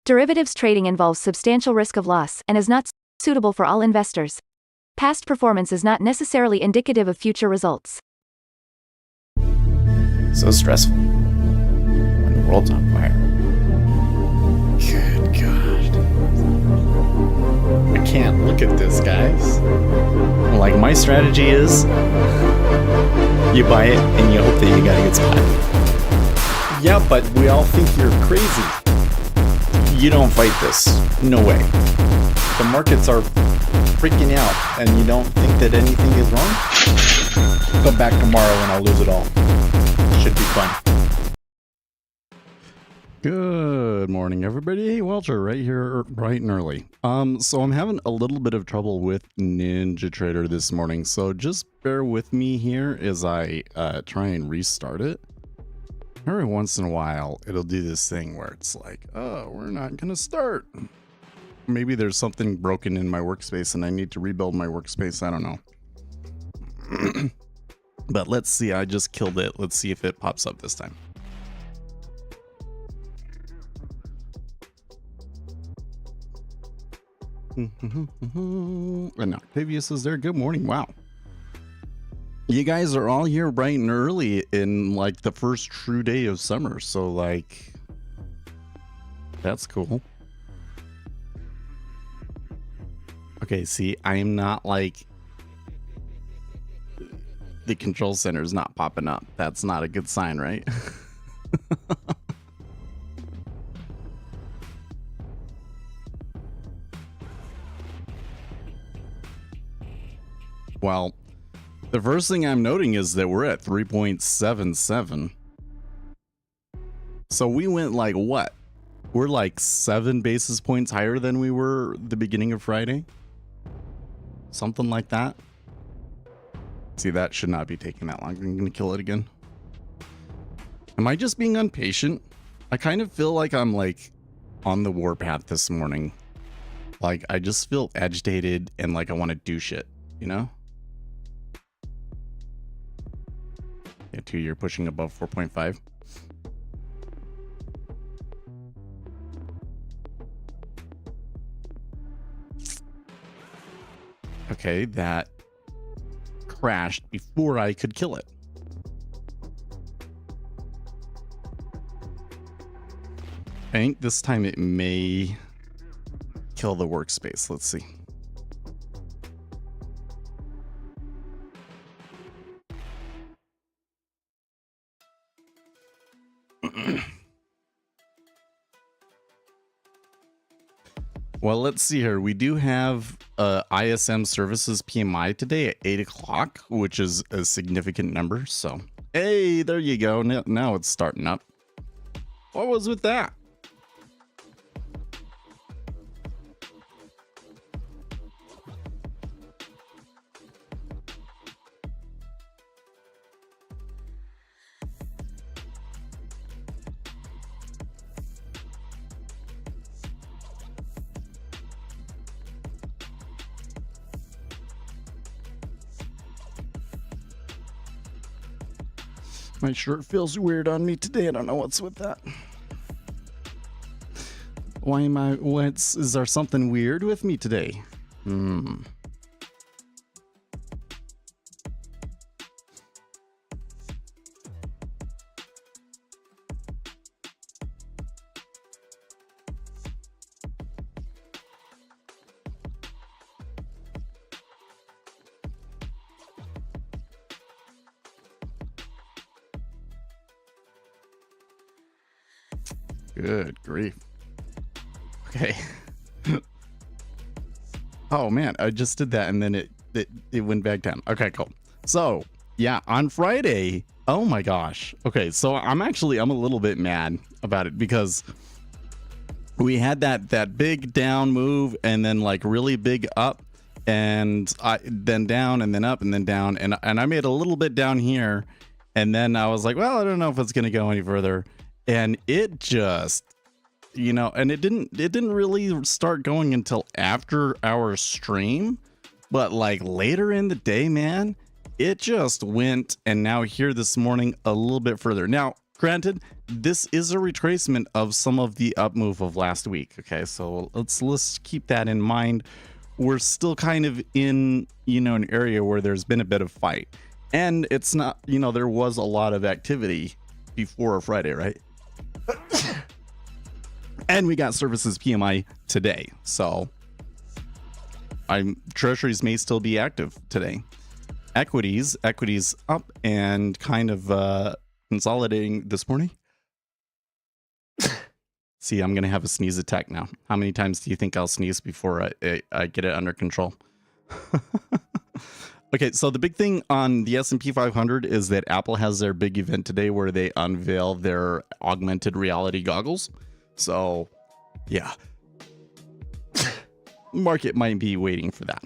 Derivatives trading involves substantial risk of loss and is not suitable for all investors. Past performance is not necessarily indicative of future results. So stressful when the world's on fire. Good God. I can't look at this, guys. Like, my strategy is you buy it and you hope that you got a good spot. Yeah, but we all think you're crazy. You don't fight this. No way. The markets are freaking out and you don't think that anything is wrong? Come back tomorrow and I'll lose it all. Should be fun. Good morning, everybody. Hey, Welcher, right here, bright and early. So I'm having a little bit of trouble with NinjaTrader this morning, so just bear with me here as I try and restart it. Every once in a while, it'll do this thing where it's like, oh, we're not gonna start. Maybe there's something broken in my workspace and I need to rebuild my workspace. I don't know. But let's see. I just killed it. Let's see if it pops up this time. And Octavius is there. Good morning. Wow. You guys are all here bright and early in like the first true day of summer. So like, that's cool. Okay, see, I am not like, the control center is not popping up. That's not a good sign, right? Well, the first thing I'm noting is that we're at 3.77. So we went like what? We're like 7 basis points higher than we were the beginning of Friday. Something like that. See, that should not be taking that long. I'm going to kill it again. Am I just being impatient? I kind of feel like I'm like on the warpath this morning. Like I just feel agitated and like I want to do shit, you know? Yeah, 2-year pushing above 4.5. Okay, that crashed before I could kill it. I think this time it may kill the workspace. Let's see. Well, let's see here. We do have ISM services PMI today at 8 o'clock, which is a significant number. So, hey, there you go. Now it's starting up. What was with that? My shirt feels weird on me today. I don't know what's with that. Why am I, is there something weird with me today? Good grief. Okay. Oh man, I just did that and then it went back down. Okay, cool. So yeah, on Friday, oh my gosh. Okay, so I'm a little bit mad about it because we had that big down move and then like really big up and then down and then up and then down and I made a little bit down here and then I was like, well, I don't know if it's gonna go any further. And it just, you know, and it didn't really start going until after our stream, but like later in the day, man, it just went. And now here this morning, a little bit further. Now, Granted, this is a retracement of some of the up move of last week. Okay, so let's keep that in mind. We're still kind of in, an area where there's been a bit of fight. And it's not, there was a lot of activity before Friday, right? And we got services PMI today. So Treasuries may still be active today. Equities up and kind of consolidating this morning. See, I'm going to have a sneeze attack now. How many times do you think I'll sneeze before I get it under control? Okay, so the big thing on the S&P 500 is that Apple has their big event today where they unveil their augmented reality goggles. So, yeah. Market might be waiting for that.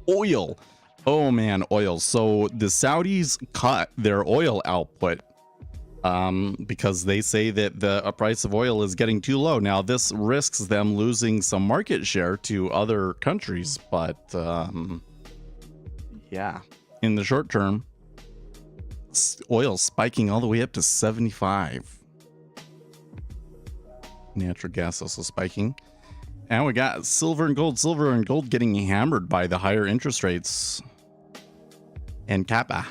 Oil. Oh man, oil. So the Saudis cut their oil output because they say that the price of oil is getting too low. Now, this risks them losing some market share to other countries, but yeah, in the short term, oil spiking all the way up to 75. Natural gas also spiking. And we got silver and gold getting hammered by the higher interest rates. And Kappa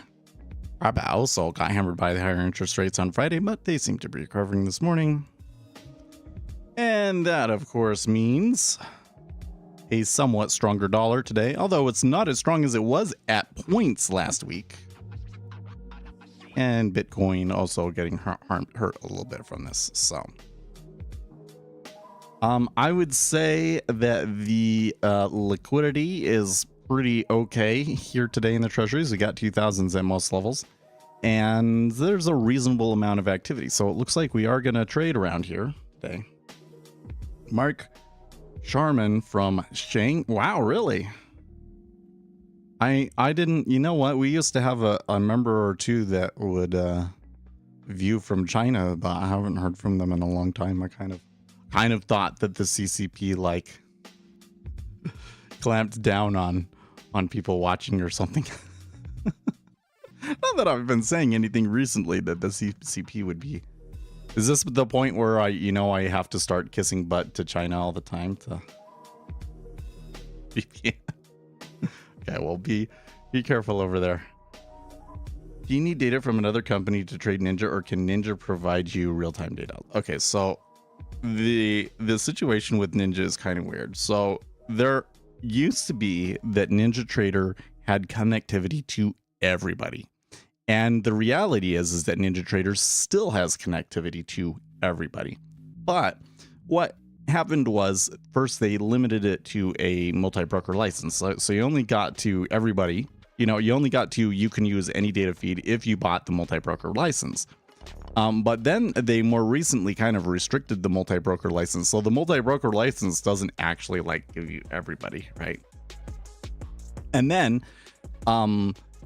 also got hammered by the higher interest rates on Friday, but they seem to be recovering this morning. And that, of course, means a somewhat stronger dollar today, although it's not as strong as it was at points last week. And Bitcoin also getting hurt a little bit from this. So I would say that the liquidity is pretty okay here today in the Treasuries. We got 2000s at most levels, and there's a reasonable amount of activity. So it looks like we are going to trade around here today. Mark Sharman from Shang. Wow, really? I didn't, you know what? We used to have a member or two that would view from China, but I haven't heard from them in a long time. I kind of thought that the CCP clamped down on people watching or something. Not that I've been saying anything recently that the CCP would be. Is this the point where I have to start kissing butt to China all the time to? Okay, well, be careful over there. Do you need data from another company to trade Ninja, or can Ninja provide you real-time data? Okay, so the situation with Ninja is kind of weird. So there used to be that Ninja Trader had connectivity to everybody. And the reality is that Ninja Trader still has connectivity to everybody. But what happened was, first they limited it to a multi-broker license. So you only got to everybody, you can use any data feed if you bought the multi-broker license. But then they more recently kind of restricted the multi-broker license. So the multi-broker license doesn't actually give you everybody, right? And then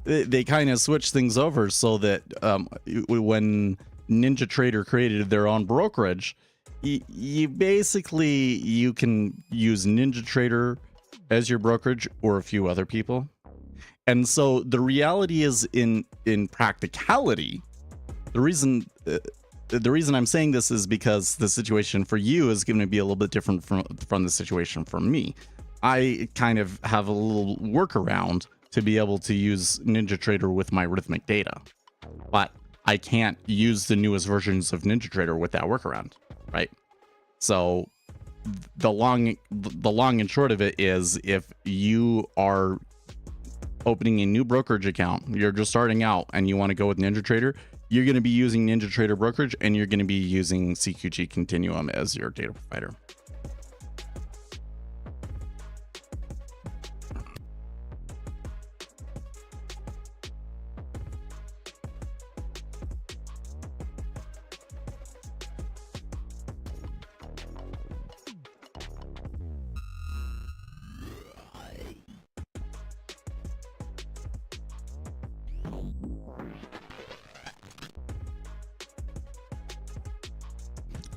they kind of switched things over so that when Ninja Trader created their own brokerage, you can use Ninja Trader as your brokerage or a few other people. And so the reality is, in practicality, the reason I'm saying this is because the situation for you is going to be a little bit different from the situation for me. I kind of have a little workaround to be able to use Ninja Trader with my Rhythmic data, but I can't use the newest versions of Ninja Trader with that workaround, right? So the long and short of it is, if you are opening a new brokerage account, you're just starting out and you want to go with Ninja Trader, you're going to be using Ninja Trader brokerage, and you're going to be using CQG Continuum as your data provider.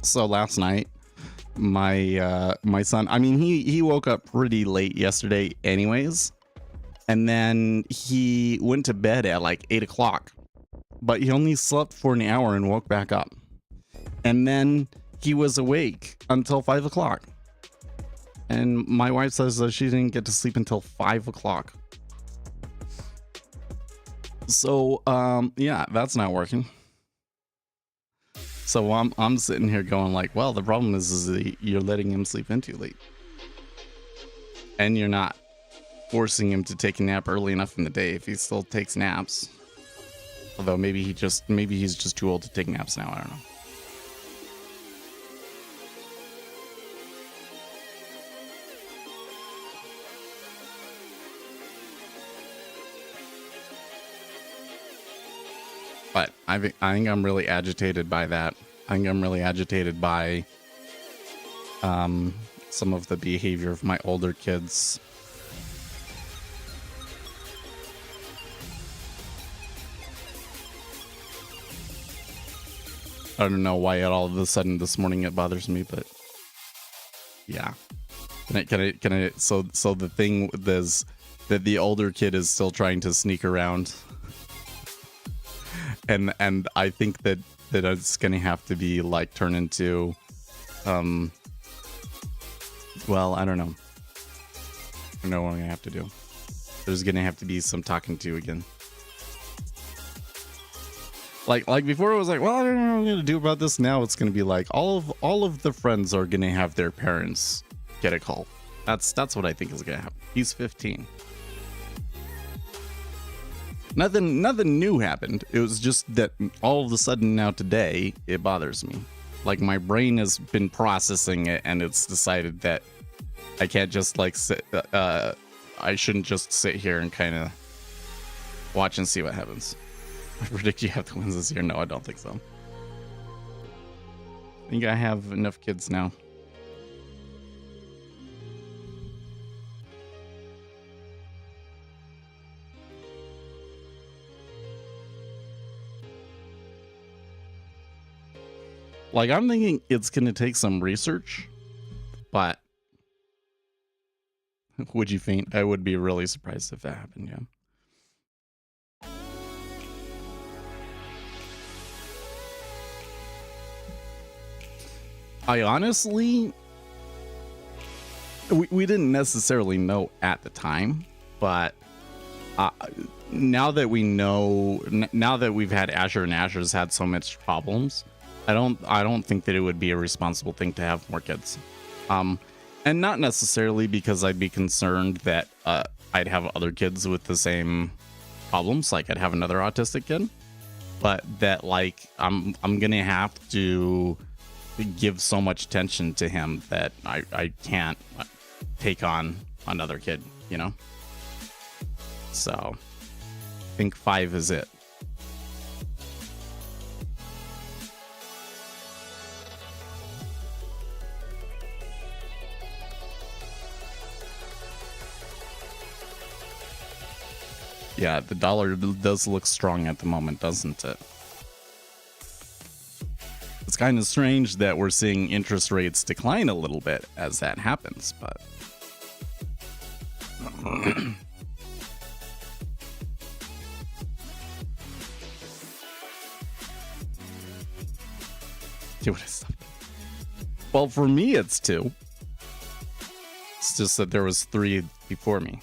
So last night, my son, he woke up pretty late yesterday anyways, and then he went to bed at 8 o'clock, but he only slept for an hour and woke back up. And then he was awake until 5 o'clock. And my wife says that she didn't get to sleep until 5 o'clock. So, yeah, that's not working. So I'm sitting here going like, well, the problem is that you're letting him sleep in too late. And you're not forcing him to take a nap early enough in the day if he still takes naps. Although maybe he's just too old to take naps now, I don't know. But I think I'm really agitated by that. I think I'm really agitated by some of the behavior of my older kids. I don't know why all of a sudden this morning it bothers me, but yeah. Can I so the thing is that the older kid is still trying to sneak around. And I think that it's gonna have to be like turn into well, I don't know. I don't know what I'm gonna have to do. There's gonna have to be some talking to again. Like before it was like, well, I don't know what I'm gonna do about this. Now it's gonna be like all of the friends are gonna have their parents get a call. That's what I think is gonna happen. He's 15. Nothing new happened. It was just that all of a sudden now today it bothers me. Like my brain has been processing it and it's decided that I can't just like sit. I shouldn't just sit here and kind of watch and see what happens. I predict you have the wins this year. No, I don't think so. I think I have enough kids now. Like, I'm thinking it's going to take some research, but would you faint? I would be really surprised if that happened, yeah. I honestly, we didn't necessarily know at the time, but now that we know, now that we've had Asher and Asher's had so much problems, I don't think that it would be a responsible thing to have more kids. And not necessarily because I'd be concerned that I'd have other kids with the same problems, like I'd have another autistic kid, but that like I'm gonna have to give so much attention to him that I can't take on another kid, you know? So I think 5 is it. Yeah, the dollar does look strong at the moment, doesn't it? It's kind of strange that we're seeing interest rates decline a little bit as that happens, but well, for me it's 2. It's just that there was 3 before me.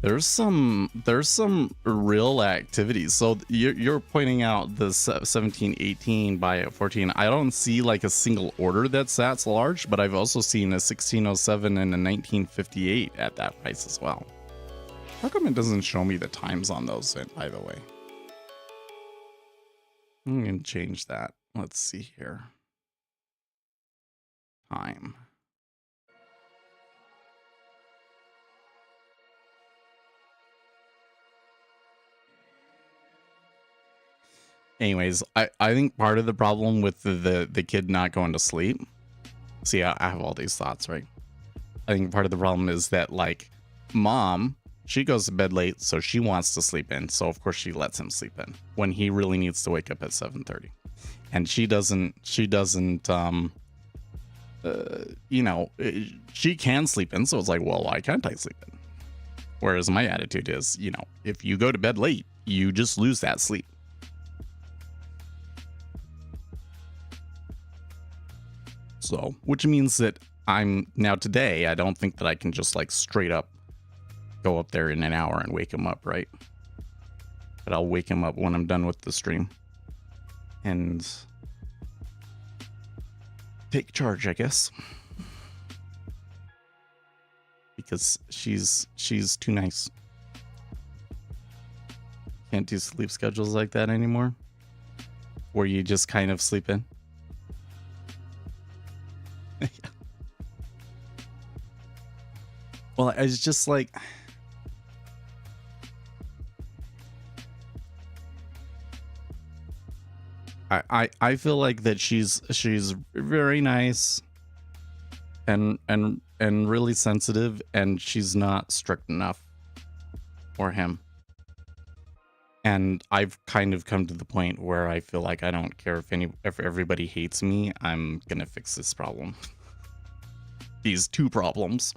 There's some real activities. So you're pointing out the 1718 by 14. I don't see like a single order that's large, but I've also seen a 1607 and a 1958 at that price as well. How come it doesn't show me the times on those, by the way? I'm gonna change that. Let's see here. Time. Anyways, I think part of the problem with the kid not going to sleep, see, I have all these thoughts, right? I think part of the problem is that like mom, she goes to bed late, so she wants to sleep in. So of course she lets him sleep in when he really needs to wake up at 7:30. And she doesn't she can sleep in. So it's like, well, why can't I sleep in? Whereas my attitude is, if you go to bed late, you just lose that sleep. So, which means that today, I don't think that I can just like straight up go up there in an hour and wake him up, right? But I'll wake him up when I'm done with the stream and take charge, I guess. Because she's too nice. Can't do sleep schedules like that anymore, where you just kind of sleep in. Well, it's just like, I feel like that she's very nice and really sensitive, and she's not strict enough for him. And I've kind of come to the point where I feel like I don't care if everybody hates me, I'm gonna fix this problem. These two problems.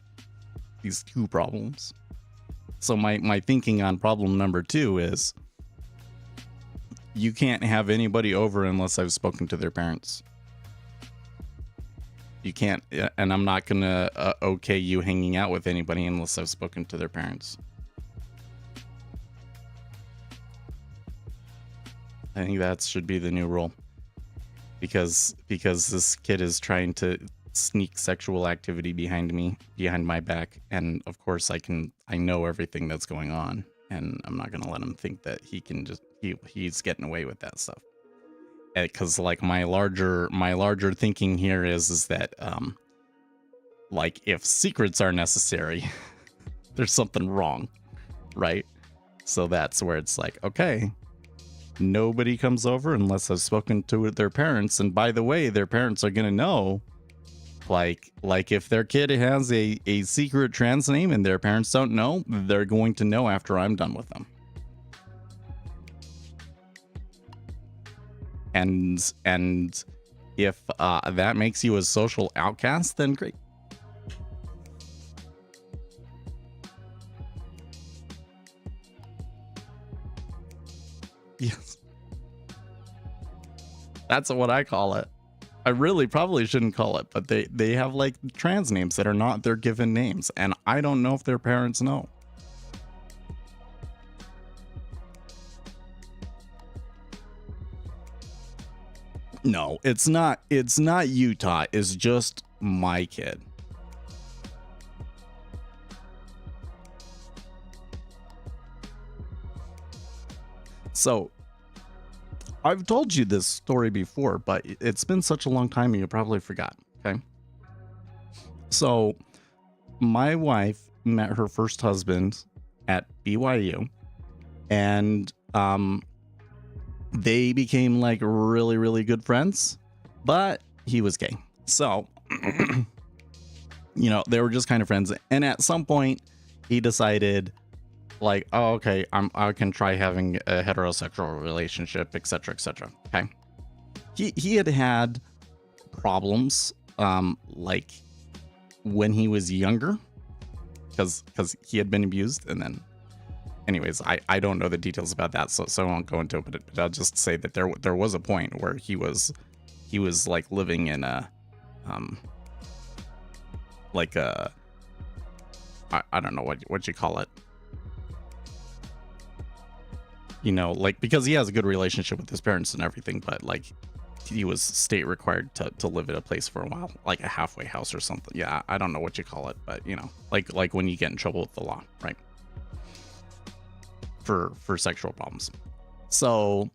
So my thinking on problem number 2 is, you can't have anybody over unless I've spoken to their parents. You can't, and I'm not gonna okay you hanging out with anybody unless I've spoken to their parents. I think that should be the new rule, because this kid is trying to sneak sexual activity behind my back, and of course I know everything that's going on, and I'm not gonna let him think that he's getting away with that stuff. Because like my larger thinking here is that like, if secrets are necessary, there's something wrong, right? So that's where it's like, okay, nobody comes over unless I've spoken to their parents, and by the way, their parents are gonna know. Like if their kid has a secret trans name and their parents don't know, they're going to know after I'm done with them. And if that makes you a social outcast, then great. Yes. That's what I call it. I really probably shouldn't call it, but they have like trans names that are not their given names, and I don't know if their parents know. No, it's not Utah, it's just my kid. So I've told you this story before, but it's been such a long time you probably forgot. Okay. So my wife met her first husband at BYU, and they became like really, really good friends, but he was gay. So, they were just kind of friends. And at some point he decided, like, oh, okay, I can try having a heterosexual relationship, etc., etc. Okay. He had problems, like when he was younger, because he had been abused, and then, anyways, I don't know the details about that, so I won't go into it. But I'll just say that there was a point where he was like living in a, like a, I don't know what you call it. Like, because he has a good relationship with his parents and everything, but like he was state required to live at a place for a while, like a halfway house or something. Yeah, I don't know what you call it, but like when you get in trouble with the law, right? For sexual problems. So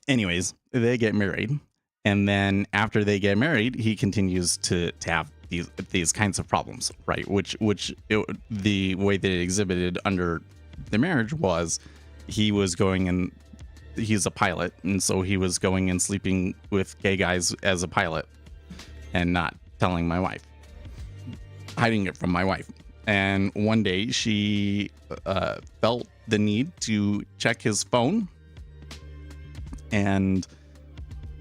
anyways, they get married, and then after they get married, he continues to have these kinds of problems, right? The way that it exhibited under the marriage was, he's a pilot, and so he was going and sleeping with gay guys as a pilot and not telling my wife, hiding it from my wife. And one day she felt the need to check his phone and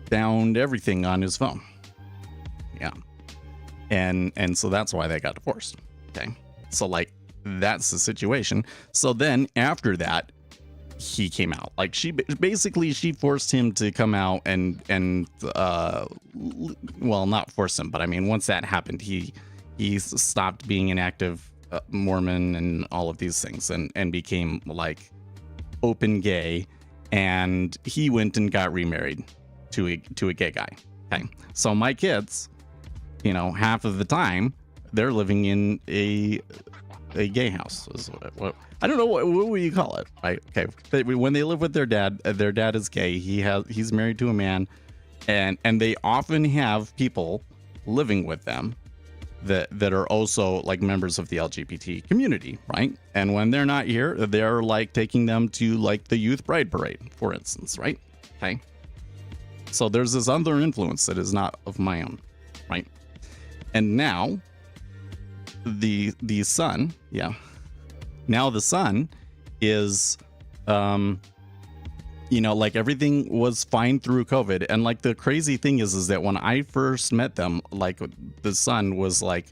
found everything on his phone. Yeah. and so that's why they got divorced. Okay, so like that's the situation. So then after that, he came out. Like she forced him to come out and well, not force him, but I mean once that happened, he stopped being an active Mormon and all of these things and became like open gay, and he went and got remarried to a gay guy. Okay, so my kids, you know, half of the time they're living in a gay house. What I don't know what would you call it, right? Okay, when they live with their dad is gay. He's married to a man, and they often have people living with them that are also like members of the LGBT community, right? And when they're not here, they're like taking them to like the youth pride parade, for instance, right? Okay. So there's this other influence that is not of my own, right? And now the son, now the son is you know, like everything was fine through COVID. And like the crazy thing is that when I first met them, like the son was like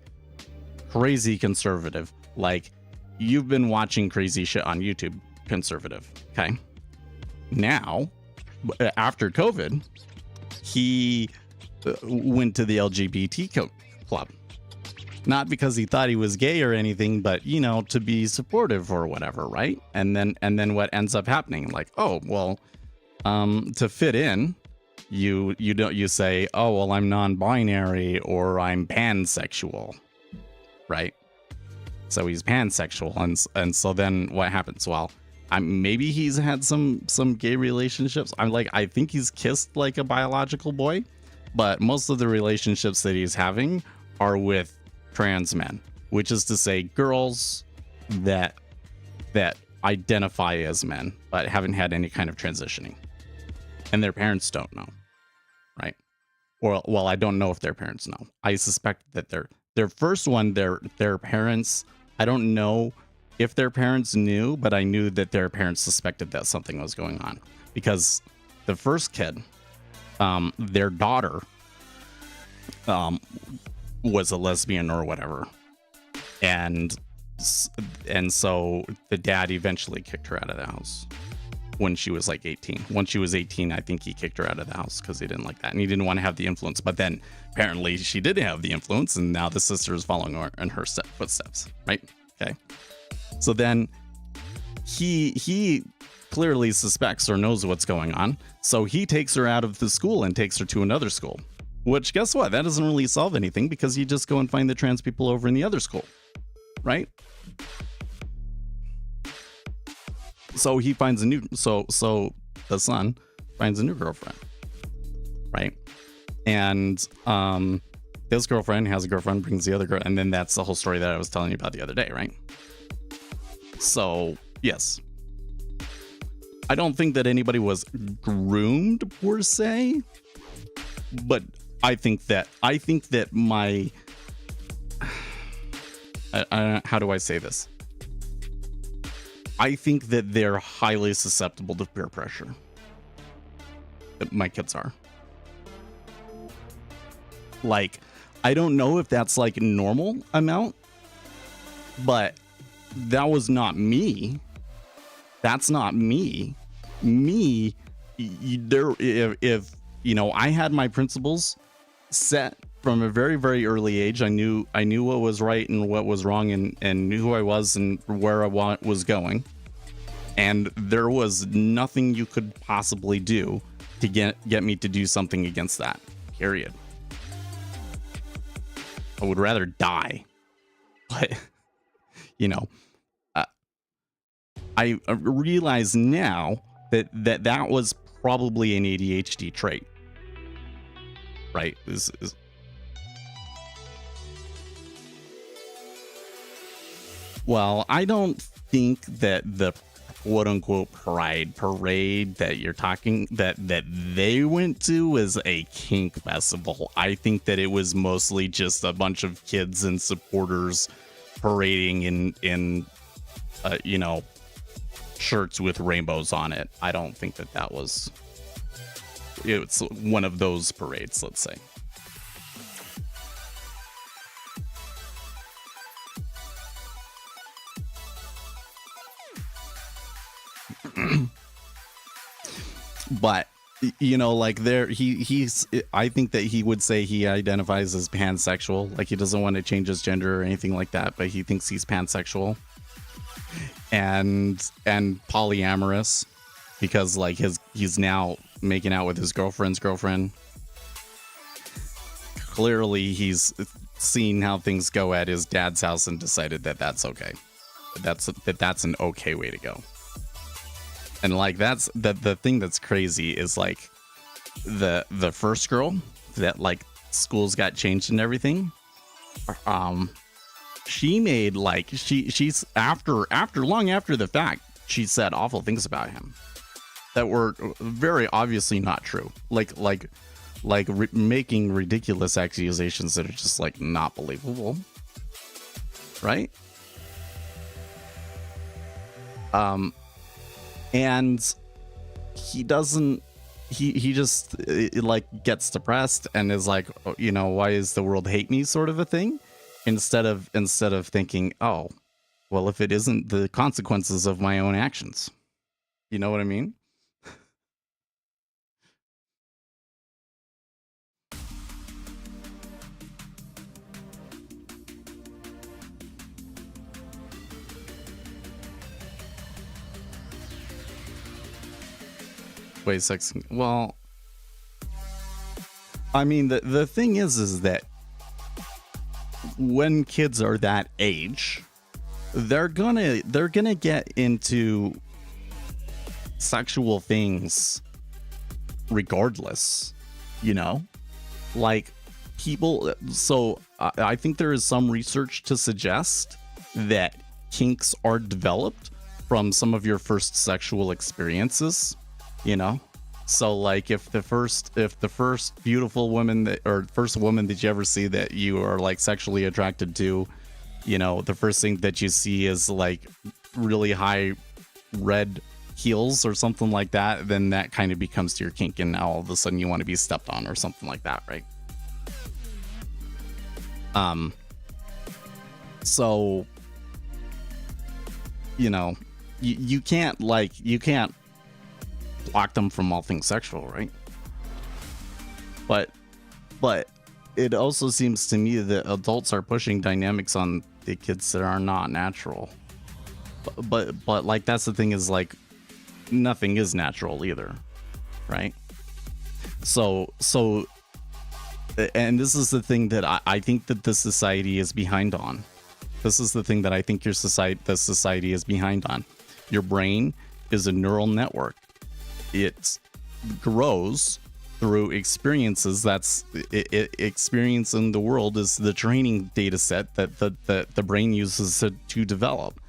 crazy conservative. Like you've been watching crazy shit on YouTube, conservative. Okay. Now, after COVID, he went to the LGBT club. Not because he thought he was gay or anything, but you know, to be supportive or whatever, right? And then what ends up happening? Like, oh well, to fit in, you say, oh well, I'm non-binary or I'm pansexual, right? So he's pansexual, and so then what happens? Well, maybe he's had some gay relationships. I think he's kissed like a biological boy, but most of the relationships that he's having are with trans men, which is to say girls that identify as men but haven't had any kind of transitioning, and their parents don't know, right? Or well, I don't know if their parents know. I suspect that their first one, their parents, I don't know if their parents knew, but I knew that their parents suspected that something was going on, because the first kid, their daughter was a lesbian or whatever, and so the dad eventually kicked her out of the house when she was like 18. When she was 18, I think he kicked her out of the house because he didn't like that and he didn't want to have the influence. But then apparently she did have the influence, and now the sister is following her in her footsteps, right? Okay, so then he clearly suspects or knows what's going on, so he takes her out of the school and takes her to another school. Which, guess what? That doesn't really solve anything, because you just go and find the trans people over in the other school, right? So he finds so the son finds a new girlfriend, right? And this girlfriend has a girlfriend, brings the other girl, and then that's the whole story that I was telling you about the other day, right? So yes, I don't think that anybody was groomed per se, but I think that my how do I say this? I think that they're highly susceptible to peer pressure. My kids are. Like, I don't know if that's like a normal amount, but that was not me. That's not me. If you know, I had my principles set from a very, very early age. I knew what was right and what was wrong, and knew who I was and where I was going. And there was nothing you could possibly do to get me to do something against that. Period. I would rather die. But, you know, I realize now that was probably an ADHD trait. Right? Well, I don't think that the quote unquote pride parade that you're talking that they went to was a kink festival. I think that it was mostly just a bunch of kids and supporters parading in you know, shirts with rainbows on it. I don't think that was, it's one of those parades, let's say. but you know, like he's I think that he would say he identifies as pansexual, like he doesn't want to change his gender or anything like that, but he thinks he's pansexual and polyamorous, because like he's now making out with his girlfriend's girlfriend. Clearly he's seen how things go at his dad's house and decided that that's okay. That's an okay way to go. And like that's the thing that's crazy is like the first girl that like schools got changed and everything. She made like she's long after the fact, she said awful things about him that were very obviously not true. Making ridiculous accusations that are just like not believable, right? And he doesn't, he just like gets depressed and is like, you know, why is the world hate me, sort of a thing, instead of thinking, oh, well, if it isn't the consequences of my own actions, you know what I mean? Way sex. Well, I mean, the thing is that when kids are that age, they're gonna get into sexual things regardless, you know, like people. So I think there is some research to suggest that kinks are developed from some of your first sexual experiences, you know. So like if the first beautiful woman that, or first woman that you ever see that you are like sexually attracted to, you know, the first thing that you see is like really high red heels or something like that, then that kind of becomes your kink, and now all of a sudden you want to be stepped on or something like that, right? So, you know, you can't block them from all things sexual, right? But it also seems to me that adults are pushing dynamics on the kids that are not natural. But like that's the thing, is like nothing is natural either, right? So and this is the thing that I think that the society is behind on. This is the thing that I think the society is behind on. Your brain is a neural network. It grows through experiences. That's experience in the world is the training data set that the brain uses to develop.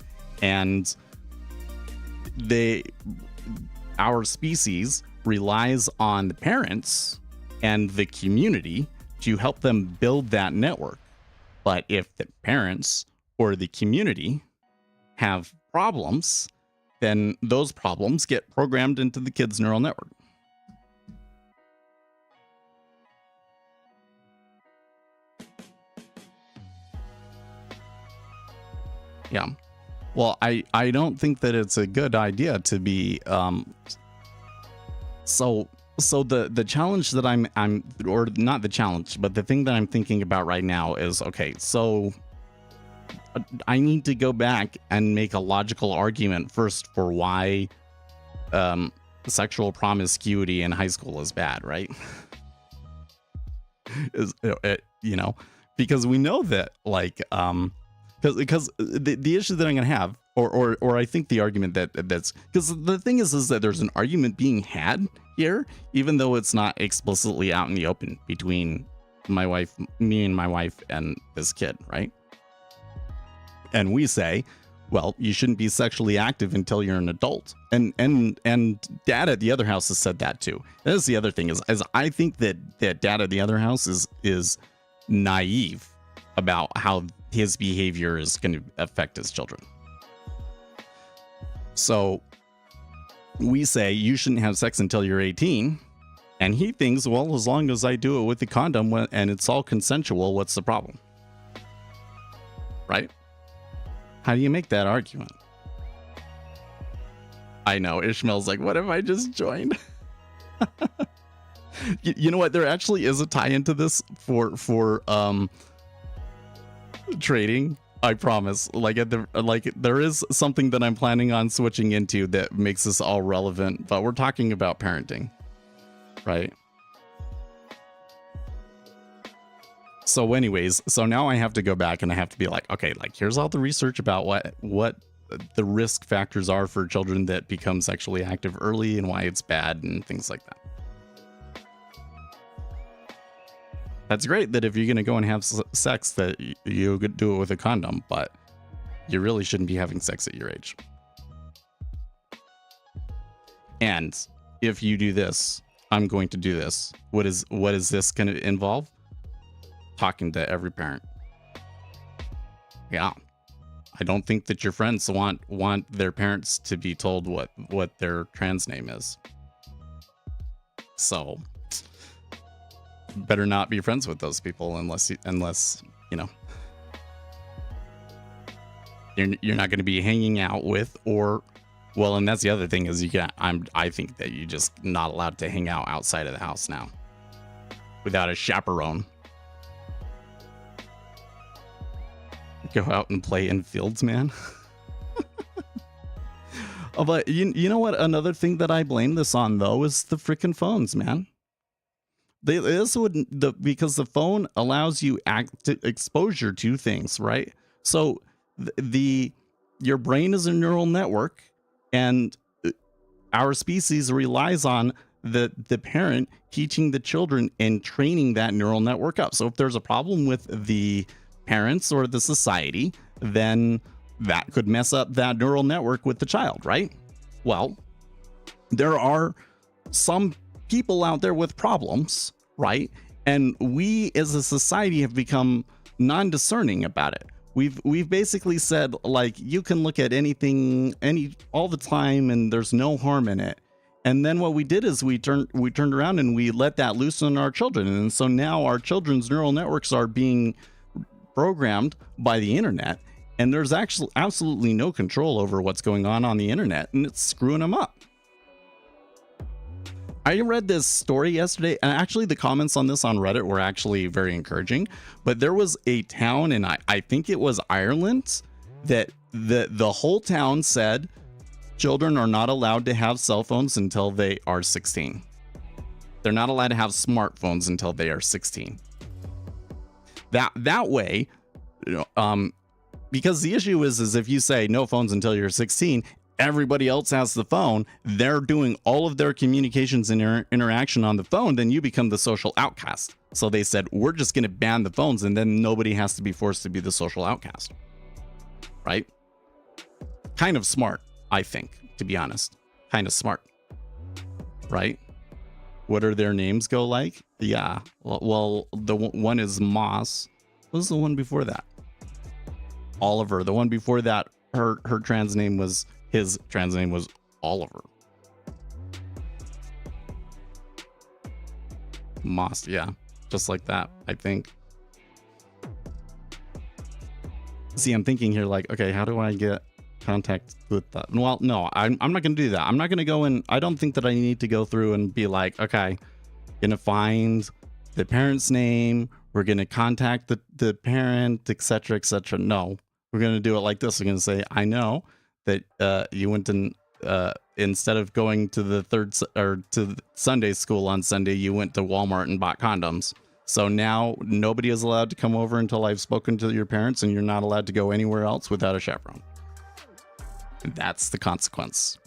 And our species relies on the parents and the community to help them build that network. But if the parents or the community have problems, then those problems get programmed into the kid's neural network. Yeah. Well, I don't think that it's a good idea to be so the challenge that I'm or not the challenge, but the thing that I'm thinking about right now is, okay, so I need to go back and make a logical argument first for why sexual promiscuity in high school is bad, right? You know, because we know that like because the issue that I'm gonna have, or I think the argument that's because the thing is that there's an argument being had here, even though it's not explicitly out in the open between me and my wife and this kid, right? And we say, well, you shouldn't be sexually active until you're an adult. And dad at the other house has said that too. That's the other thing is I think that dad at the other house is naive about how his behavior is going to affect his children. So we say you shouldn't have sex until you're 18. And he thinks, well, as long as I do it with the condom and it's all consensual, what's the problem? Right? How do you make that argument? I know Ishmael's like, what if I just joined? You know what? There actually is a tie into this for trading. I promise. Like there is something that I'm planning on switching into that makes this all relevant, but we're talking about parenting, right? So anyways, so now I have to go back and I have to be like, okay, like here's all the research about what the risk factors are for children that become sexually active early and why it's bad and things like that. That's great that if you're going to go and have sex that you could do it with a condom, but you really shouldn't be having sex at your age. And if you do this, I'm going to do this. What is this going to involve? Talking to every parent. Yeah. I don't think that your friends want their parents to be told what their trans name is. So better not be friends with those people unless you know you're not going to be hanging out with, or well, and that's the other thing is I think that you're just not allowed to hang out outside of the house now without a chaperone. Go out and play in fields, man. Oh, but you know what? Another thing that I blame this on though is the freaking phones, man. Because the phone allows you exposure to things, right? So your brain is a neural network, and our species relies on the parent teaching the children and training that neural network up. So if there's a problem with the parents or the society, then that could mess up that neural network with the child, right? Well, there are some people out there with problems, right? And we as a society have become non-discerning about it. We've basically said, like, you can look at anything all the time and there's no harm in it. And then what we did is we turned around and we let that loose on our children. And so now our children's neural networks are being programmed by the internet, and there's actually absolutely no control over what's going on the internet, and it's screwing them up. I read this story yesterday, and actually the comments on this on Reddit were actually very encouraging, but there was a town in I think it was Ireland that the whole town said children are not allowed to have cell phones until they are 16. They're not allowed to have smartphones until they are 16. That way, because the issue is if you say no phones until you're 16, everybody else has the phone, they're doing all of their communications and interaction on the phone, then you become the social outcast. So they said, we're just going to ban the phones, and then nobody has to be forced to be the social outcast. Right? Kind of smart, I think, to be honest. Kind of smart. Right? What are their names go like? Yeah. Well, the one is Moss. What was the one before that? Oliver. The one before that, his trans name was Oliver. Moss, yeah. Just like that, I think. See, I'm thinking here like, okay, how do I get contact with that? Well, no, I'm not going to do that. I'm not going to go in. I don't think that I need to go through and be like, okay, going to find the parent's name. We're going to contact the parent, etc., etc. No, we're going to do it like this. We're going to say, I know that you went and instead of going to the Sunday school on Sunday, you went to Walmart and bought condoms. So now nobody is allowed to come over until I've spoken to your parents, and you're not allowed to go anywhere else without a chaperone. And that's the consequence.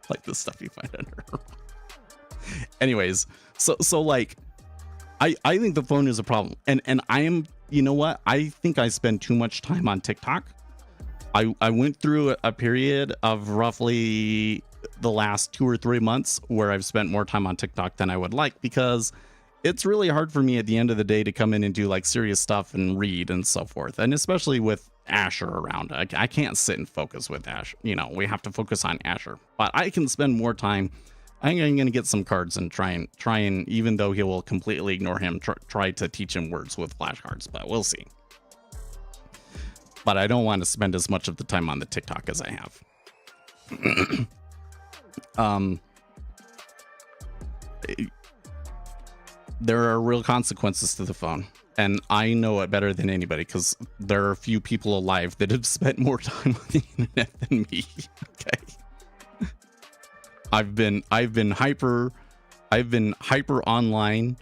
Like the stuff you find under her. Anyways, so like I think the phone is a problem. And I am, you know what? I think I spend too much time on TikTok. I went through a period of roughly the last 2 or 3 months where I've spent more time on TikTok than I would like, because it's really hard for me at the end of the day to come in and do like serious stuff and read and so forth. And especially with Asher around, I can't sit and focus with Asher. You know, we have to focus on Asher, but I can spend more time. I'm going to get some cards and try and, even though he will completely ignore him, try to teach him words with flashcards, but we'll see. but I don't want to spend as much of the time on the TikTok as I have. There are real consequences to the phone, and I know it better than anybody because there are a few people alive that have spent more time on the internet than me. Okay, I've been hyper online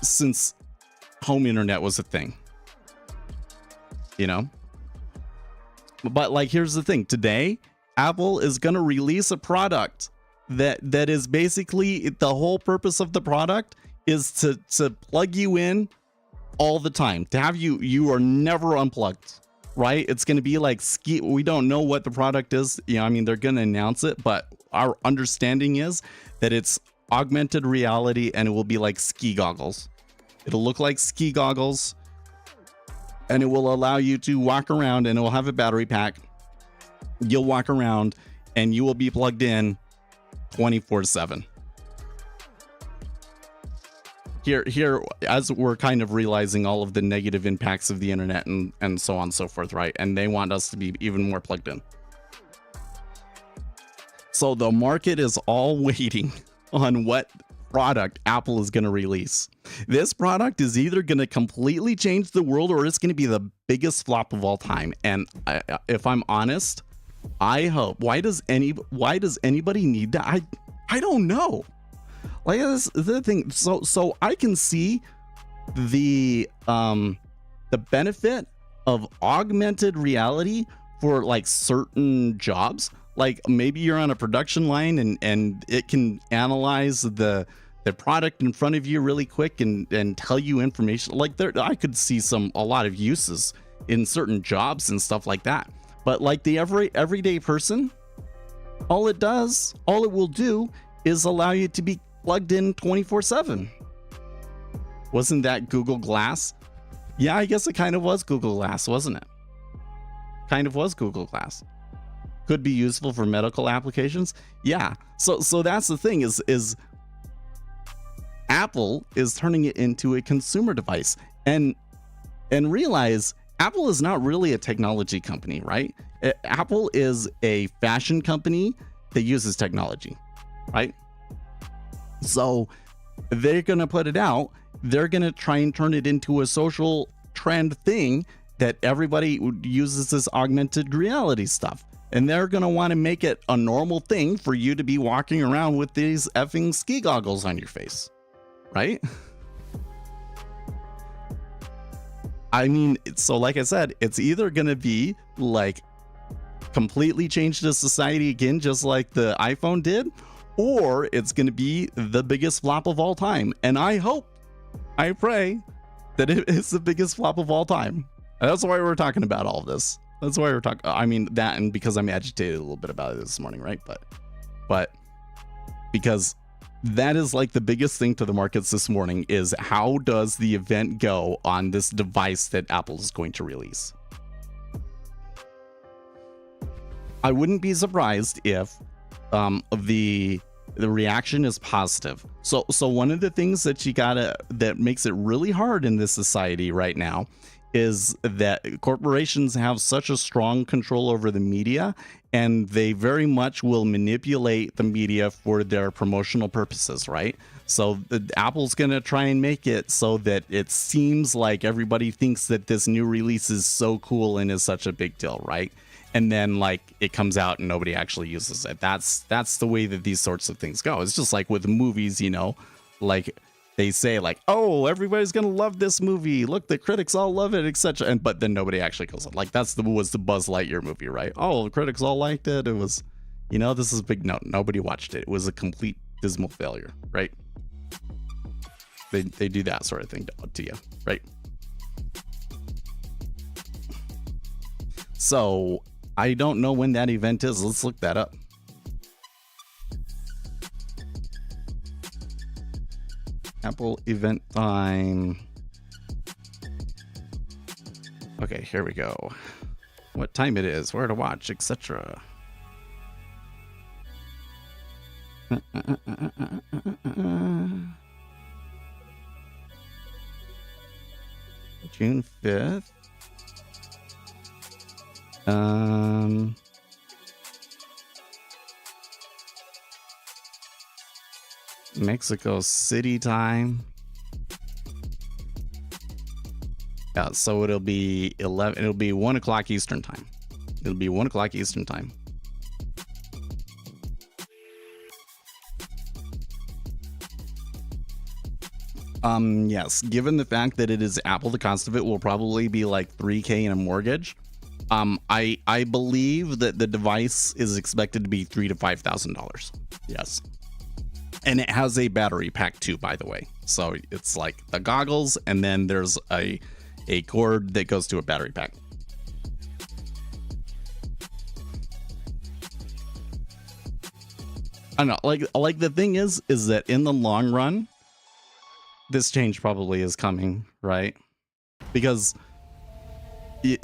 since home internet was a thing, you know. But like, here's the thing: today, Apple is going to release a product that is basically, the whole purpose of the product is to plug you in all the time, to have you are never unplugged, right? It's going to be like ski. We don't know what the product is. You know, I mean, they're going to announce it, but our understanding is that it's augmented reality, and it will be like ski goggles. It'll look like ski goggles, and it will allow you to walk around, and it will have a battery pack. You'll walk around and you will be plugged in 24/7. Here, as we're kind of realizing all of the negative impacts of the internet and so on and so forth, right? And they want us to be even more plugged in. So the market is all waiting on what product Apple is going to release. This product is either going to completely change the world, or it's going to be the biggest flop of all time. And if I'm honest, I hope. Why does anybody need that? I don't know. Like, this is the thing. So I can see the benefit of augmented reality for like certain jobs. Like maybe you're on a production line and it can analyze the product in front of you really quick and tell you information. Like I could see a lot of uses in certain jobs and stuff like that. But like the everyday person, all it will do is allow you to be plugged in 24/7. Wasn't that Google Glass? Yeah, I guess it kind of was Google Glass, wasn't it? Kind of was Google Glass. Could be useful for medical applications. Yeah. So that's the thing is Apple is turning it into a consumer device, and realize Apple is not really a technology company, right? Apple is a fashion company that uses technology, right? So they're going to put it out. They're going to try and turn it into a social trend thing that everybody uses this augmented reality stuff. And they're going to want to make it a normal thing for you to be walking around with these effing ski goggles on your face, right? I mean, so like I said, it's either going to be like completely change the society again, just like the iPhone did, or it's going to be the biggest flop of all time. And I pray that it is the biggest flop of all time. And that's why we're talking about all of this. That's why we're talking. I mean, that, and because I'm agitated a little bit about it this morning, right? But because that is like the biggest thing to the markets this morning is how does the event go on this device that Apple is going to release? I wouldn't be surprised if the reaction is positive. So one of the things that makes it really hard in this society right now is that corporations have such a strong control over the media, and they very much will manipulate the media for their promotional purposes, right? So Apple's going to try and make it so that it seems like everybody thinks that this new release is so cool and is such a big deal, right? And then like it comes out and nobody actually uses it. That's the way that these sorts of things go. It's just like with movies, you know, like they say like, oh, everybody's gonna love this movie. Look, the critics all love it, etc. But then nobody actually goes. Like was the Buzz Lightyear movie, right? Oh, the critics all liked it. It was, you know, this is big. No, nobody watched it. It was a complete dismal failure, right? They do that sort of thing to you, right? So I don't know when that event is. Let's look that up. Apple event time. Okay, here we go. What time it is, where to watch, etc. June 5th. Mexico City time. Yeah, so it'll be 11. It'll be 1 o'clock Eastern time. It'll be 1 o'clock Eastern time. Yes, given the fact that it is Apple, the cost of it will probably be like $3K in a mortgage. I believe that the device is expected to be $3,000 to $5,000. Yes. And it has a battery pack too, by the way. So it's like the goggles, and then there's a cord that goes to a battery pack. I don't know, like the thing is that in the long run, this change probably is coming, right? Because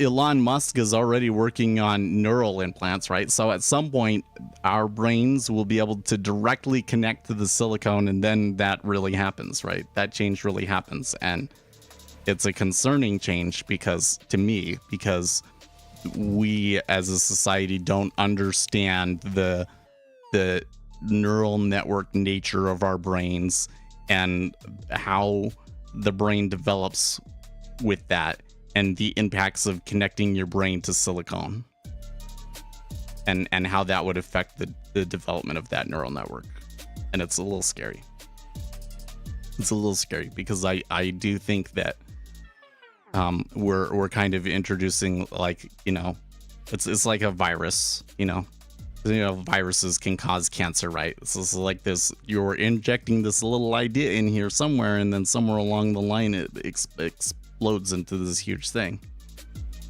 Elon Musk is already working on neural implants, right? So at some point, our brains will be able to directly connect to the silicone, and then that really happens, right? That change really happens, and it's a concerning change because we as a society don't understand the neural network nature of our brains and how the brain develops with that, and the impacts of connecting your brain to silicone, and how that would affect the development of that neural network. And it's a little scary. It's a little scary because I do think that we're kind of introducing, like, you know, it's like a virus, you know. Viruses can cause cancer, right? So it's like this, you're injecting this little idea in here somewhere, and then somewhere along the line it explodes into this huge thing,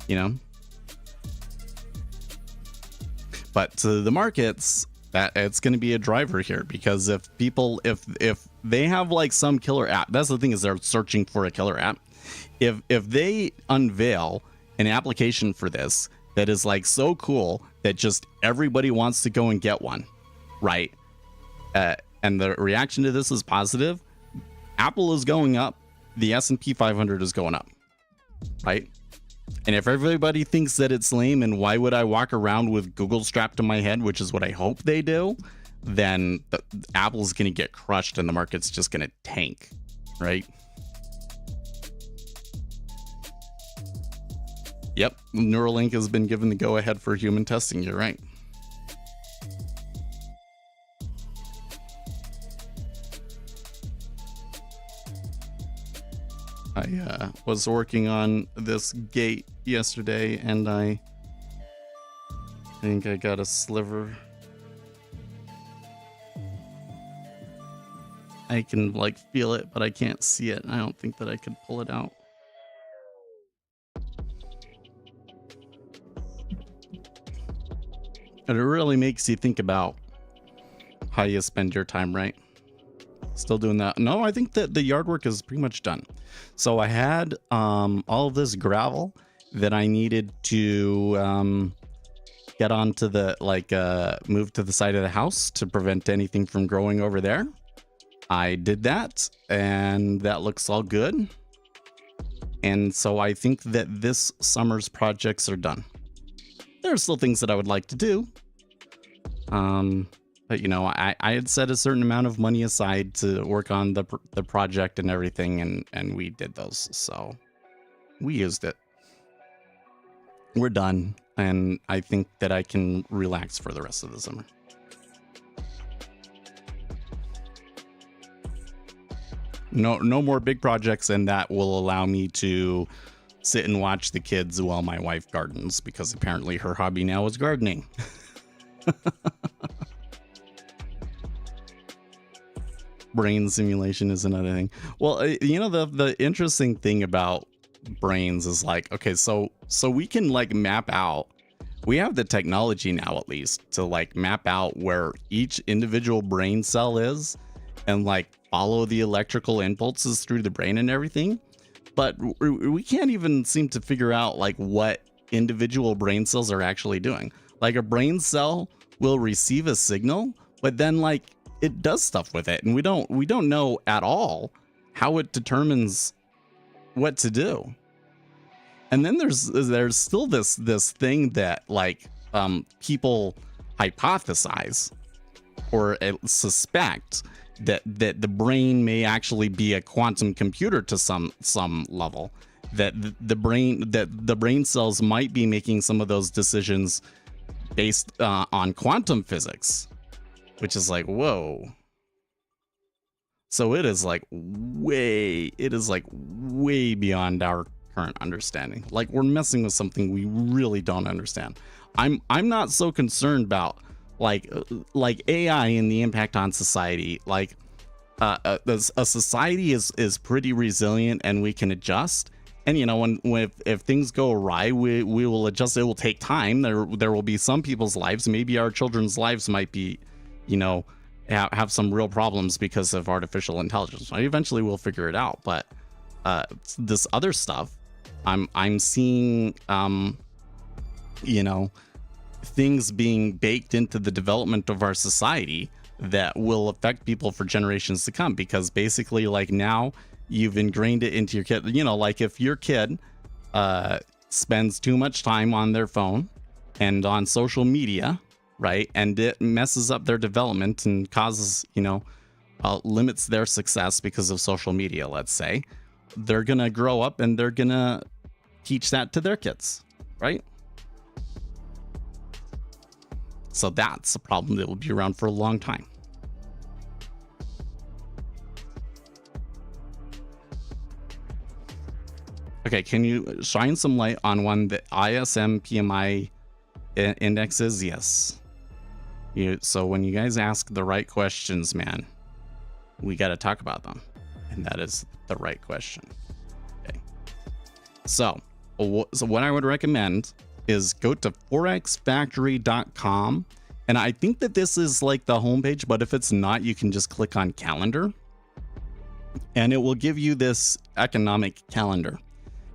you know. But to the markets, that it's going to be a driver here, because if they have like some killer app, that's the thing, is they're searching for a killer app. If they unveil an application for this that is like so cool that just everybody wants to go and get one, right? And the reaction to this is positive. Apple is going up. The S&P 500 is going up, right? And if everybody thinks that it's lame and why would I walk around with Google strapped to my head, which is what I hope they do, then Apple's going to get crushed and the market's just going to tank, right? Yep, Neuralink has been given the go-ahead for human testing. You're right. I was working on this gate yesterday, and I think I got a sliver. I can like feel it, but I can't see it. I don't think that I could pull it out. And it really makes you think about how you spend your time, right? Still doing that? No, I think that the yard work is pretty much done. So I had all of this gravel that I needed to get onto the, move to the side of the house to prevent anything from growing over there. I did that, and that looks all good. And so I think that this summer's projects are done. There are still things that I would like to do. But you know, I had set a certain amount of money aside to work on the project and everything, and we did those. So we used it. We're done, and I think that I can relax for the rest of the summer. No more big projects, and that will allow me to sit and watch the kids while my wife gardens, because apparently her hobby now is gardening. Brain simulation is another thing. Well, you know, the interesting thing about brains is like, okay, so we can like map out, we have the technology now at least to like map out where each individual brain cell is and like follow the electrical impulses through the brain and everything. But we can't even seem to figure out like what individual brain cells are actually doing. Like a brain cell will receive a signal, but then like it does stuff with it, and we don't know at all how it determines what to do. And then there's still this thing that like people hypothesize or suspect that the brain may actually be a quantum computer to some level, that the brain cells might be making some of those decisions based on quantum physics, which is like, whoa. So it is like way beyond our current understanding. Like, we're messing with something we really don't understand. I'm not so concerned about like AI and the impact on society. Like a society is pretty resilient and we can adjust. And you know, if things go awry, we will adjust. It will take time. There will be some people's lives, maybe our children's lives might be, you know, have some real problems because of artificial intelligence. Eventually we'll figure it out. But this other stuff, I'm seeing you know, things being baked into the development of our society that will affect people for generations to come, because basically, like, now you've ingrained it into your kid. You know, like if your kid spends too much time on their phone and on social media, right, and it messes up their development and causes, you know, limits their success because of social media, let's say, they're gonna grow up and they're gonna teach that to their kids, right? So that's a problem that will be around for a long time. Okay, can you shine some light on one that ISM PMI indexes? Yes. So when you guys ask the right questions, man, we got to talk about them. And that is the right question. Okay. So what I would recommend is go to forexfactory.com. And I think that this is like the homepage, but if it's not, you can just click on calendar and it will give you this economic calendar.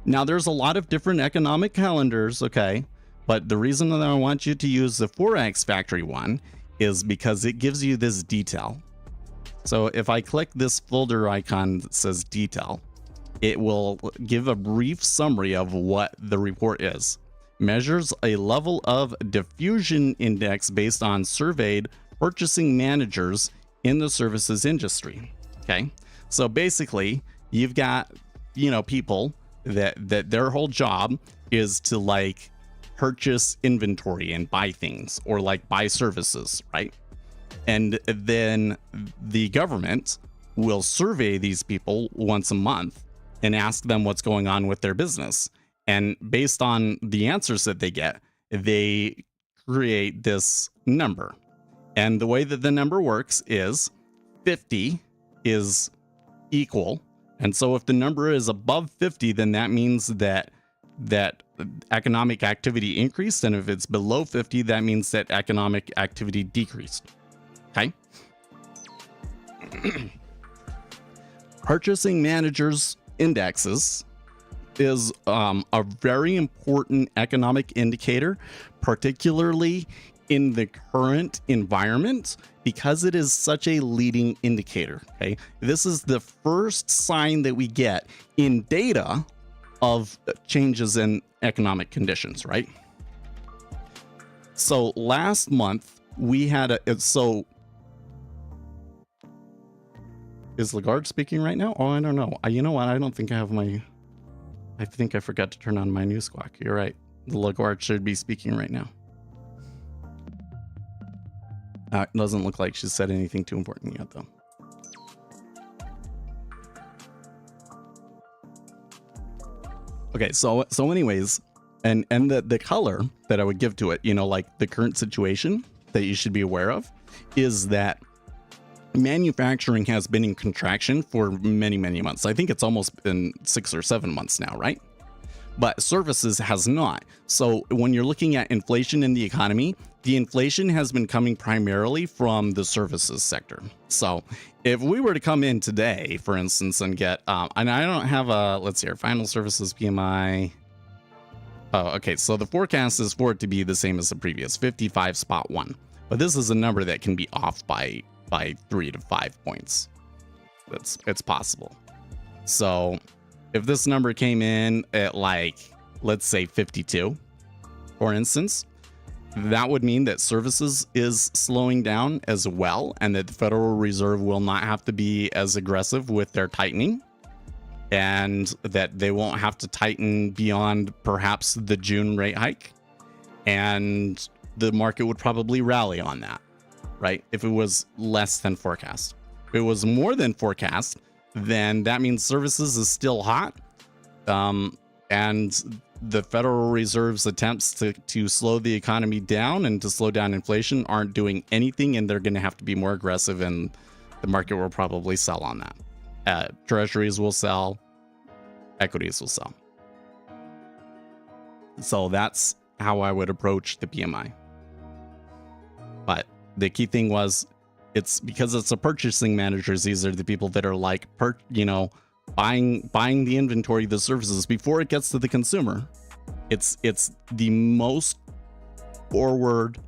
Now, there's a lot of different economic calendars, okay? But the reason that I want you to use the Forex Factory one is because it gives you this detail. So if I click this folder icon that says detail, it will give a brief summary of what the report is. Measures a level of diffusion index based on surveyed purchasing managers in the services industry. Okay, so basically you've got, you know, people that their whole job is to like purchase inventory and buy things, or like buy services, right? And then the government will survey these people once a month and ask them what's going on with their business. And based on the answers that they get, they create this number. And the way that the number works is 50 is equal. And so if the number is above 50, then that means that economic activity increased. And if it's below 50, that means that economic activity decreased. Okay. Purchasing managers indexes is a very important economic indicator, particularly in the current environment, because it is such a leading indicator. Okay, this is the first sign that we get in data of changes in economic conditions, right? So last month we had is Lagarde speaking right now? Oh, I don't know. You know what? I don't think I have I think I forgot to turn on my news squawk. You're right. Lagarde should be speaking right now. It doesn't look like she said anything too important yet, though. Okay, so anyways, and the color that I would give to it, you know, like the current situation that you should be aware of, is that manufacturing has been in contraction for many months. I think it's almost been 6 or 7 months now, right? But services has not. So when you're looking at inflation in the economy, the inflation has been coming primarily from the services sector. So if we were to come in today, for instance, and get and I don't have a, let's see, our final services PMI. Oh, okay, so the forecast is for it to be the same as the previous 55.1, but this is a number that can be off by 3 to 5 points. It's possible. So if this number came in at like let's say 52, for instance, that would mean that services is slowing down as well, and that the Federal Reserve will not have to be as aggressive with their tightening, and that they won't have to tighten beyond perhaps the June rate hike. And the market would probably rally on that, right? If it was less than forecast. If it was more than forecast, then that means services is still hot. And the Federal Reserve's attempts to slow the economy down and to slow down inflation aren't doing anything, and they're going to have to be more aggressive, and the market will probably sell on that. Treasuries will sell, equities will sell. So that's how I would approach the PMI. But the key thing was, it's because it's the purchasing managers. These are the people that are like, buying the inventory, the services before it gets to the consumer. It's the most forward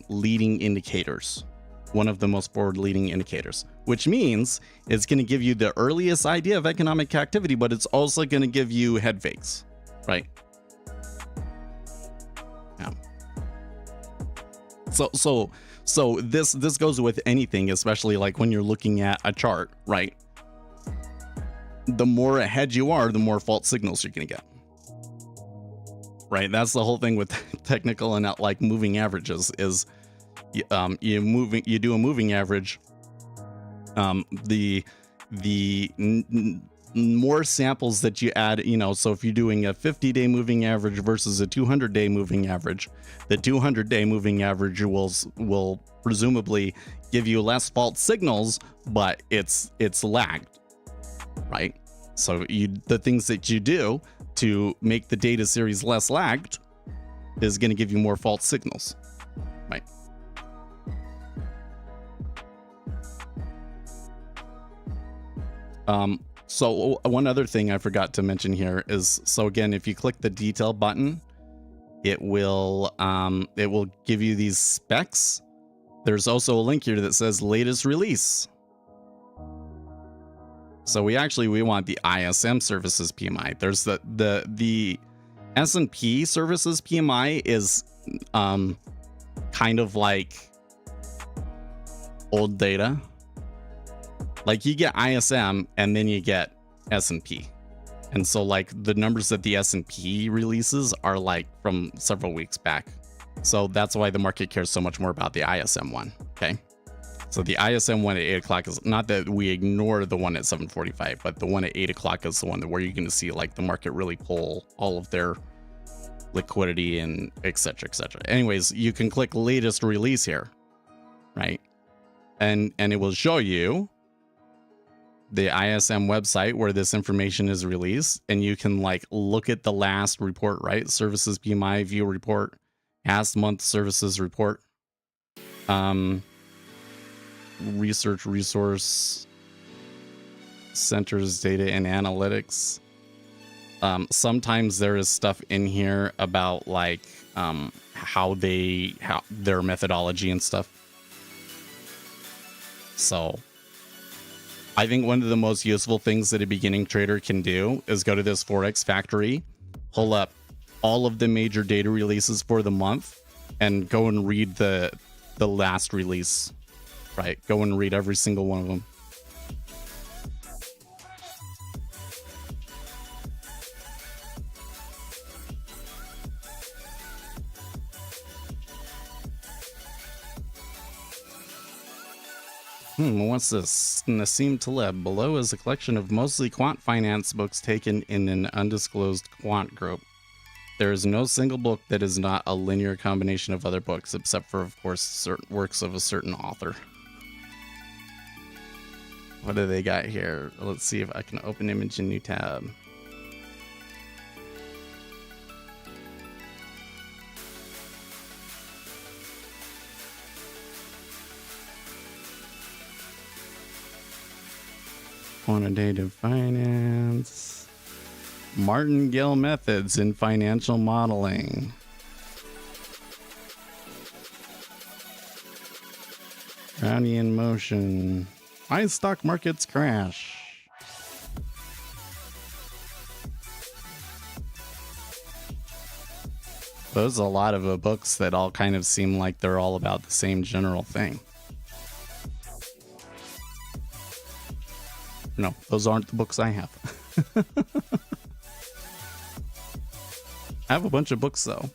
leading indicators. One of the most forward leading indicators, which means it's going to give you the earliest idea of economic activity, but it's also going to give you head fakes, right? Yeah. So this goes with anything, especially like when you're looking at a chart, right? The more ahead you are, the more false signals you're going to get. Right? That's the whole thing with technical and like moving averages is you do a moving average. The more samples that you add, so if you're doing a 50-day moving average versus a 200-day moving average, the 200-day moving average will presumably give you less false signals, but it's lagged, right? So the things that you do to make the data series less lagged is going to give you more false signals, right? So one other thing I forgot to mention here is, so again, if you click the detail button, it will give you these specs. There's also a link here that says latest release. So we want the ISM services PMI. There's the S&P services PMI is kind of like old data. Like you get ISM and then you get S&P. And so like the numbers that the S&P releases are like from several weeks back. So that's why the market cares so much more about the ISM one. Okay. So the ISM one at 8 o'clock is not that we ignore the one at 7:45, but the one at 8 o'clock is the one where you're going to see like the market really pull all of their liquidity and et cetera, et cetera. Anyways, you can click latest release here, right? And it will show you the ISM website where this information is released, and you can like look at the last report, right? Services PMI view report, past month services report, research resource centers data and analytics. Sometimes there is stuff in here about like how their methodology and stuff. So I think one of the most useful things that a beginning trader can do is go to this Forex Factory, pull up all of the major data releases for the month, and go and read the last release, right? Go and read every single one of them. What's this? Nassim Taleb. Below is a collection of mostly quant finance books taken in an undisclosed quant group. There is no single book that is not a linear combination of other books, except for, of course, certain works of a certain author. What do they got here? Let's see if I can open image in new tab. Quantitative finance. Martingale methods in financial modeling. Brownian motion. Why stock markets crash? There's a lot of books that all kind of seem like they're all about the same general thing. No, those aren't the books I have. I have a bunch of books though.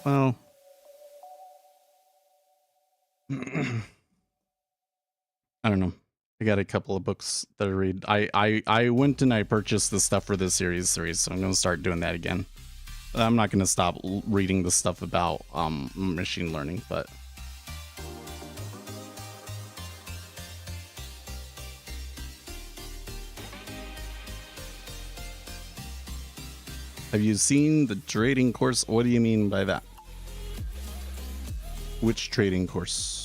Well, I don't know. I got a couple of books that I read. I went and I purchased the stuff for the series, so I'm going to start doing that again. I'm not going to stop reading the stuff about machine learning, but have you seen the trading course? What do you mean by that? Which trading course?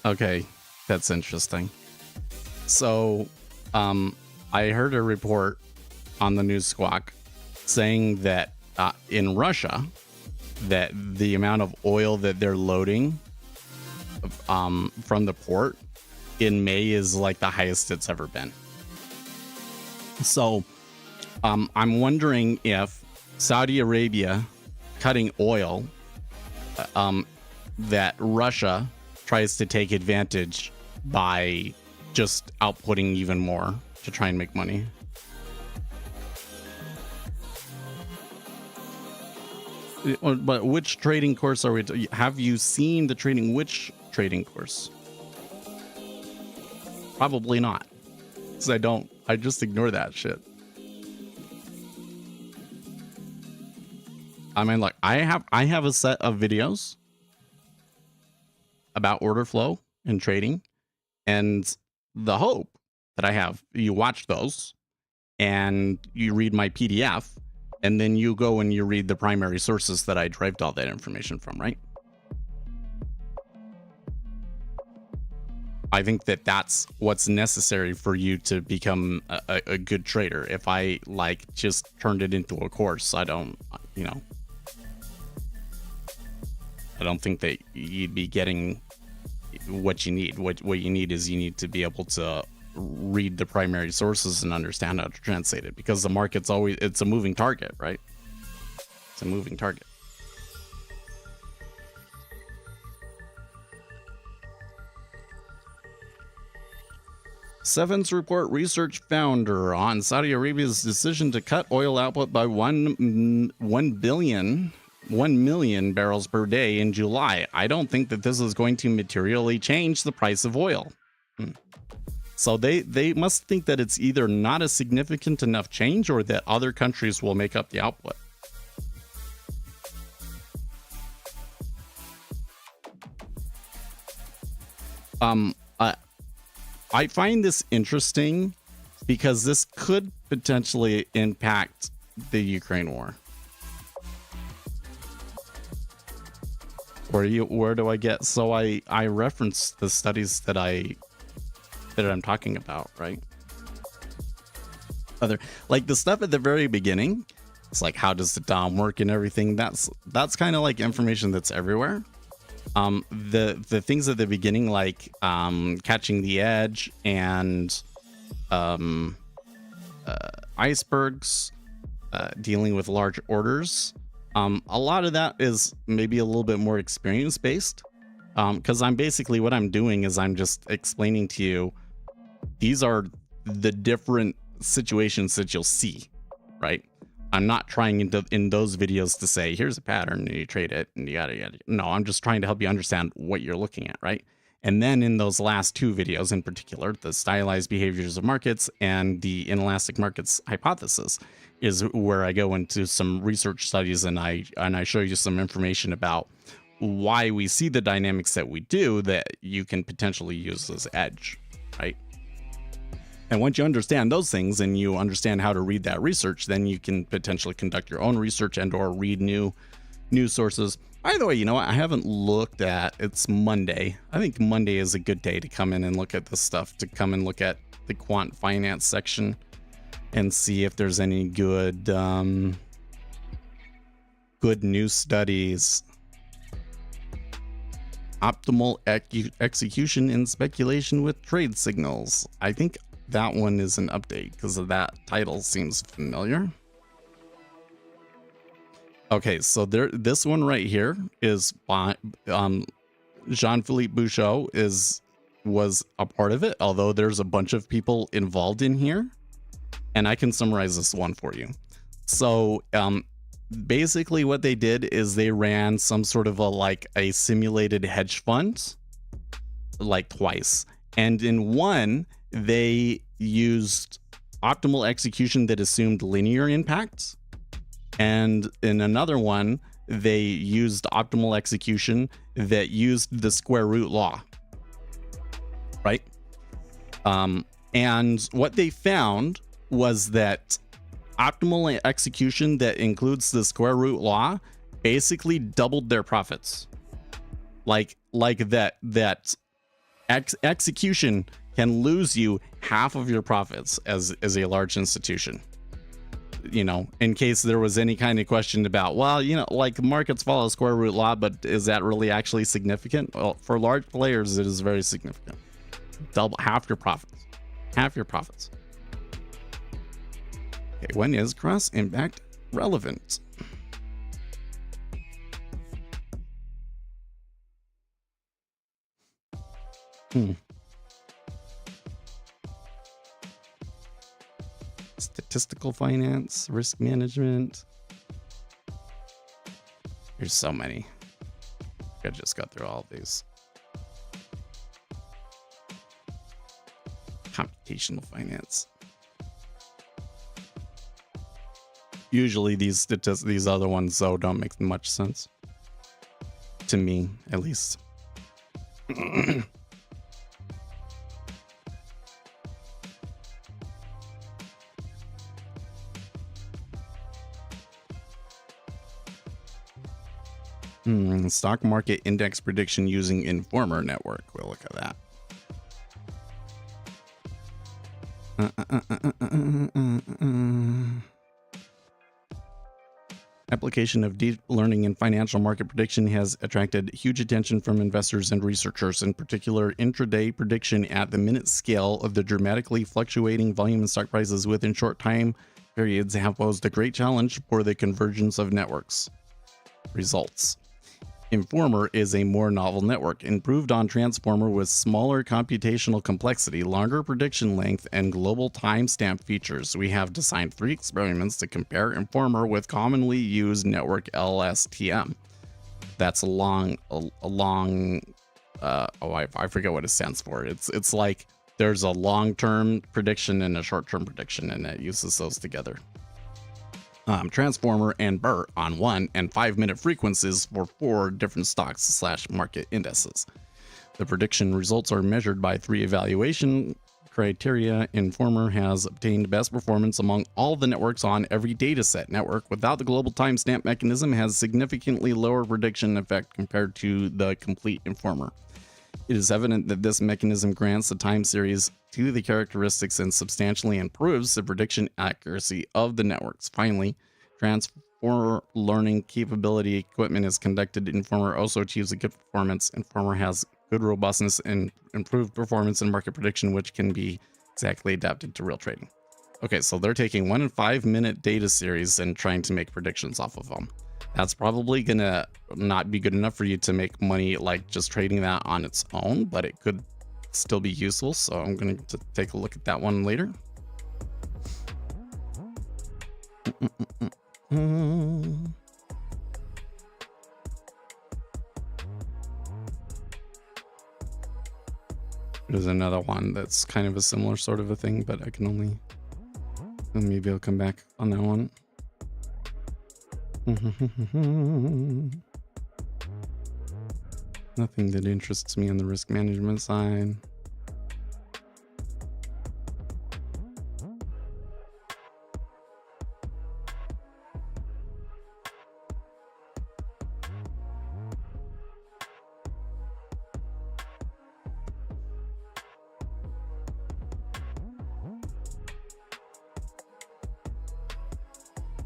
Okay, that's interesting. So, I heard a report on the News Squawk saying that in Russia, that the amount of oil that they're loading from the port in May is like the highest it's ever been. So, I'm wondering if Saudi Arabia cutting oil, that Russia tries to take advantage by just outputting even more to try and make money. But which trading course are we? Have you seen the trading? Which trading course? Probably not, because I just ignore that shit. I mean, like I have a set of videos about order flow and trading, and the hope that I have, you watch those and you read my PDF, and then you go and you read the primary sources that I derived all that information from, right? I think that that's what's necessary for you to become a good trader. If I like just turned it into a course, I don't think that you'd be getting what you need. What you need is you need to be able to read the primary sources and understand how to translate it, because the market's it's a moving target, right? It's a moving target. Seven's report research founder on Saudi Arabia's decision to cut oil output by 1 million barrels per day in July. I don't think that this is going to materially change the price of oil. So they must think that it's either not a significant enough change or that other countries will make up the output. I find this interesting because this could potentially impact the Ukraine war. Where do I get? So I reference the studies that I'm talking about, right? Like the stuff at the very beginning, it's like, how does the DOM work and everything? That's kind of like information that's everywhere. The things at the beginning, like catching the edge and icebergs, dealing with large orders. A lot of that is maybe a little bit more experience based, because what I'm doing is I'm just explaining to you, these are the different situations that you'll see, right? I'm not trying in those videos to say, here's a pattern and you trade it and yada yada. No, I'm just trying to help you understand what you're looking at, right? And then in those last two videos in particular, the stylized behaviors of markets and the inelastic markets hypothesis, is where I go into some research studies and I show you some information about why we see the dynamics that we do that you can potentially use as edge, right? And once you understand those things and you understand how to read that research, then you can potentially conduct your own research and or read new news sources. By the way, you know what? I haven't looked at, it's Monday. I think Monday is a good day to come in and look at this stuff, to come and look at the quant finance section and see if there's any good good news studies. Optimal execution in speculation with trade signals. I think that one is an update because of that title seems familiar. Okay, so this one right here is by Jean-Philippe Bouchot was a part of it, although there's a bunch of people involved in here, and I can summarize this one for you. So basically what they did is they ran some sort of a simulated hedge fund like twice, and in one they used optimal execution that assumed linear impacts, and in another one they used optimal execution that used the square root law, right? And what they found was that optimal execution that includes the square root law basically doubled their profits. Like that execution can lose you half of your profits as a large institution. You know, in case there was any kind of question about, well, you know, like markets follow square root law, but is that really actually significant? Well, for large players, it is very significant. Double, half your profits. Half your profits. Okay, when is cross impact relevant? Statistical finance, risk management. There's so many. I just got through all of these. Computational finance. Usually these other ones though don't make much sense to me, at least. Stock market index prediction using Informer network. We'll look at that. Application of deep learning in financial market prediction has attracted huge attention from investors and researchers. In particular, intraday prediction at the minute scale of the dramatically fluctuating volume in stock prices within short time periods have posed a great challenge for the convergence of networks. Results. Informer is a more novel network, improved on Transformer with smaller computational complexity, longer prediction length, and global timestamp features. We have designed 3 experiments to compare Informer with commonly used network LSTM. That's I forget what it stands for. It's like there's a long-term prediction and a short-term prediction, and it uses those together. Transformer and BERT on 1 and 5-minute frequencies for 4 different stocks / market indices. The prediction results are measured by 3 evaluation criteria. Informer has obtained best performance among all the networks on every dataset. Network without the global timestamp mechanism has significantly lower prediction effect compared to the complete Informer. It is evident that this mechanism grants the time series to the characteristics and substantially improves the prediction accuracy of the networks. Finally, Transformer learning capability equipment is conducted. Informer also achieves a good performance. Informer has good robustness and improved performance in market prediction, which can be exactly adapted to real trading. Okay, so they're taking 1 and 5-minute data series and trying to make predictions off of them. That's probably gonna not be good enough for you to make money like just trading that on its own, but it could still be useful. So I'm going to take a look at that one later. There's another one that's kind of a similar sort of a thing, but I can only, maybe I'll come back on that one. Nothing that interests me on the risk management side.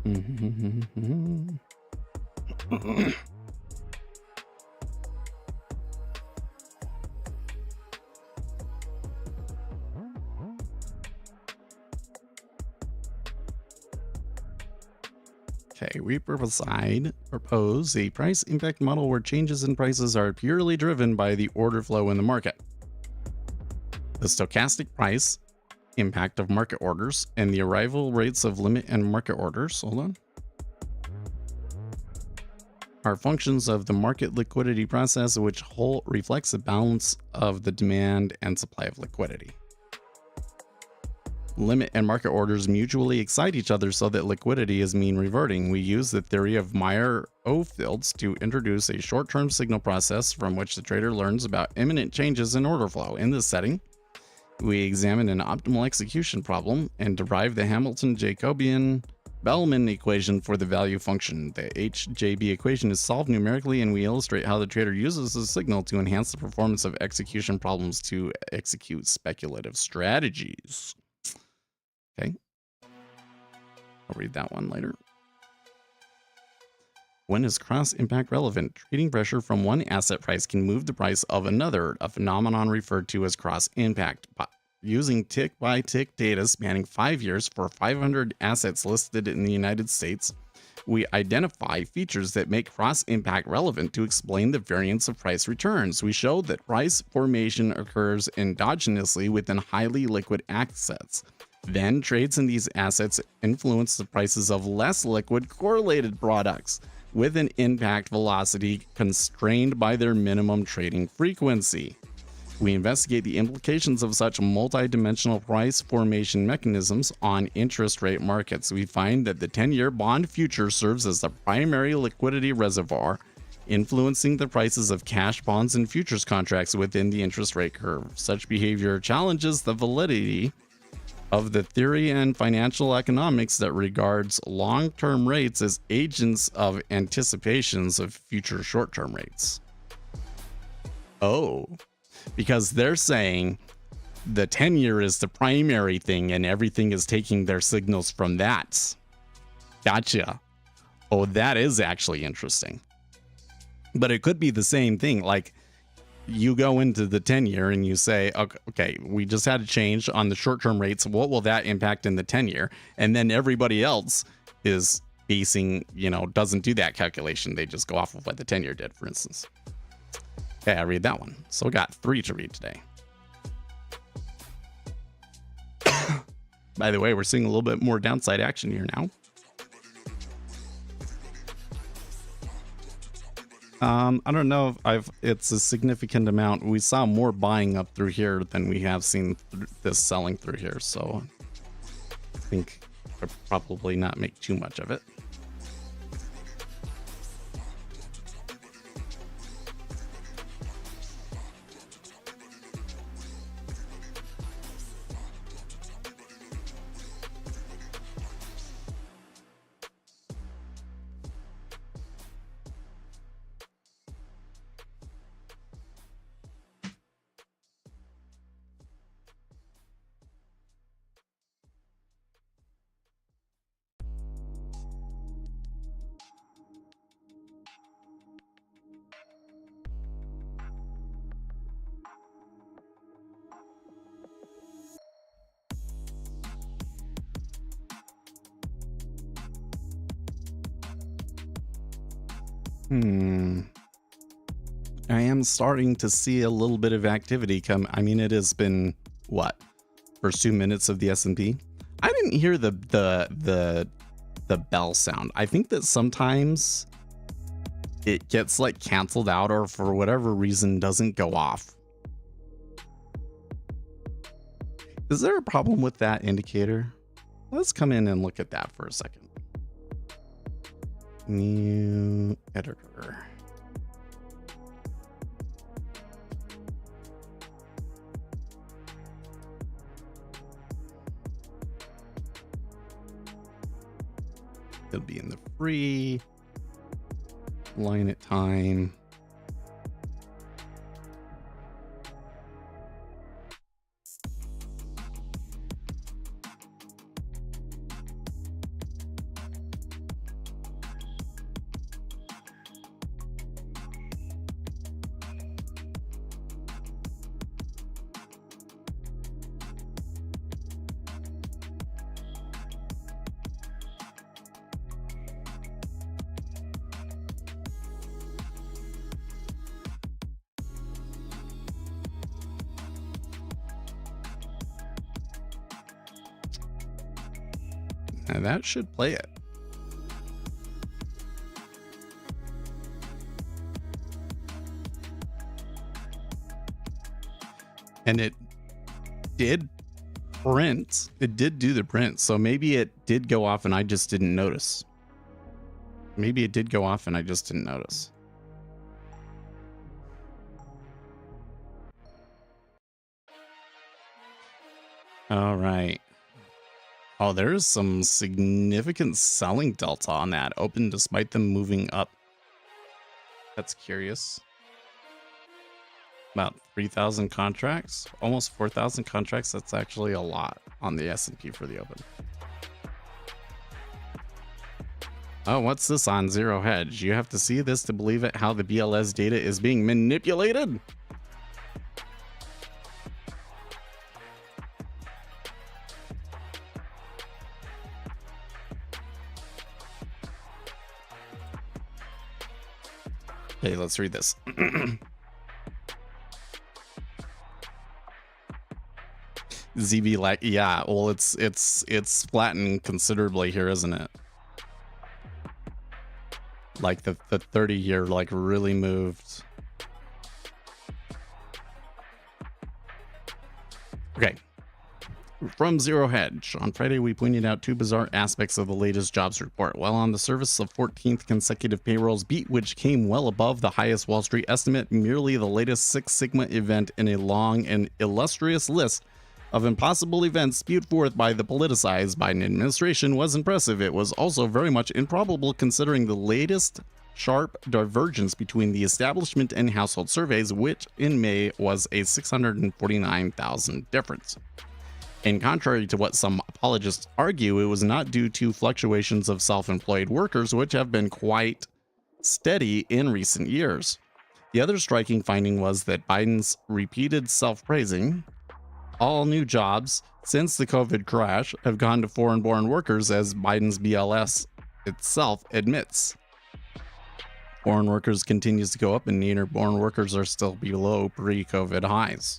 Okay, we propose a price impact model where changes in prices are purely driven by the order flow in the market. The stochastic price impact of market orders and the arrival rates of limit and market orders, hold on, are functions of the market liquidity process, which whole reflects the balance of the demand and supply of liquidity. Limit and market orders mutually excite each other so that liquidity is mean reverting. We use the theory of Meyer-Ohlfels to introduce a short-term signal process from which the trader learns about imminent changes in order flow. In this setting, we examine an optimal execution problem and derive the Hamilton-Jacobian-Bellman equation for the value function. The HJB equation is solved numerically, and we illustrate how the trader uses the signal to enhance the performance of execution problems to execute speculative strategies. Okay, I'll read that one later. When is cross-impact relevant? Trading pressure from one asset price can move the price of another, a phenomenon referred to as cross-impact. Using tick-by-tick data spanning 5 years for 500 assets listed in the United States, we identify features that make cross-impact relevant to explain the variance of price returns. We show that price formation occurs endogenously within highly liquid assets. Then trades in these assets influence the prices of less liquid correlated products with an impact velocity constrained by their minimum trading frequency. We investigate the implications of such multidimensional price formation mechanisms on interest rate markets. We find that the 10-year bond future serves as the primary liquidity reservoir, influencing the prices of cash bonds and futures contracts within the interest rate curve. Such behavior challenges the validity of the theory and financial economics that regards long-term rates as agents of anticipations of future short-term rates. Oh, because they're saying the 10-year is the primary thing and everything is taking their signals from that. Gotcha. Oh, that is actually interesting. But it could be the same thing. Like, you go into the 10-year and you say, okay, we just had a change on the short-term rates. What will that impact in the 10-year? And then everybody else is basing, doesn't do that calculation. They just go off of what the 10-year did, for instance. Okay, I read that one. So we got 3 to read today. By the way, we're seeing a little bit more downside action here now. I don't know if it's a significant amount. We saw more buying up through here than we have seen this selling through here. So I think I'll probably not make too much of it. I am starting to see a little bit of activity come. I mean, it has been what, first 2 minutes of the S&P. I didn't hear the bell sound. I think that sometimes it gets like canceled out or for whatever reason doesn't go off. Is there a problem with that indicator? Let's come in and look at that for a second. New editor. It'll be in the free line at time. And that should play it. And it did print. It did do the print. So maybe it did go off and I just didn't notice. Maybe it did go off and I just didn't notice. All right. Oh, there's some significant selling delta on that. Open despite them moving up. That's curious. About 3,000 contracts, almost 4,000 contracts. That's actually a lot on the S&P for the open. Oh, what's this on Zero Hedge? You have to see this to believe it, how the BLS data is being manipulated. Okay, let's read this. ZB like, yeah, well, it's flattened considerably here, isn't it? Like the 30-year like really moved. Okay. From Zero Hedge, on Friday we pointed out two bizarre aspects of the latest jobs report. While on the surface of 14th consecutive payrolls beat, which came well above the highest Wall Street estimate, merely the latest Six Sigma event in a long and illustrious list of impossible events spewed forth by the politicized Biden administration was impressive. It was also very much improbable considering the latest sharp divergence between the establishment and household surveys, which in May was a 649,000 difference. And contrary to what some apologists argue, it was not due to fluctuations of self-employed workers, which have been quite steady in recent years. The other striking finding was that Biden's repeated self-praising, all new jobs since the COVID crash have gone to foreign-born workers, as Biden's BLS itself admits. Foreign workers continues to go up and native-born workers are still below pre-COVID highs.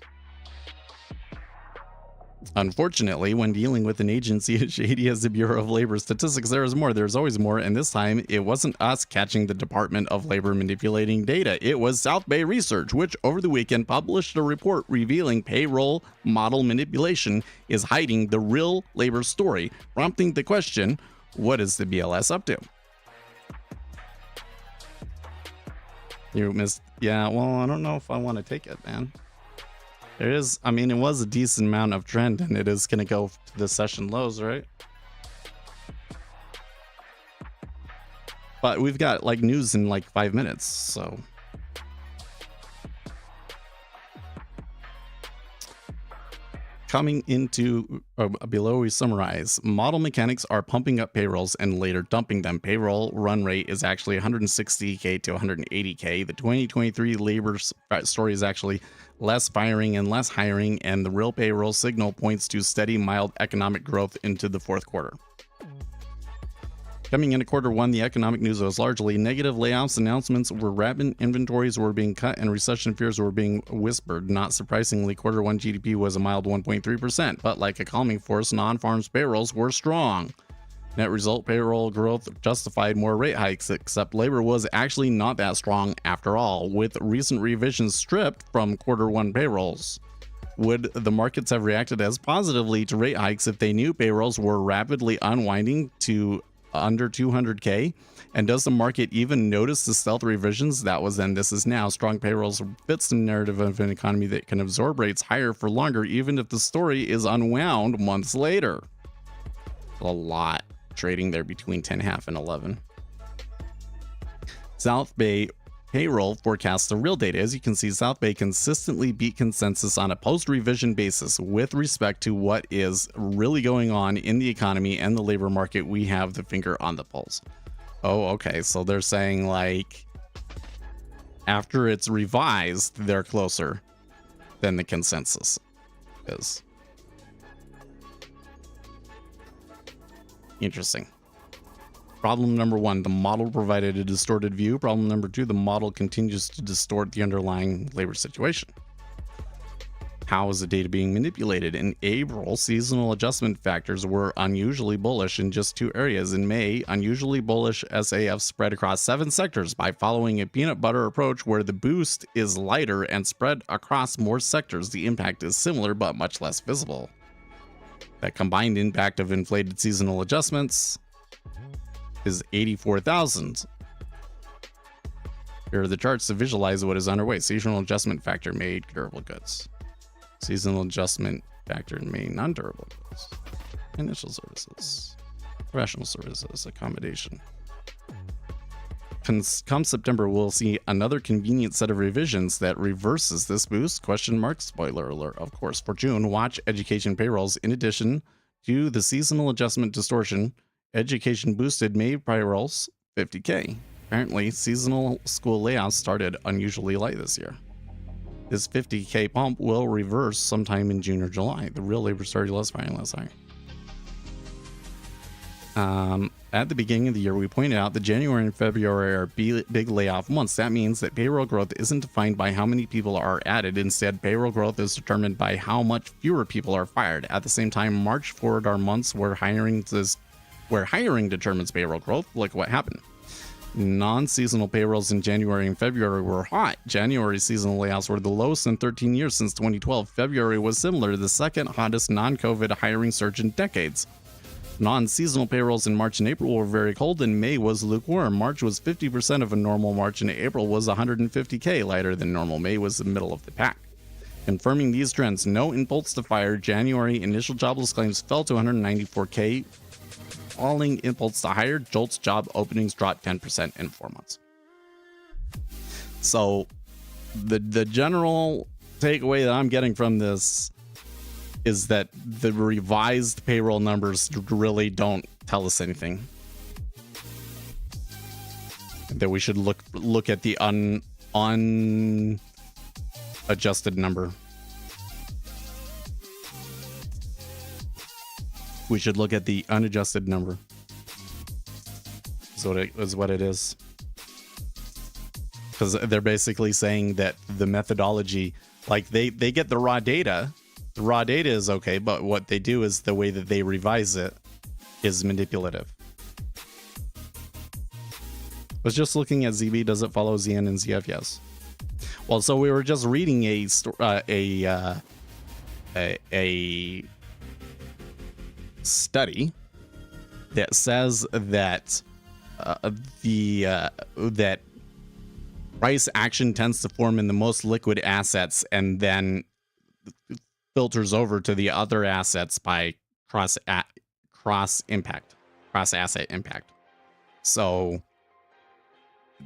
Unfortunately, when dealing with an agency as shady as the Bureau of Labor Statistics, there is more. There's always more, and this time it wasn't us catching the Department of Labor manipulating data. It was South Bay Research, which over the weekend published a report revealing payroll model manipulation is hiding the real labor story, prompting the question, what is the BLS up to? You missed. Yeah, well, I don't know if I want to take it, man. There is, I mean, it was a decent amount of trend, and it is going to go to the session lows, right? But we've got like news in like 5 minutes, so. Coming into below, we summarize model mechanics are pumping up payrolls and later dumping them. Payroll run rate is actually 160K to 180K. The 2023 labor story is actually less firing and less hiring, and the real payroll signal points to steady, mild economic growth into the fourth quarter. Coming into quarter one, the economic news was largely negative. Layoffs announcements were rapid, inventories were being cut, and recession fears were being whispered. Not surprisingly, quarter one GDP was a mild 1.3%, but like a calming force, non-farms payrolls were strong. Net result payroll growth justified more rate hikes, except labor was actually not that strong after all, with recent revisions stripped from quarter one payrolls. Would the markets have reacted as positively to rate hikes if they knew payrolls were rapidly unwinding to under 200K? And does the market even notice the stealth revisions? That was then, this is now. Strong payrolls fits the narrative of an economy that can absorb rates higher for longer, even if the story is unwound months later. A lot trading there between 10.5 and 11. South Bay payroll forecasts the real data. As you can see, South Bay consistently beat consensus on a post-revision basis with respect to what is really going on in the economy and the labor market. We have the finger on the pulse. Oh, okay. So they're saying like after it's revised, they're closer than the consensus is. Interesting. Problem number one, the model provided a distorted view. Problem number two, the model continues to distort the underlying labor situation. How is the data being manipulated? In April, seasonal adjustment factors were unusually bullish in just 2 areas. In May, unusually bullish SAF spread across 7 sectors by following a peanut butter approach where the boost is lighter and spread across more sectors. The impact is similar but much less visible. That combined impact of inflated seasonal adjustments is 84,000. Here are the charts to visualize what is underway. Seasonal adjustment factor made durable goods. Seasonal adjustment factor in May non-durable goods. Initial services. Professional services. Accommodation. Come September, we'll see another convenient set of revisions that reverses this boost. Question mark. Spoiler alert, of course. For June, watch education payrolls. In addition to the seasonal adjustment distortion, education boosted May payrolls 50K. Apparently, seasonal school layoffs started unusually light this year. This 50K pump will reverse sometime in June or July. The real labor started less fine last high. At the beginning of the year, we pointed out that January and February are big layoff months. That means that payroll growth isn't defined by how many people are added. Instead, payroll growth is determined by how much fewer people are fired. At the same time, March forward are months where hiring determines payroll growth. Look what happened. Non-seasonal payrolls in January and February were hot. January seasonal layoffs were the lowest in 13 years since 2012. February was similar to the second hottest non-COVID hiring surge in decades. Non-seasonal payrolls in March and April were very cold, and May was lukewarm. March was 50% of a normal March, and April was 150K lighter than normal. May was the middle of the pack. Confirming these trends, no impulse to fire. January initial jobless claims fell to 194K. Falling impulse to hire, JOLTS job openings dropped 10% in 4 months. So the general takeaway that I'm getting from this is that the revised payroll numbers really don't tell us anything. That we should look at the unadjusted number. We should look at the unadjusted number. Is what it is. Because they're basically saying that the methodology, like they get the raw data. The raw data is okay, but what they do is the way that they revise it is manipulative. I was just looking at ZB. Does it follow ZN and ZF? Yes. Well, so we were just reading a study that says that that price action tends to form in the most liquid assets and then filters over to the other assets by cross asset impact. So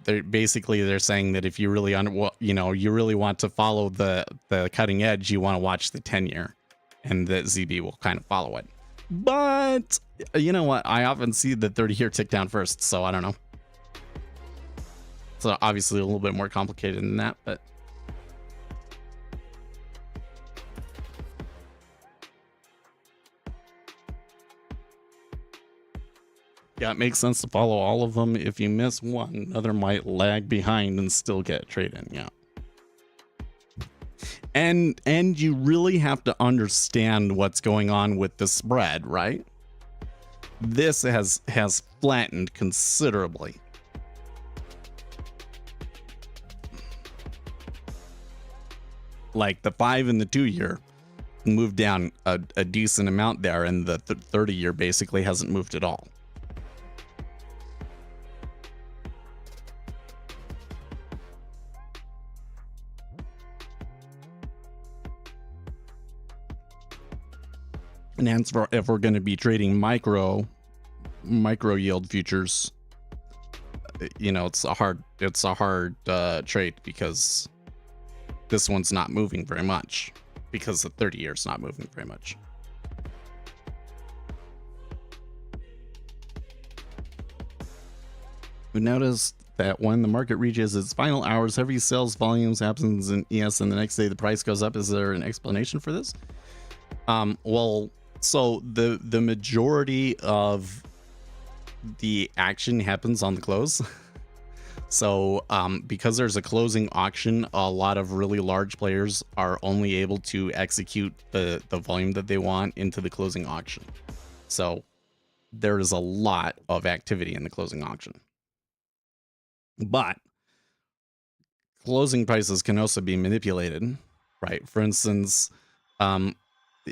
they're saying that if you really you really want to follow the cutting edge, you want to watch the 10-year, and that ZB will kind of follow it. But you know what? I often see the 30-year tick down first, so I don't know. So obviously a little bit more complicated than that, but yeah, it makes sense to follow all of them. If you miss one, another might lag behind and still get a trade in. Yeah. And you really have to understand what's going on with the spread, right? This has flattened considerably. Like the 5 and the 2-year moved down a decent amount there, and the 30-year basically hasn't moved at all. And hence, if we're going to be trading micro yield futures, it's a hard trade because this one's not moving very much, because the 30-year is not moving very much. We noticed that when the market reaches its final hours, heavy sales volumes happens in ES, and the next day the price goes up. Is there an explanation for this? Well, so the majority of the action happens on the close. So because there's a closing auction, a lot of really large players are only able to execute the volume that they want into the closing auction. So there is a lot of activity in the closing auction. But closing prices can also be manipulated, right? For instance,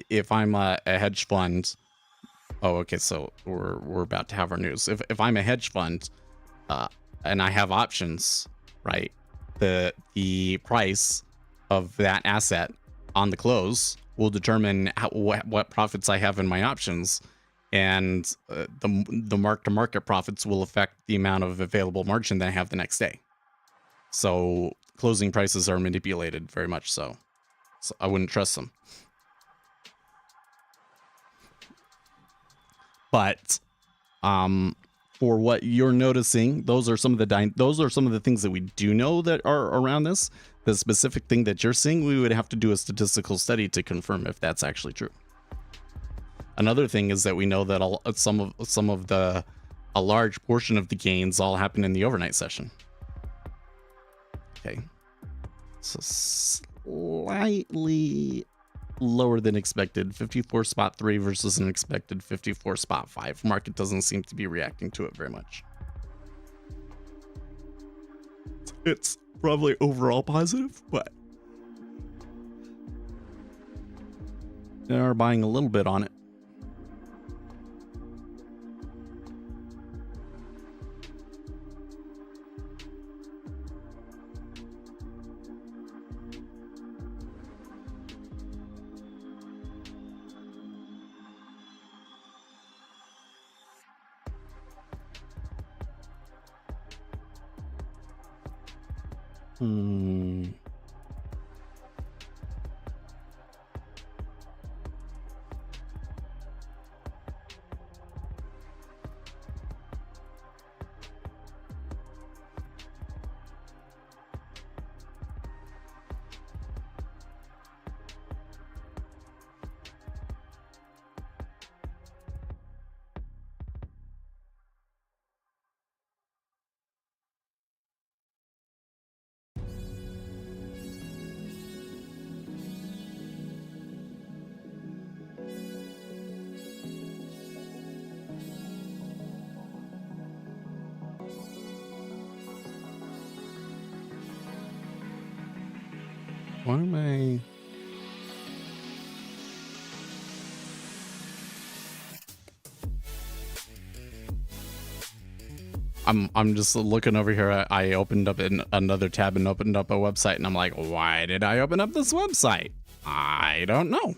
if I'm a hedge fund, oh, okay, so we're about to have our news. If I'm a hedge fund, and I have options, right? The price of that asset on the close will determine what profits I have in my options, and the mark-to-market profits will affect the amount of available margin that I have the next day. So closing prices are manipulated very much so. So I wouldn't trust them. But for what you're noticing, those are some of the things that we do know that are around this. The specific thing that you're seeing, we would have to do a statistical study to confirm if that's actually true. Another thing is that we know that a large portion of the gains all happen in the overnight session. Okay, so slightly lower than expected, 54.3 versus an expected 54.5. Market doesn't seem to be reacting to it very much. It's probably overall positive, but they are buying a little bit on it. Why am I... I'm just looking over here. I opened up another tab and opened up a website, and I'm like, why did I open up this website? I don't know.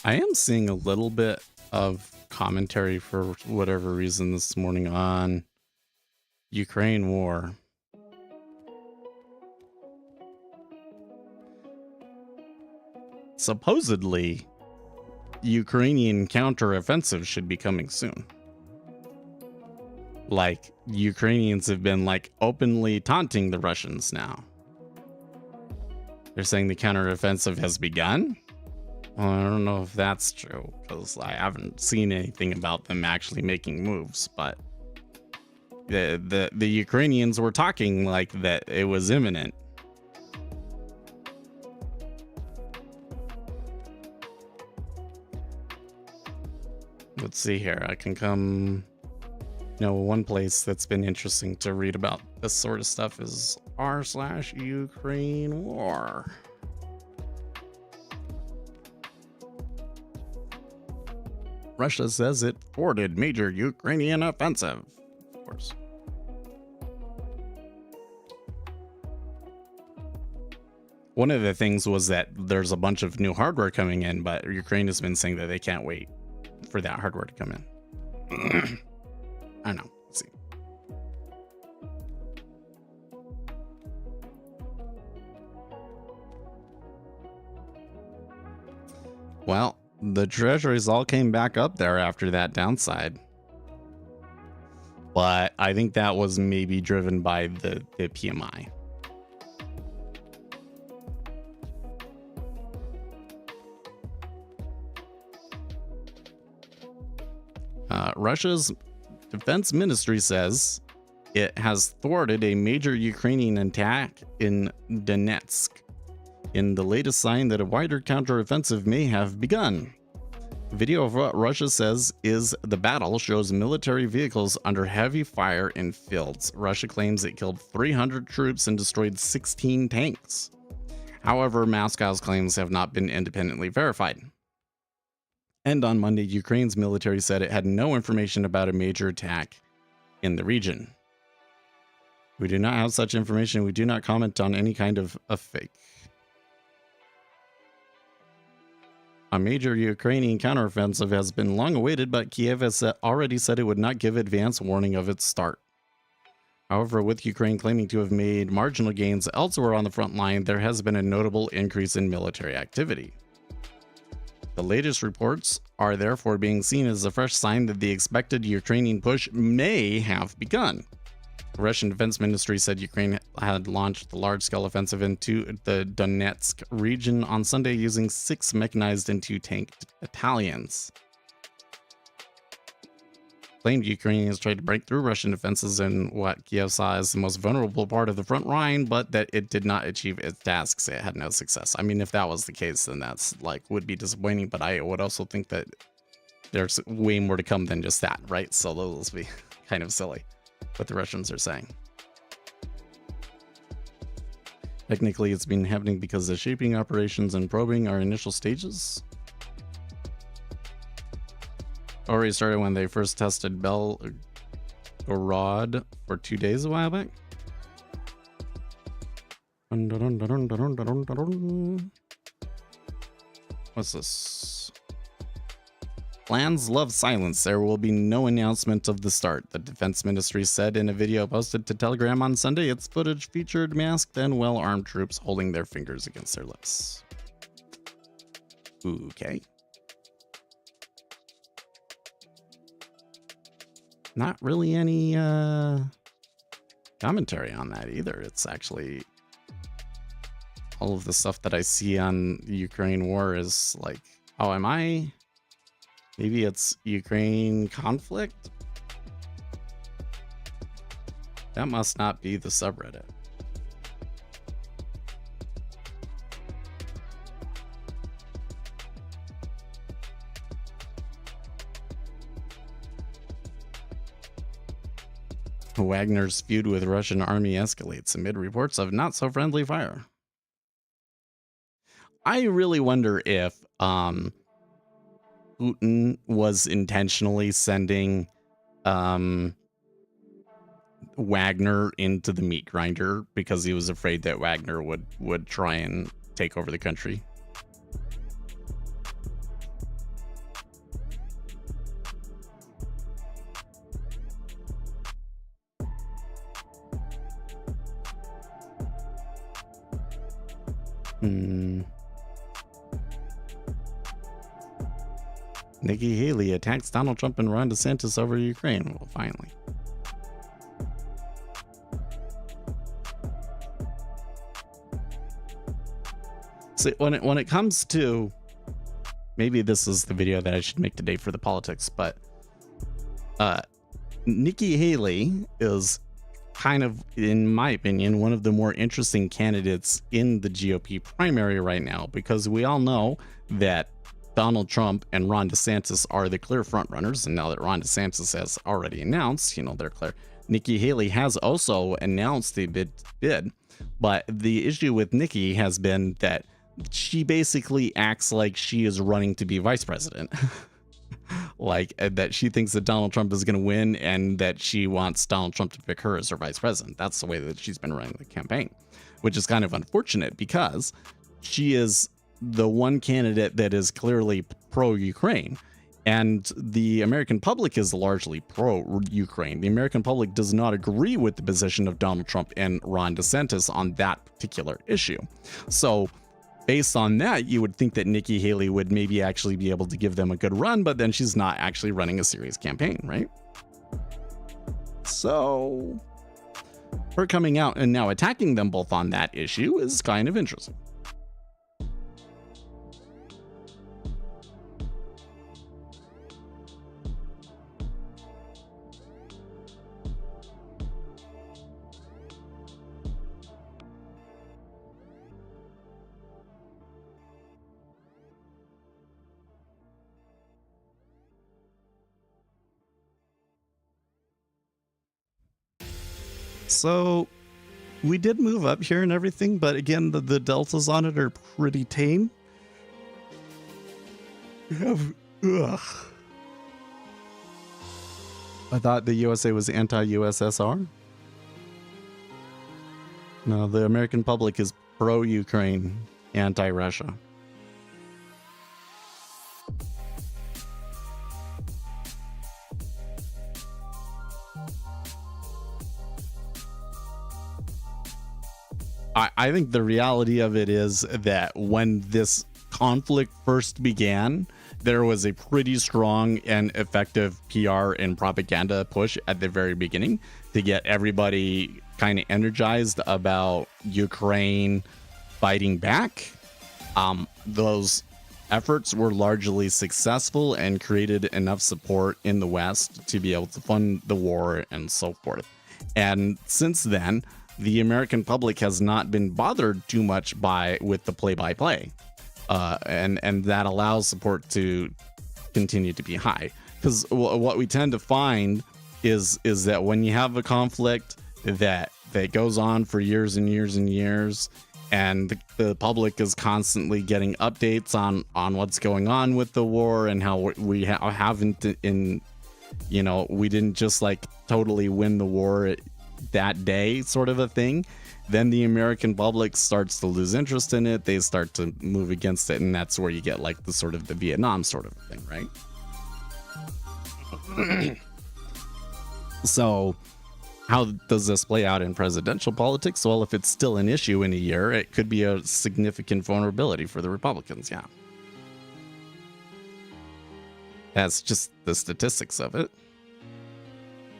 I am seeing a little bit of commentary for whatever reason this morning on Ukraine war. Supposedly, Ukrainian counteroffensive should be coming soon. Like, Ukrainians have been like openly taunting the Russians now. They're saying the counteroffensive has begun. Well, I don't know if that's true, because I haven't seen anything about them actually making moves, but the Ukrainians were talking like that it was imminent. Let's see here. I can come. One place that's been interesting to read about this sort of stuff is r/Ukraine war. Russia says it thwarted major Ukrainian offensive. Of course. One of the things was that there's a bunch of new hardware coming in, but Ukraine has been saying that they can't wait for that hardware to come in. I don't know. Let's see. Well, the Treasuries all came back up there after that downside. But I think that was maybe driven by the PMI. Russia's defense ministry says it has thwarted a major Ukrainian attack in Donetsk, in the latest sign that a wider counteroffensive may have begun. A video of what Russia says is the battle shows military vehicles under heavy fire in fields. Russia claims it killed 300 troops and destroyed 16 tanks. However, Moscow's claims have not been independently verified. And on Monday, Ukraine's military said it had no information about a major attack in the region. We do not have such information. We do not comment on any kind of a fake. A major Ukrainian counteroffensive has been long awaited, but Kiev has already said it would not give advance warning of its start. However, with Ukraine claiming to have made marginal gains elsewhere on the front line, there has been a notable increase in military activity. The latest reports are therefore being seen as a fresh sign that the expected Ukrainian push may have begun. The Russian Defense Ministry said Ukraine had launched the large-scale offensive into the Donetsk region on Sunday using 6 mechanized and 2 tank battalions. Claimed Ukrainians tried to break through Russian defenses in what Kiev saw as the most vulnerable part of the front line, but that it did not achieve its tasks. It had no success. I mean, if that was the case, then that's would be disappointing, but I would also think that there's way more to come than just that, right? So those be kind of silly what the Russians are saying. Technically, it's been happening because the shaping operations and probing are initial stages. Already started when they first tested Belgorod for 2 days a while back. What's this? Plans love silence. There will be no announcement of the start, the defense ministry said in a video posted to Telegram on Sunday. Its footage featured masked and well-armed troops holding their fingers against their lips. Okay. Not really any commentary on that either. It's actually all of the stuff that I see on the Ukraine war is like, oh, am I? Maybe it's Ukraine conflict? That must not be the subreddit. Wagner's feud with Russian army escalates amid reports of not so friendly fire. I really wonder if Putin was intentionally sending Wagner into the meat grinder because he was afraid that Wagner would try and take over the country. Nikki Haley attacks Donald Trump and Ron DeSantis over Ukraine. Well, finally. See, when it comes to, maybe this is the video that I should make today for the politics, but Nikki Haley is kind of, in my opinion, one of the more interesting candidates in the GOP primary right now, because we all know that Donald Trump and Ron DeSantis are the clear front runners. And now that Ron DeSantis has already announced, they're clear. Nikki Haley has also announced a bid. But the issue with Nikki has been that she basically acts like she is running to be vice president. Like that she thinks that Donald Trump is going to win and that she wants Donald Trump to pick her as her vice president. That's the way that she's been running the campaign, which is kind of unfortunate because she is the one candidate that is clearly pro-Ukraine. And the American public is largely pro-Ukraine. The American public does not agree with the position of Donald Trump and Ron DeSantis on that particular issue. So based on that, you would think that Nikki Haley would maybe actually be able to give them a good run, but then she's not actually running a serious campaign, right? So her coming out and now attacking them both on that issue is kind of interesting. So we did move up here and everything, but again, the deltas on it are pretty tame. I thought the USA was anti-USSR. No, the American public is pro-Ukraine, anti-Russia. I think the reality of it is that when this conflict first began, there was a pretty strong and effective PR and propaganda push at the very beginning to get everybody kind of energized about Ukraine fighting back. Those efforts were largely successful and created enough support in the West to be able to fund the war and so forth. And since then, the American public has not been bothered too much with the play-by-play, and that allows support to continue to be high. Because what we tend to find is that when you have a conflict that goes on for years and years and years, and the public is constantly getting updates on what's going on with the war and how we haven't we didn't just like totally win the war that day, sort of a thing, then the American public starts to lose interest in it. They start to move against it, and that's where you get like the sort of the Vietnam sort of thing, right? So how does this play out in presidential politics? Well, if it's still an issue in a year, it could be a significant vulnerability for the Republicans. Yeah, that's just the statistics of it.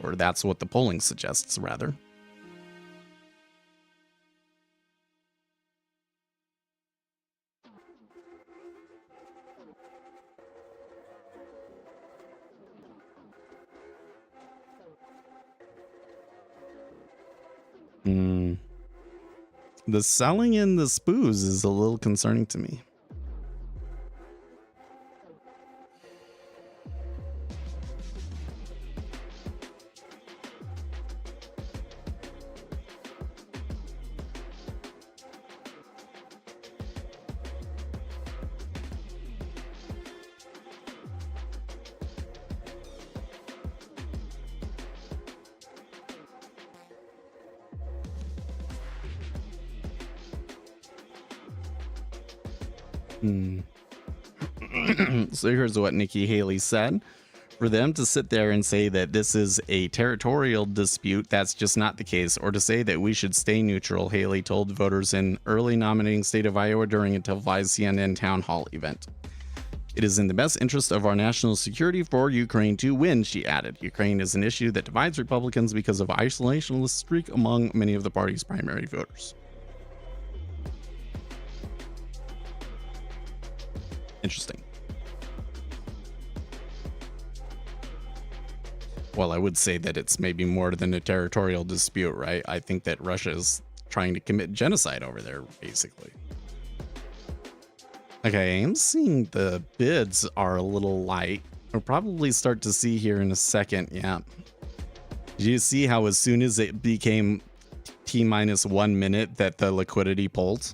Or that's what the polling suggests, rather. The selling in the spoos is a little concerning to me. So here's what Nikki Haley said. For them to sit there and say that this is a territorial dispute, that's just not the case. Or to say that we should stay neutral, Haley told voters in early nominating state of Iowa during a televised CNN town hall event. It is in the best interest of our national security for Ukraine to win, she added. Ukraine is an issue that divides Republicans because of isolationist streak among many of the party's primary voters. Interesting. Well, I would say that it's maybe more than a territorial dispute, right? I think that Russia is trying to commit genocide over there, basically. Okay, I'm seeing the bids are a little light. We'll probably start to see here in a second. Yeah. Did you see how as soon as it became T-minus 1 minute that the liquidity pulled?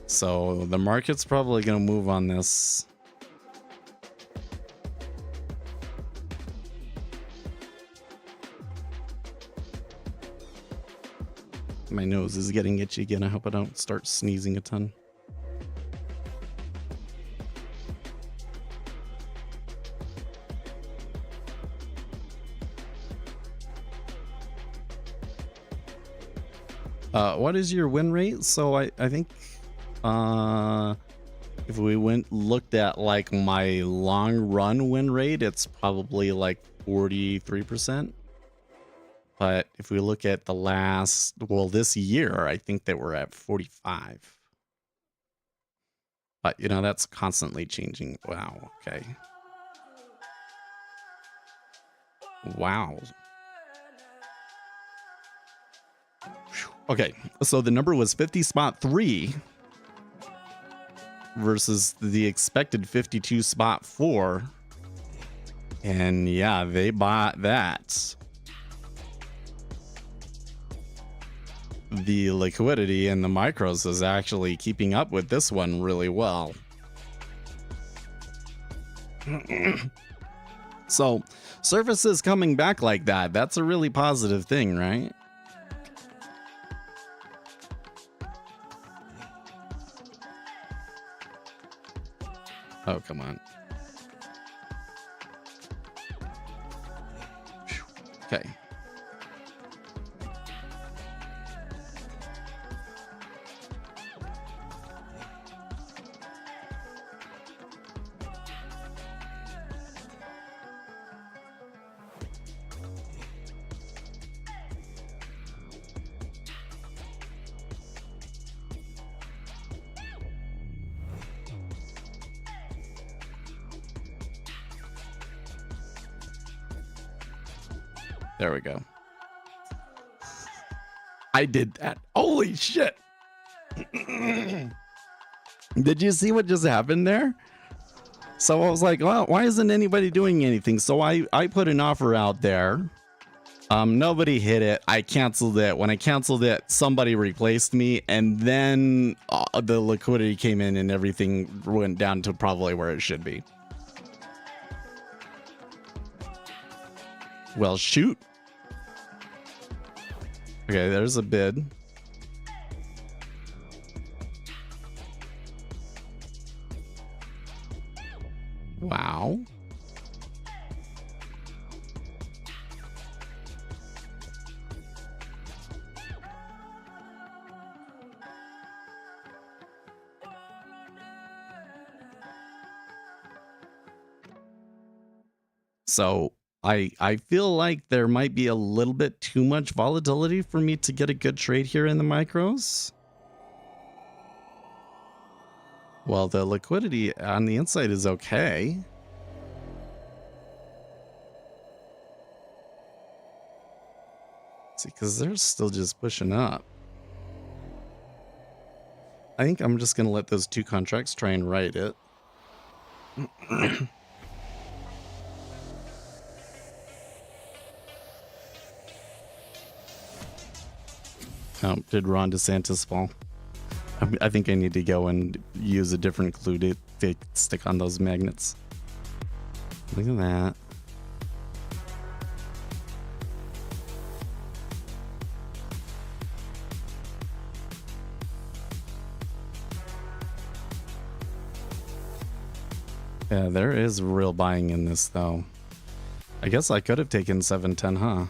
So the market's probably going to move on this. My nose is getting itchy again. I hope I don't start sneezing a ton. What is your win rate? So I think if we looked at like my long run win rate, it's probably like 43%. But if we look at the last, well, this year, I think that we're at 45. But, you know, that's constantly changing. Wow. Okay. Wow. Okay. So the number was 50 spot 3 versus the expected 52 spot 4. And yeah, they bought that. The liquidity in the micros is actually keeping up with this one really well. So services coming back like that, that's a really positive thing, right? Oh, come on. Okay. There we go. I did that. Holy shit. Did you see what just happened there? So I was like, well, why isn't anybody doing anything? So I put an offer out there. Nobody hit it. I canceled it. When I canceled it, somebody replaced me. And then the liquidity came in and everything went down to probably where it should be. Well, shoot. Okay, there's a bid. Wow. So I feel like there might be a little bit too much volatility for me to get a good trade here in the micros. Well, the liquidity on the inside is okay. See, because they're still just pushing up. I think I'm just going to let those two contracts try and write it. Oh, did Ron DeSantis fall? I think I need to go and use a different glue to stick on those magnets. Look at that. Yeah, there is real buying in this, though. I guess I could have taken 710, huh?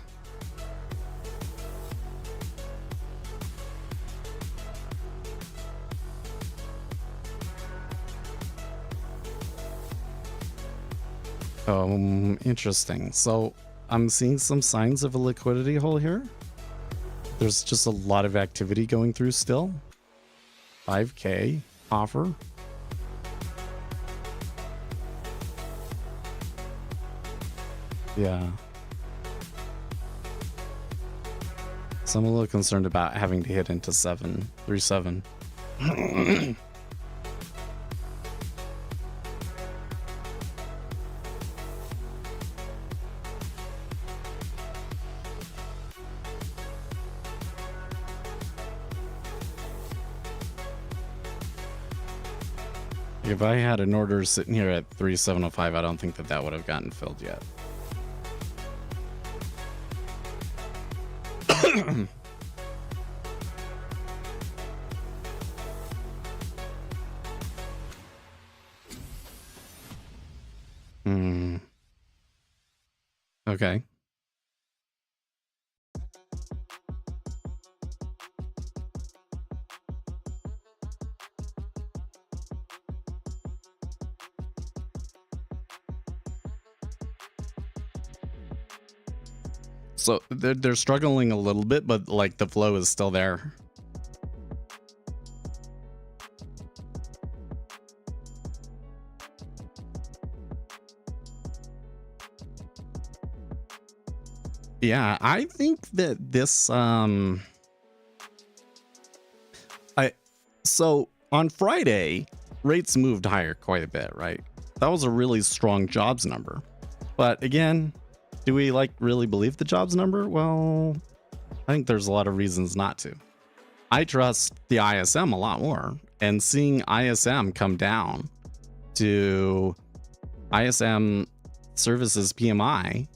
Interesting. So I'm seeing some signs of a liquidity hole here. There's just a lot of activity going through still. 5K offer. Yeah. So I'm a little concerned about having to hit into 737. If I had an order sitting here at 3705, I don't think that that would have gotten filled yet. Hmm. Okay. So they're struggling a little bit, but like the flow is still there. Yeah, I think that this I so on Friday, rates moved higher quite a bit, right? That was a really strong jobs number. But again, do we like really believe the jobs number? Well, I think there's a lot of reasons not to. I trust the ISM a lot more, and seeing ISM come down to ISM services PMI,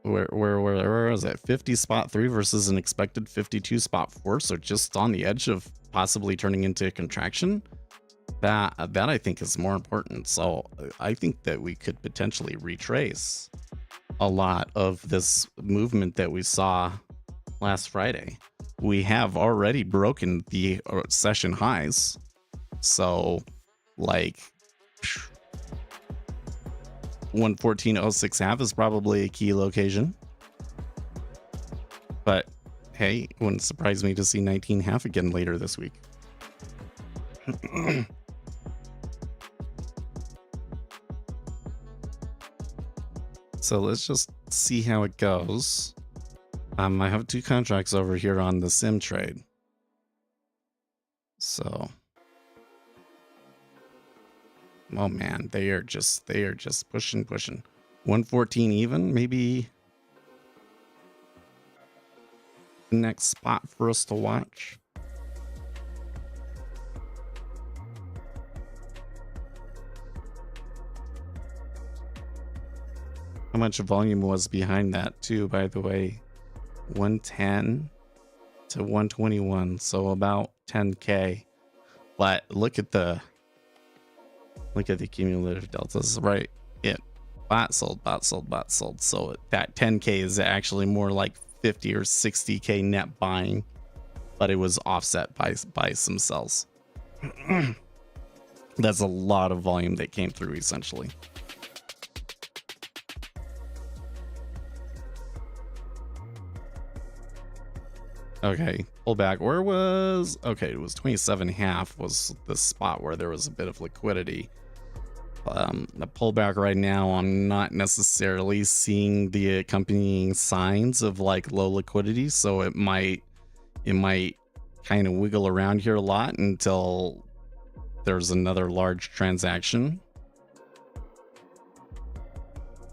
where is it? 50 spot 3 versus an expected 52 spot 4, so just on the edge of possibly turning into a contraction. That I think is more important. So I think that we could potentially retrace a lot of this movement that we saw last Friday. We have already broken the session highs. So like 114.06 half is probably a key location. But hey, it wouldn't surprise me to see 19 half again later this week. So let's just see how it goes. I have 2 contracts over here on the sim trade. So, oh man, they are just pushing. 114 even, maybe the next spot for us to watch. How much volume was behind that too, by the way? 110 to 121, so about 10k. But look at the cumulative deltas, right? It bot sold. So that 10k is actually more like 50 or 60k net buying, but it was offset by some sells. That's a lot of volume that came through essentially. Okay, pull back. Where was, okay, it was 27.5 was the spot where there was a bit of liquidity. The pullback right now, I'm not necessarily seeing the accompanying signs of like low liquidity, so it might kind of wiggle around here a lot until there's another large transaction.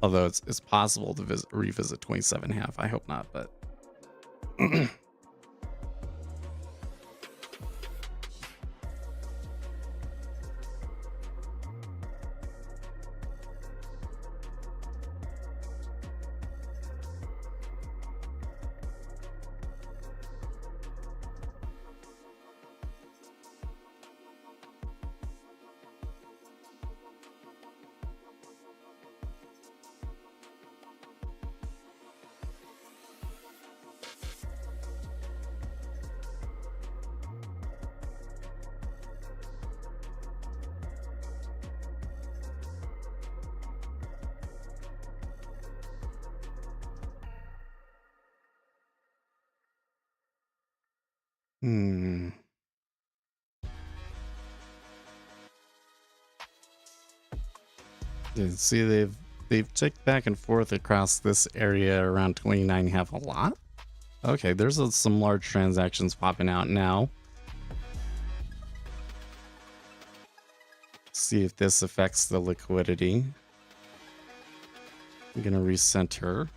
Although it's possible to revisit 27.5. I hope not, but You see, they've ticked back and forth across this area around 29.5 a lot. Okay, there's some large transactions popping out now. See if this affects the liquidity. I'm gonna recenter.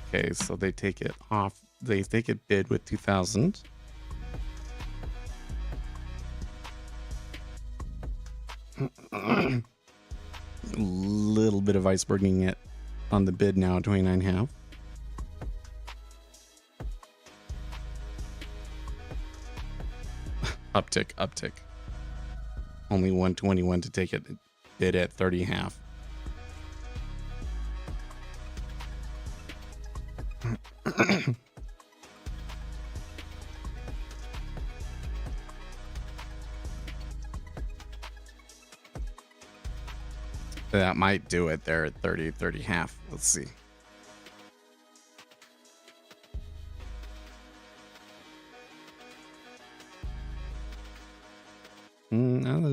Okay, so they take it off. They take it bid with 2,000. A little bit of iceberging it on the bid now, 29.5. Uptick. Only 121 to take it bid at 30.5. That might do it there at 30.5. Let's see.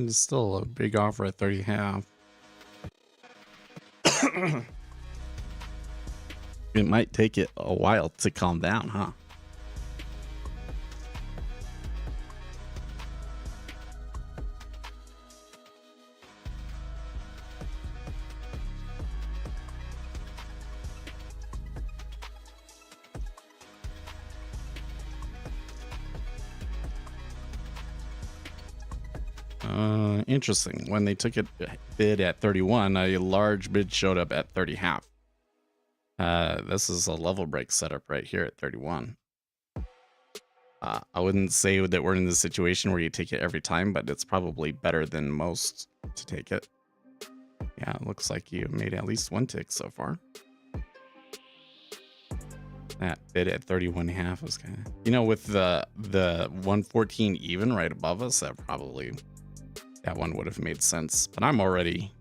It's still a big offer at 30.5. It might take it a while to calm down, huh? Interesting. When they took it bid at 31, a large bid showed up at 30.5. This is a level break setup right here at 31. I wouldn't say that we're in the situation where you take it every time, but it's probably better than most to take it. Yeah, it looks like you made at least one tick so far. That bid at 31.5 is kind of, you know, with the 114 even right above us, that one would have made sense. But I'm already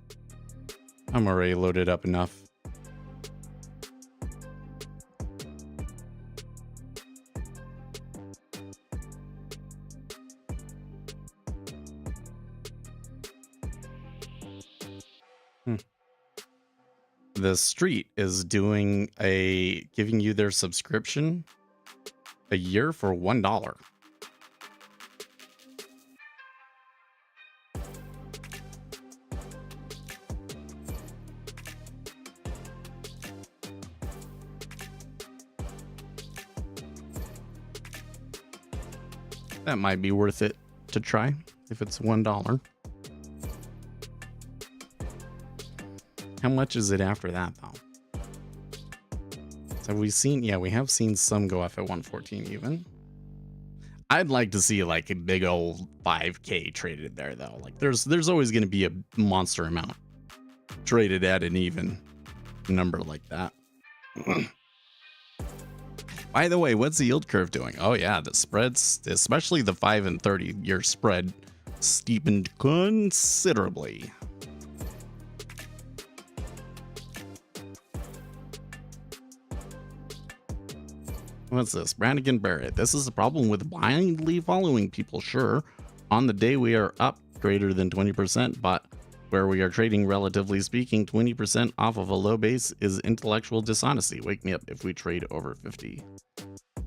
loaded up enough. The street is giving you their subscription a year for $1. That might be worth it to try if it's $1. How much is it after that, though? So have we seen? Yeah, we have seen some go off at 114 even. I'd like to see like a big old 5K traded there, though. Like there's always going to be a monster amount traded at an even number like that. By the way, what's the yield curve doing? Oh yeah, the spreads, especially the 5 and 30-year spread, steepened considerably. What's this? Brannigan Barrett. This is the problem with blindly following people. Sure, on the day we are up greater than 20%, but where we are trading, relatively speaking, 20% off of a low base is intellectual dishonesty. Wake me up if we trade over 50.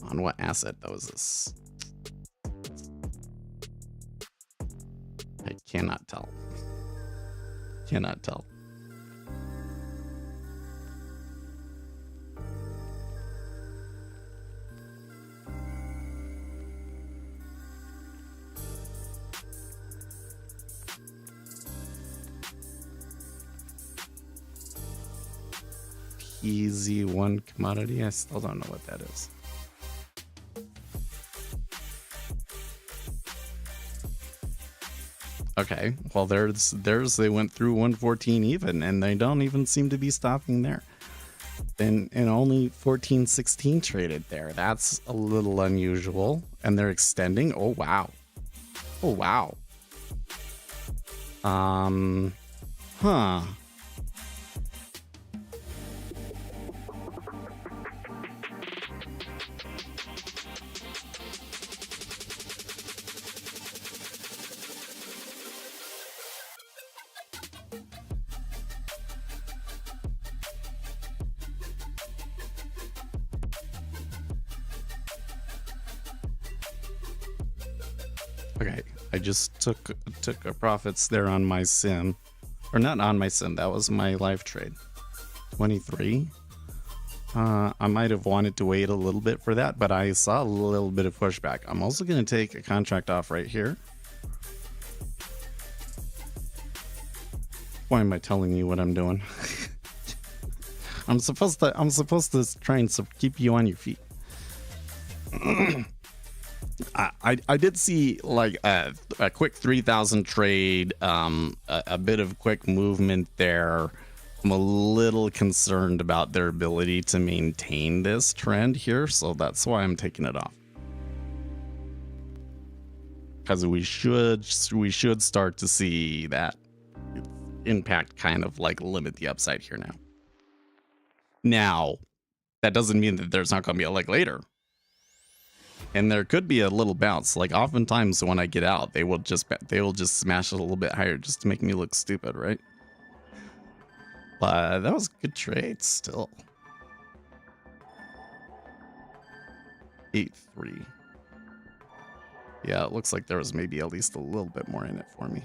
On what asset though is this? I cannot tell. Cannot tell. PZ1 commodity. I still don't know what that is. Okay, well there's they went through 114 even, and they don't even seem to be stopping there. And only 14.16 traded there. That's a little unusual. And they're extending. Oh wow. Oh wow. Huh. Okay, I just took a profits there on my sim, or not on my sim. That was my live trade. 23. I might have wanted to wait a little bit for that, but I saw a little bit of pushback. I'm also going to take a contract off right here. Why am I telling you what I'm doing? I'm supposed to try and keep you on your feet. I did see like a quick 3,000 trade, a bit of quick movement there. I'm a little concerned about their ability to maintain this trend here, so that's why I'm taking it off. Because we should start to see that impact kind of like limit the upside here now. Now, that doesn't mean that there's not going to be a leg later. And there could be a little bounce. Like oftentimes when I get out, they will just smash it a little bit higher just to make me look stupid, right? But that was a good trade still. 8-3. Yeah, it looks like there was maybe at least a little bit more in it for me.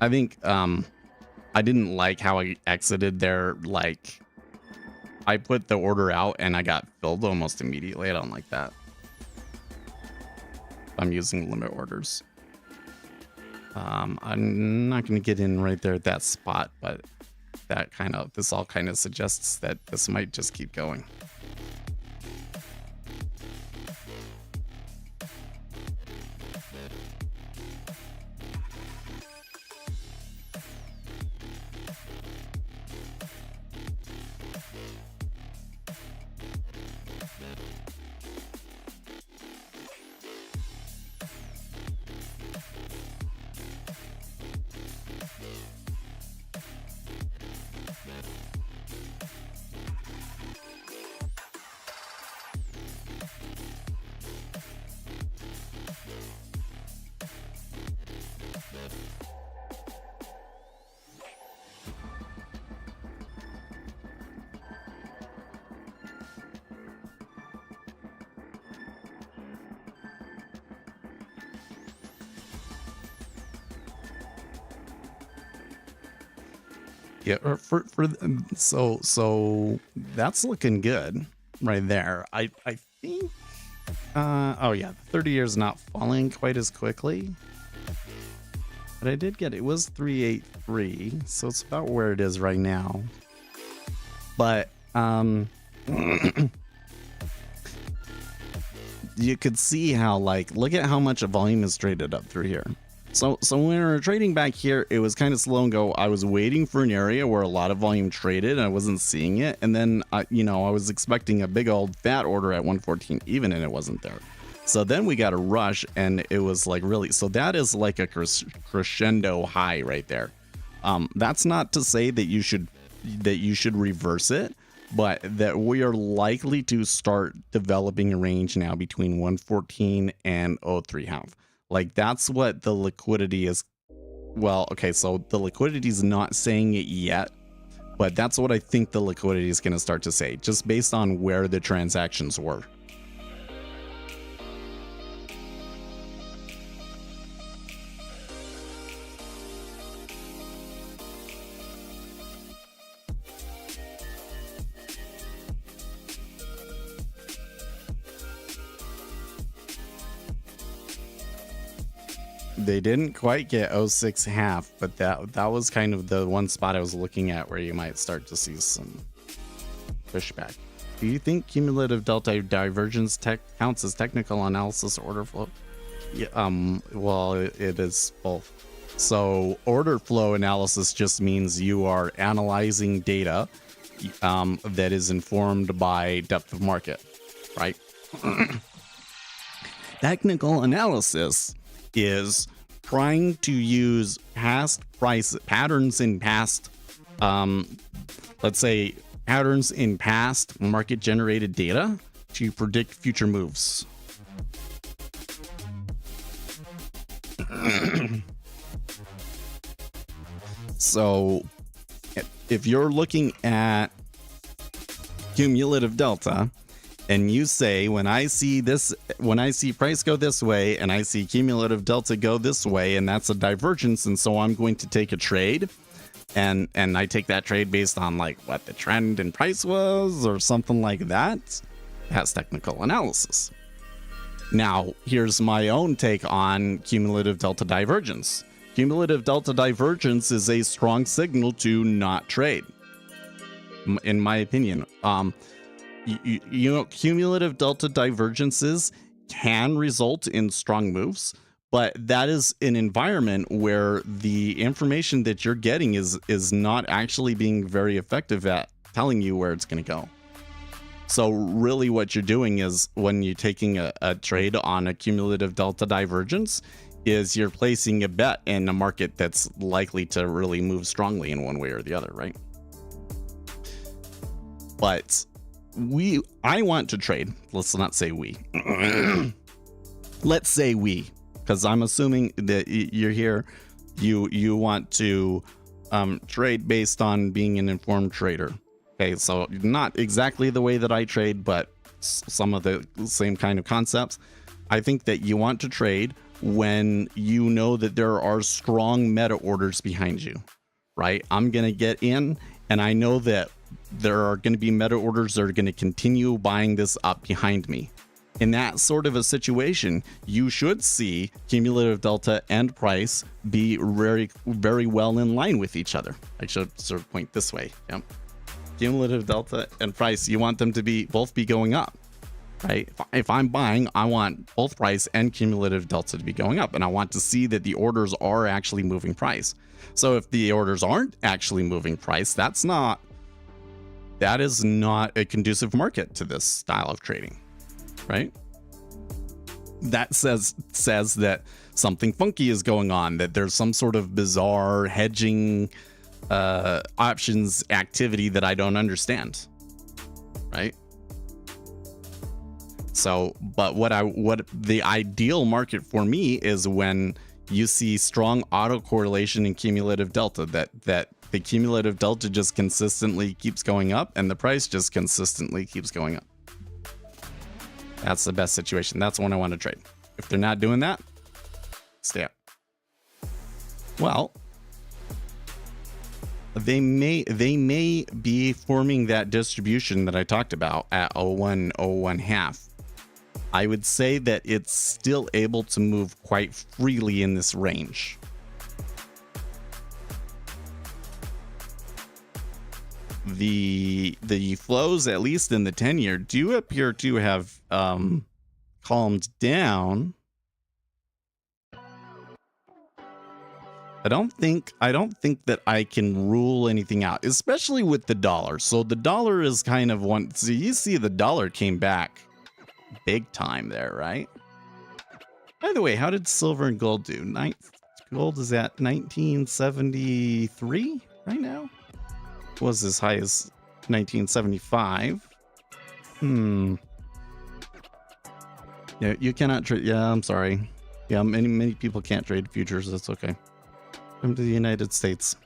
I think I didn't like how I exited there. Like I put the order out and I got filled almost immediately. I don't like that. I'm using limit orders. I'm not going to get in right there at that spot, but this all kind of suggests that this might just keep going. Yeah, so that's looking good right there. I think oh yeah, the 30 years not falling quite as quickly. But I did get it was 383, so it's about where it is right now. But you could see how, like, look at how much volume is traded up through here. So when we were trading back here, it was kind of slow and go. I was waiting for an area where a lot of volume traded and I wasn't seeing it. And then, I was expecting a big old fat order at 114 even, and it wasn't there. So then we got a rush and it was like really, so that is like a crescendo high right there. That's not to say that you should reverse it, but that we are likely to start developing a range now between 114 and 03.5. Like that's what the liquidity is. Well, okay, so the liquidity is not saying it yet, but that's what I think the liquidity is going to start to say, just based on where the transactions were. They didn't quite get 06.5, but that was kind of the one spot I was looking at where you might start to see some pushback. Do you think cumulative delta divergence counts as technical analysis or order flow? Yeah, well, it is both. So order flow analysis just means you are analyzing data that is informed by depth of market, right? Technical analysis is trying to use past price patterns in past, let's say patterns in past market generated data to predict future moves. So if you're looking at cumulative delta and you say, when I see price go this way and I see cumulative delta go this way, and that's a divergence, and so I'm going to take a trade, and I take that trade based on like what the trend in price was or something like that, that's technical analysis. Now, here's my own take on cumulative delta divergence. Cumulative delta divergence is a strong signal to not trade, in my opinion. You know, cumulative delta divergences can result in strong moves, but that is an environment where the information that you're getting is not actually being very effective at telling you where it's going to go. So really what you're doing is, when you're taking a trade on a cumulative delta divergence, is you're placing a bet in a market that's likely to really move strongly in one way or the other, right? But I want to trade. Let's not say we. Let's say we, because I'm assuming that you're here. You want to trade based on being an informed trader. Okay, so not exactly the way that I trade, but some of the same kind of concepts. I think that you want to trade when you know that there are strong meta orders behind you, right? I'm going to get in, and I know that there are going to be meta orders that are going to continue buying this up behind me. In that sort of a situation, you should see cumulative delta and price be very, very well in line with each other. I should sort of point this way. Yep. Cumulative delta and price, you want them to both be going up, right? If I'm buying, I want both price and cumulative delta to be going up, and I want to see that the orders are actually moving price. So if the orders aren't actually moving price, that is not a conducive market to this style of trading, right? That says that something funky is going on, that there's some sort of bizarre hedging options activity that I don't understand, right? So, but what the ideal market for me is when you see strong autocorrelation in cumulative delta, that the cumulative delta just consistently keeps going up and the price just consistently keeps going up. That's the best situation. That's when I want to trade. If they're not doing that, stay out. Well, they may be forming that distribution that I talked about at 01 half. I would say that it's still able to move quite freely in this range. The flows, at least in the 10-year, do appear to have calmed down. I don't think that I can rule anything out, especially with the dollar. So the dollar is kind of one. So you see the dollar came back big time there, right? By the way, how did silver and gold do? Gold is at 1973 right now. It was as high as 1975. Yeah, you cannot trade. Yeah, I'm sorry. Yeah, many people can't trade futures. That's okay. Come to the United States.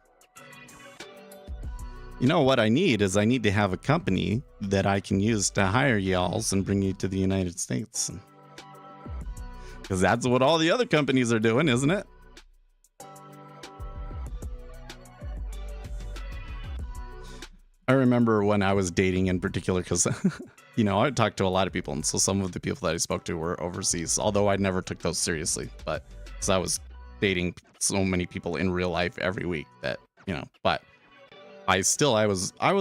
You know what I need to have a company that I can use to hire y'alls and bring you to the United States. Because that's what all the other companies are doing, isn't it? I remember when I was dating in particular, because, you know, I talked to a lot of people. And so some of the people that I spoke to were overseas, although I never took those seriously. But because I was dating so many people in real life every week that, you know, but I was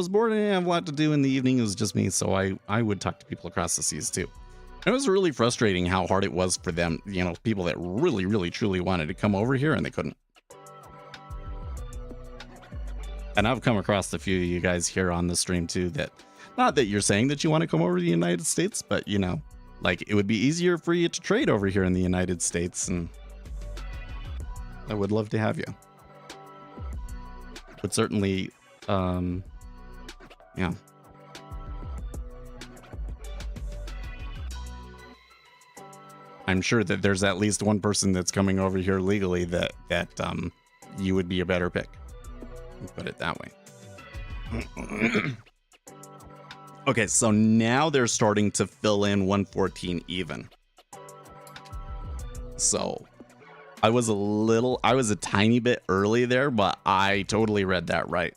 bored and I didn't have a lot to do in the evening. It was just me. So I would talk to people across the seas too. It was really frustrating how hard it was for them, you know, people that really, really, truly wanted to come over here and they couldn't. And I've come across a few of you guys here on the stream too, that not that you're saying that you want to come over to the United States, but you know, like it would be easier for you to trade over here in the United States. And I would love to have you. But certainly, yeah. I'm sure that there's at least one person that's coming over here legally that you would be a better pick. Put it that way. Okay, so now they're starting to fill in 114 even. So I was a tiny bit early there, but I totally read that right.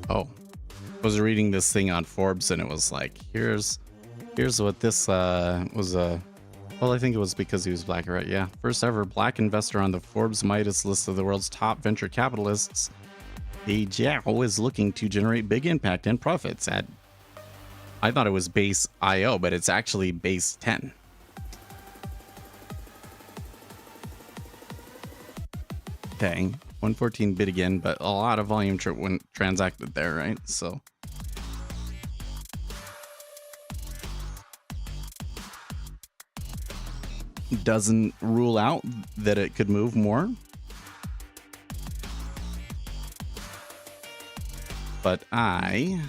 Oh, I was reading this thing on Forbes and it was like, here's what this was well, I think it was because he was black, right? Yeah. First ever black investor on the Forbes Midas list of the world's top venture capitalists. Adhere is looking to generate big impact and profits at, I thought it was base IO, but it's actually base 10. Dang, 114 bid again, but a lot of volume transacted there, right? So doesn't rule out that it could move more. But I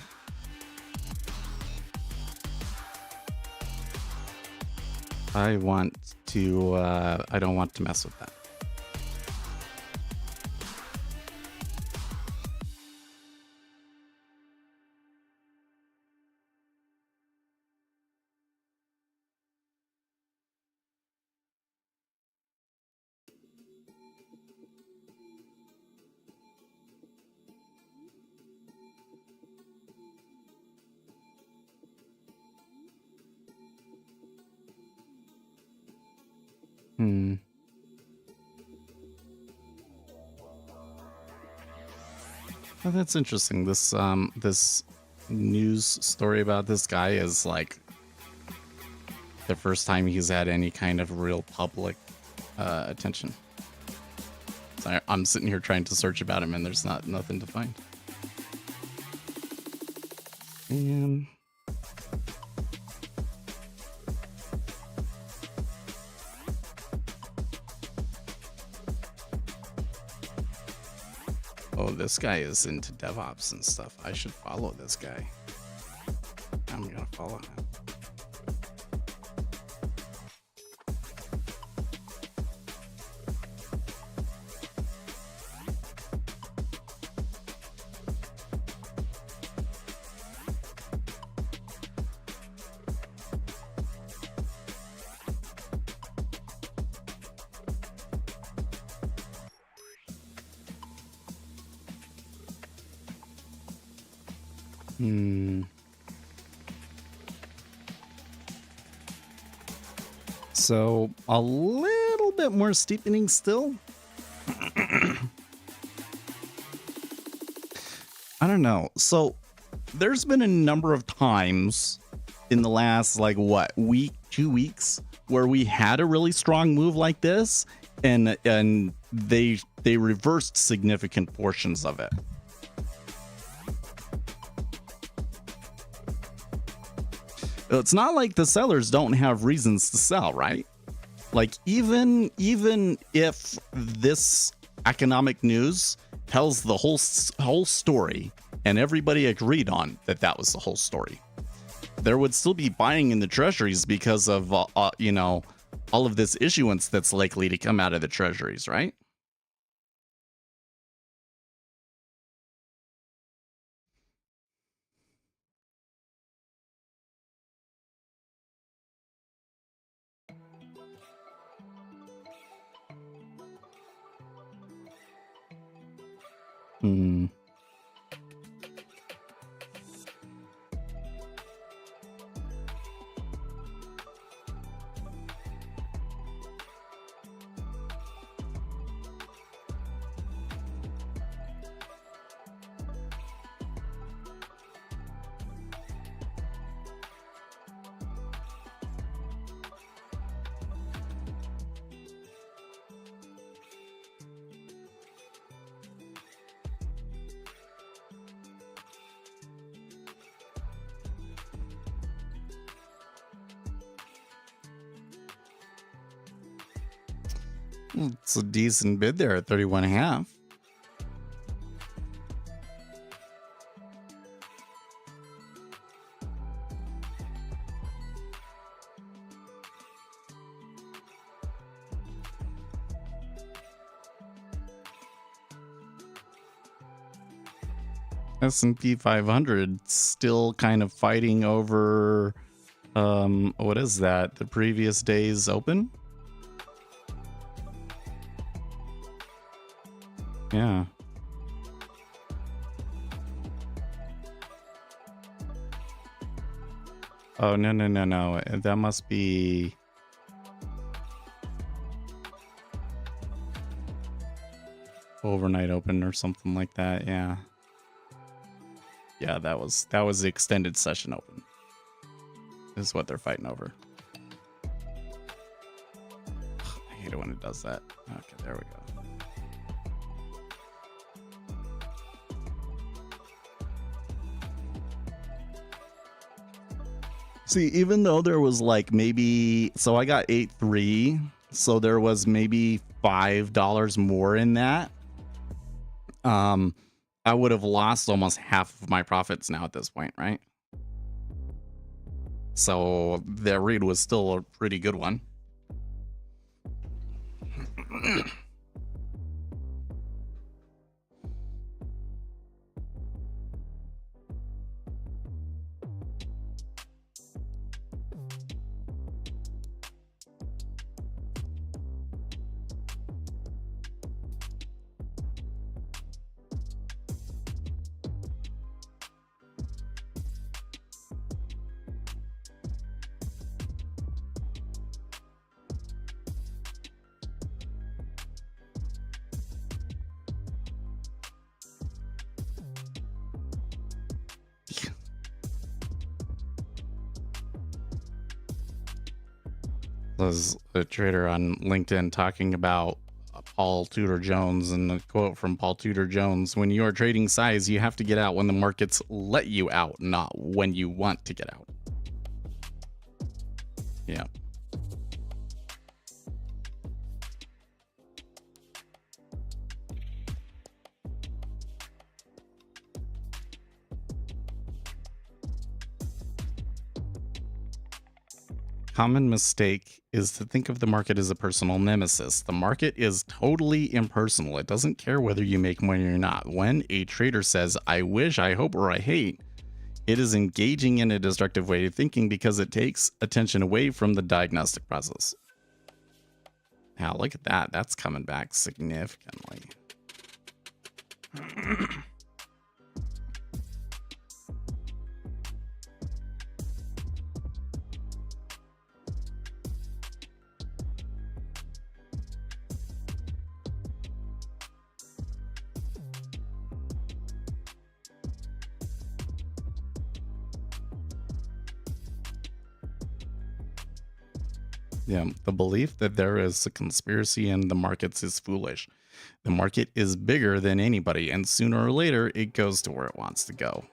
want to I don't want to mess with that. Oh, that's interesting. This this news story about this guy is like the first time he's had any kind of real public attention. So I'm sitting here trying to search about him and there's nothing to find. And oh, this guy is into DevOps and stuff. I should follow this guy. I'm gonna follow him. So a little bit more steepening still. I don't know. So there's been a number of times in the last like what week, 2 weeks where we had a really strong move like this and they reversed significant portions of it. It's not like the sellers don't have reasons to sell, right? Like even if this economic news tells the whole story and everybody agreed on that was the whole story, there would still be buying in the treasuries because of you know, all of this issuance that's likely to come out of the treasuries, right? Hmm. It's a decent bid there at 31.5. S&P 500 still kind of fighting over what is that? The previous day's open? Yeah. Oh, no. That must be overnight open or something like that. Yeah. Yeah, that was the extended session open. Is what they're fighting over. I hate it when it does that. Okay, there we go. See, even though there was like maybe, so I got 8.3, so there was maybe $5 more in that. I would have lost almost half of my profits now at this point, right? So the read was still a pretty good one. There's a trader on LinkedIn talking about Paul Tudor Jones, and the quote from Paul Tudor Jones: when you are trading size, you have to get out when the markets let you out, not when you want to get out. Yeah. Common mistake is to think of the market as a personal nemesis. The market is totally impersonal. It doesn't care whether you make money or not. When a trader says, I wish, I hope, or I hate, it is engaging in a destructive way of thinking because it takes attention away from the diagnostic process. Now, look at that. That's coming back significantly. Yeah, the belief that there is a conspiracy in the markets is foolish. The market is bigger than anybody, and sooner or later, it goes to where it wants to go.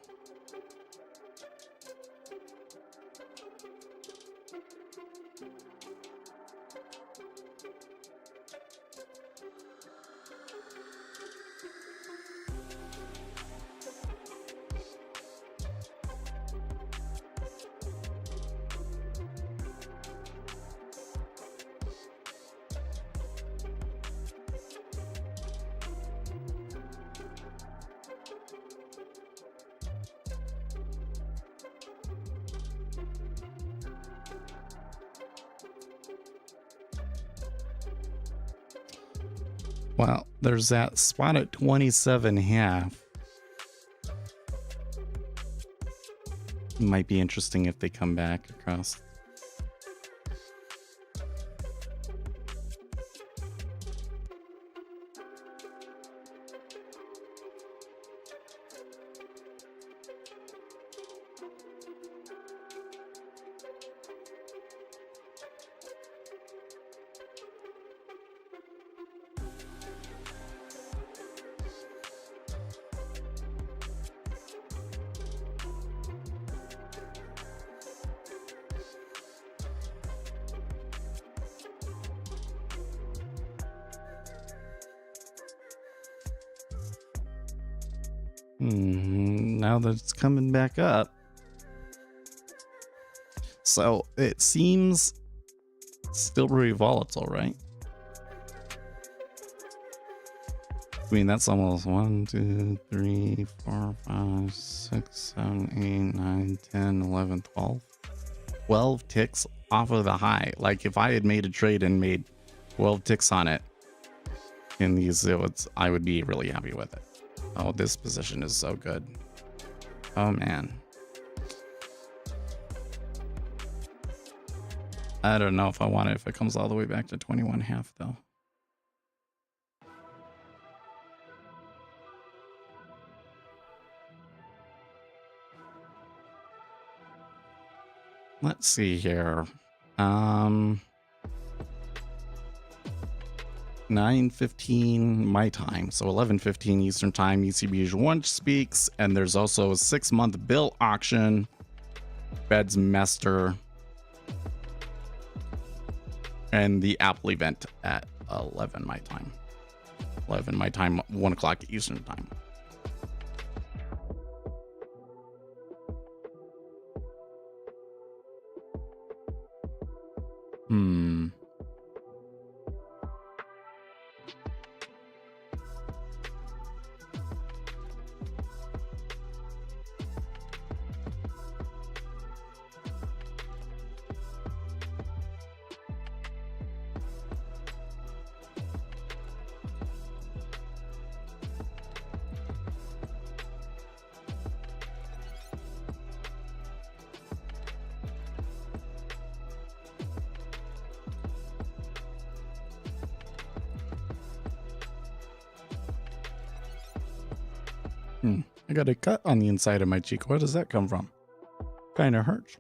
Well, there's that spot at 27.5. Might be interesting if they come back across. Now that it's coming back up. So it seems still pretty volatile, right? I mean, that's almost 1, 2, 3, 4, 5, 6, 7, 8, 9, 10, 11, 12. 12 ticks off of the high. Like if I had made a trade and made 12 ticks on it in these, I would be really happy with it. Oh, this position is so good. Oh man. I don't know if I want it if it comes all the way back to 21.5 though. Let's see here. 9:15 my time, so 11:15 Eastern time. ECB launch speaks, and there's also a 6-month bill auction. Fed's Mester, and the Apple event at 11 my time. 11 my time, 1 o'clock Eastern time. I got a cut on the inside of my cheek. Where does that come from? Kind of hurts.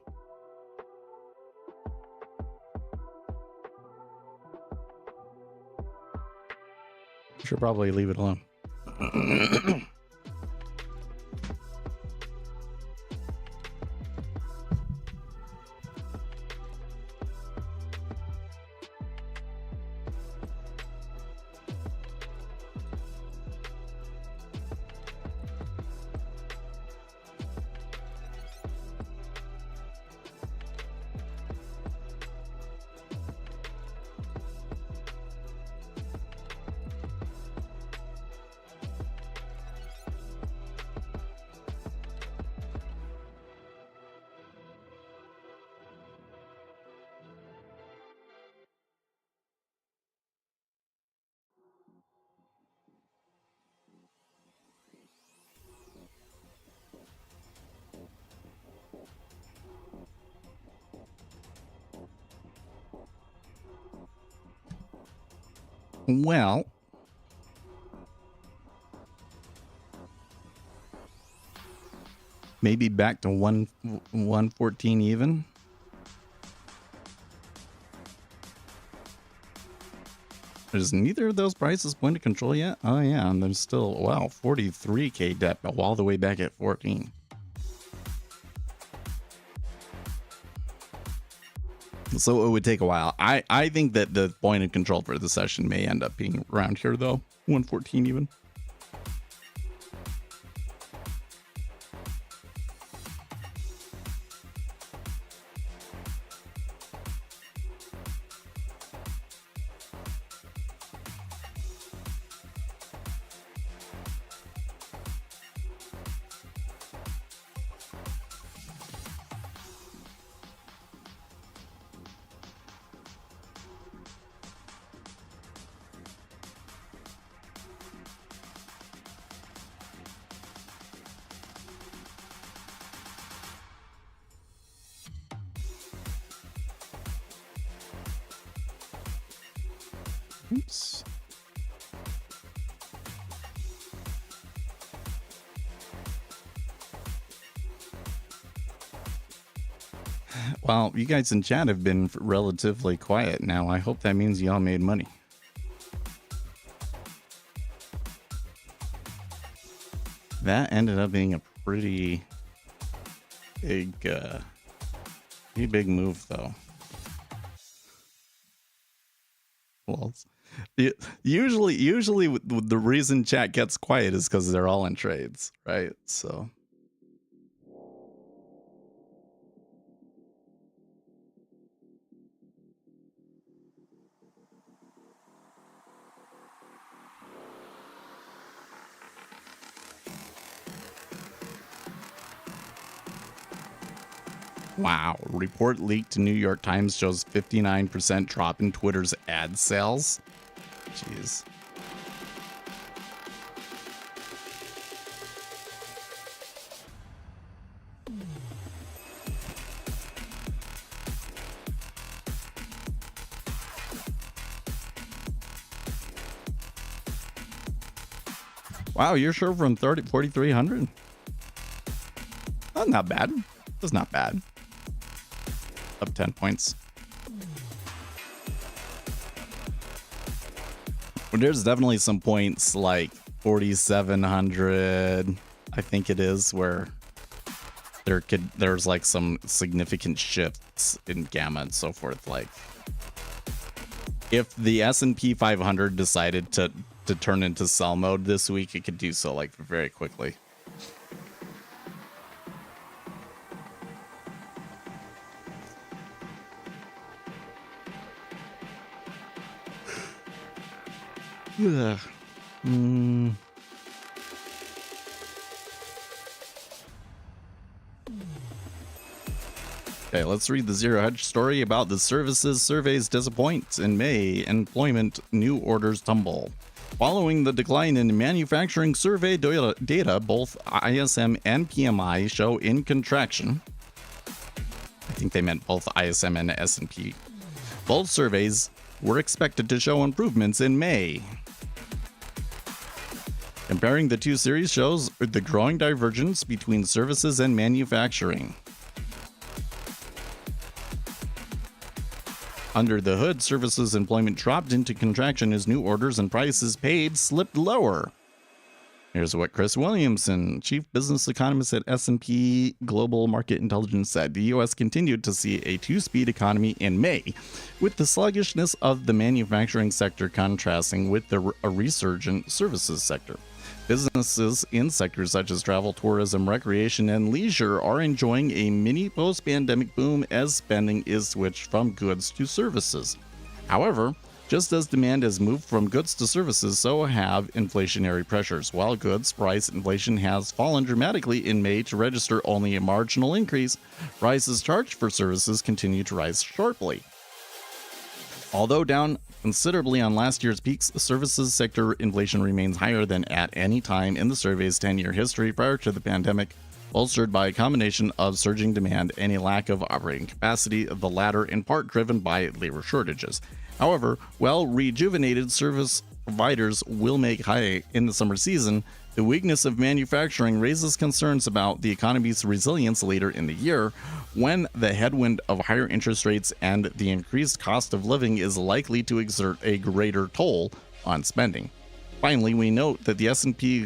Should probably leave it alone. Well, maybe back to 114 even. Is neither of those prices point to control yet? Oh yeah, and there's still, wow, 43k depth all the way back at 14. So it would take a while. I think that the point of control for the session may end up being around here though, 114 even. Oops. Well, you guys in chat have been relatively quiet now. I hope that means y'all made money. That ended up being a pretty big move, though. Well, usually the reason chat gets quiet is because they're all in trades, right? So. Wow. Report leaked to New York Times shows 59% drop in Twitter's ad sales. Jeez. Wow, you're sure from 4,300? That's not bad. That's not bad. Up 10 points. But there's definitely some points like 4,700, I think it is, where there's like some significant shifts in gamma and so forth. Like if the S&P 500 decided to turn into sell mode this week, it could do so like very quickly. Okay, let's read the Zero Hedge story about the services surveys disappoint. In May, employment new orders tumble. Following the decline in manufacturing survey data, both ISM and PMI show in contraction. I think they meant both ISM and S&P. Both surveys were expected to show improvements in May. Comparing the two series shows the growing divergence between services and manufacturing. Under the hood, services employment dropped into contraction as new orders and prices paid slipped lower. Here's what Chris Williamson, chief business economist at S&P Global Market Intelligence, said. The U.S. continued to see a two-speed economy in May, with the sluggishness of the manufacturing sector contrasting with a resurgent services sector. Businesses in sectors such as travel, tourism, recreation, and leisure are enjoying a mini post-pandemic boom as spending is switched from goods to services. However, just as demand has moved from goods to services, so have inflationary pressures. While goods price inflation has fallen dramatically in May to register only a marginal increase, prices charged for services continue to rise sharply. Although down considerably on last year's peaks, the services sector inflation remains higher than at any time in the survey's 10-year history prior to the pandemic, bolstered by a combination of surging demand and a lack of operating capacity, the latter in part driven by labor shortages. However, while rejuvenated service providers will make hay in the summer season, the weakness of manufacturing raises concerns about the economy's resilience later in the year, when the headwind of higher interest rates and the increased cost of living is likely to exert a greater toll on spending. Finally, we note that the S&P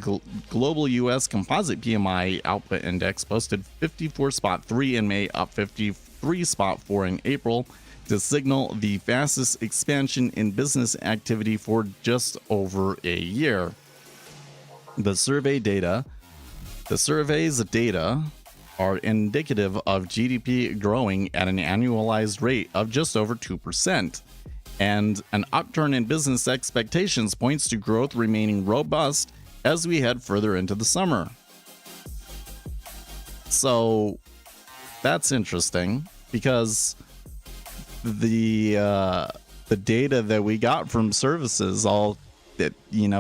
Global US Composite PMI Output Index posted 54.3 in May, up 53.4 in April, to signal the fastest expansion in business activity for just over a year. The survey's data are indicative of GDP growing at an annualized rate of just over 2%, and an upturn in business expectations points to growth remaining robust as we head further into the summer. So that's interesting, because the data that we got from services all that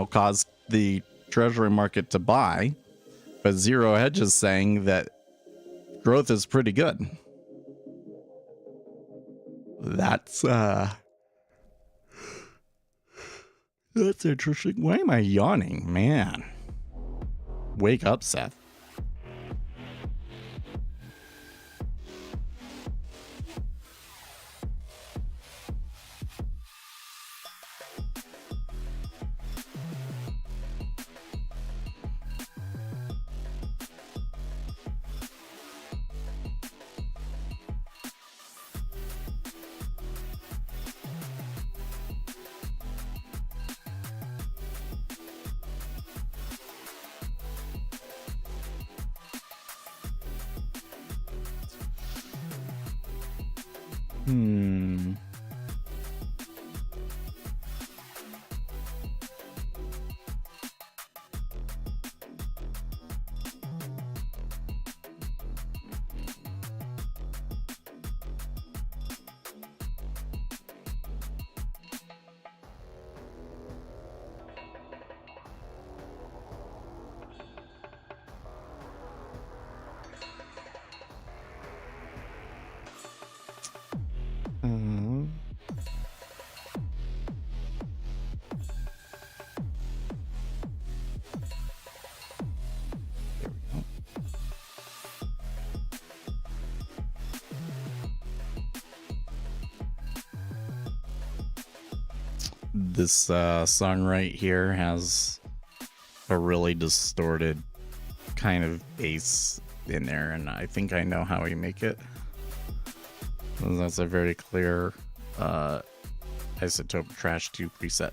caused the Treasury market to buy, but Zero Hedge is saying that growth is pretty good. That's That's interesting. Why am I yawning? Man. Wake up, Seth. This song right here has a really distorted kind of bass in there, and I think I know how we make it. That's a very clear Isotope Trash 2 preset.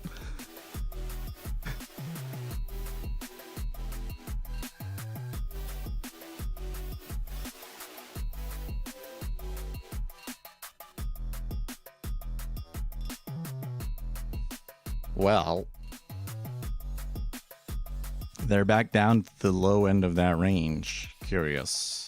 Well, they're back down to the low end of that range. Curious.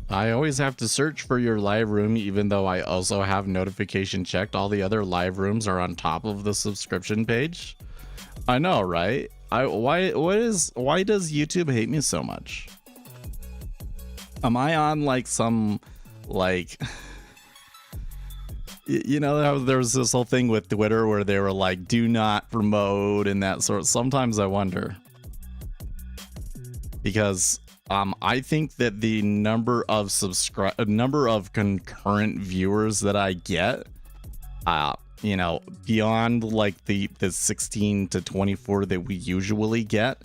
I always have to search for your live room, even though I also have notification checked. All the other live rooms are on top of the subscription page. I know, right? Why does YouTube hate me so much? Am I on like some like you know, there was this whole thing with Twitter where they were like, do not promote and that sort. Sometimes I wonder, because I think that the number of concurrent viewers that I get, you know, beyond like the 16 to 24 that we usually get,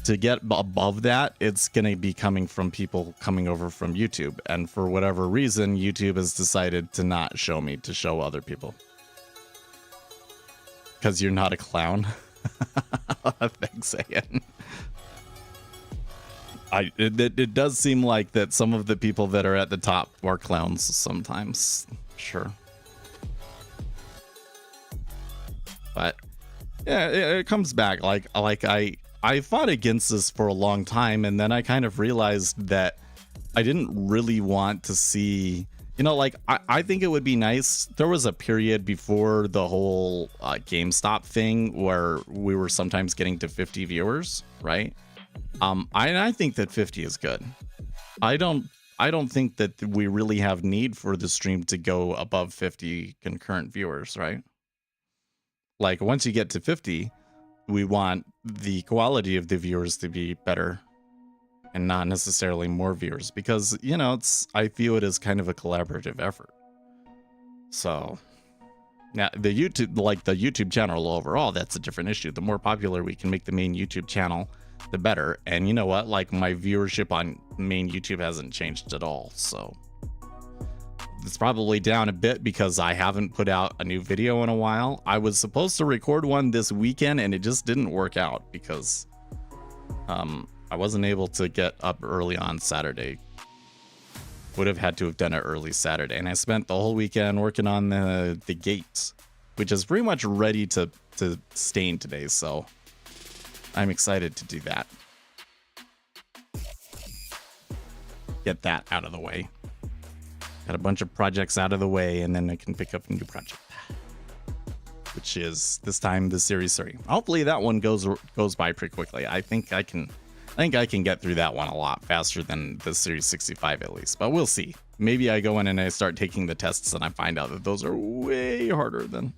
to get above that, it's going to be coming from people coming over from YouTube. And for whatever reason, YouTube has decided to not show me, to show other people. Because you're not a clown. Thanks, Ian. It does seem like that some of the people that are at the top are clowns sometimes. Sure. But yeah, it comes back. Like I fought against this for a long time, and then I kind of realized that I didn't really want to see, you know, like I think it would be nice. There was a period before the whole GameStop thing where we were sometimes getting to 50 viewers, right? I think that 50 is good. I don't think that we really have need for the stream to go above 50 concurrent viewers, right? Like once you get to 50, we want the quality of the viewers to be better and not necessarily more viewers, because, you know, I view it as kind of a collaborative effort. So now the YouTube channel overall, that's a different issue. The more popular we can make the main YouTube channel, the better. And you know what? Like my viewership on main YouTube hasn't changed at all. So it's probably down a bit because I haven't put out a new video in a while. I was supposed to record one this weekend and it just didn't work out because I wasn't able to get up early on Saturday. would have had to have done it early Saturday. And I spent the whole weekend working on the gate, which is pretty much ready to stain today. So I'm excited to do that. Get that out of the way. Got a bunch of projects out of the way, and then I can pick up a new project, which is this time the Series 3. Hopefully that one goes by pretty quickly. I think I can get through that one a lot faster than the Series 65 at least, but we'll see. Maybe I go in and I start taking the tests and I find out that those are way harder than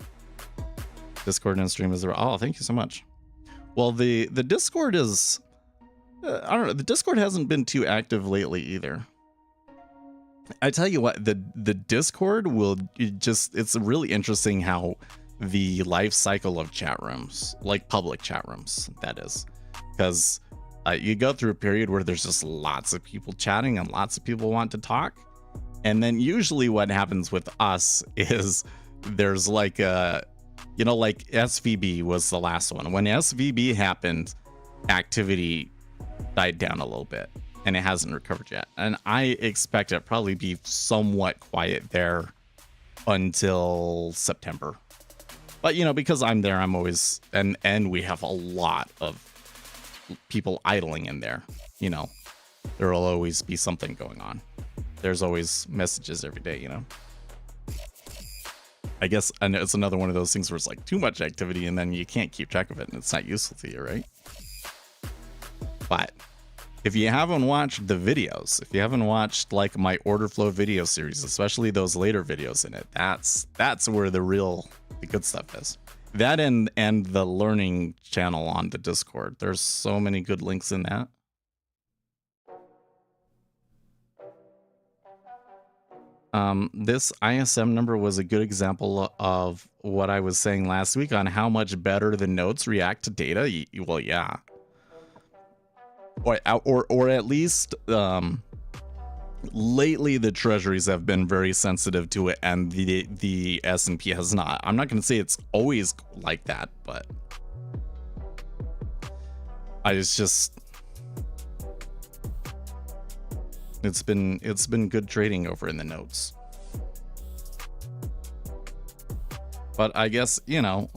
Discord and stream is. Oh, thank you so much. Well, the Discord is, I don't know. The Discord hasn't been too active lately either. I tell you what, the Discord it's really interesting how the life cycle of chat rooms, like public chat rooms, that is, because you go through a period where there's just lots of people chatting and lots of people want to talk. And then usually what happens with us is there's like like SVB was the last one. When SVB happened, activity died down a little bit and it hasn't recovered yet. And I expect it probably be somewhat quiet there until September. But, because I'm there, I'm always, and we have a lot of people idling in there. There will always be something going on. There's always messages every day, I guess, and it's another one of those things where it's like too much activity and then you can't keep track of it and it's not useful to you, right? But if you haven't watched the videos, if you haven't watched like my order flow video series, especially those later videos in it, that's where the good stuff is. That and the learning channel on the Discord. There's so many good links in that. This ISM number was a good example of what I was saying last week on how much better the notes react to data. Well, yeah. Or at least lately the Treasuries have been very sensitive to it, and the S&P has not. I'm not going to say it's always like that, but it's been good trading over in the notes. But I guess, I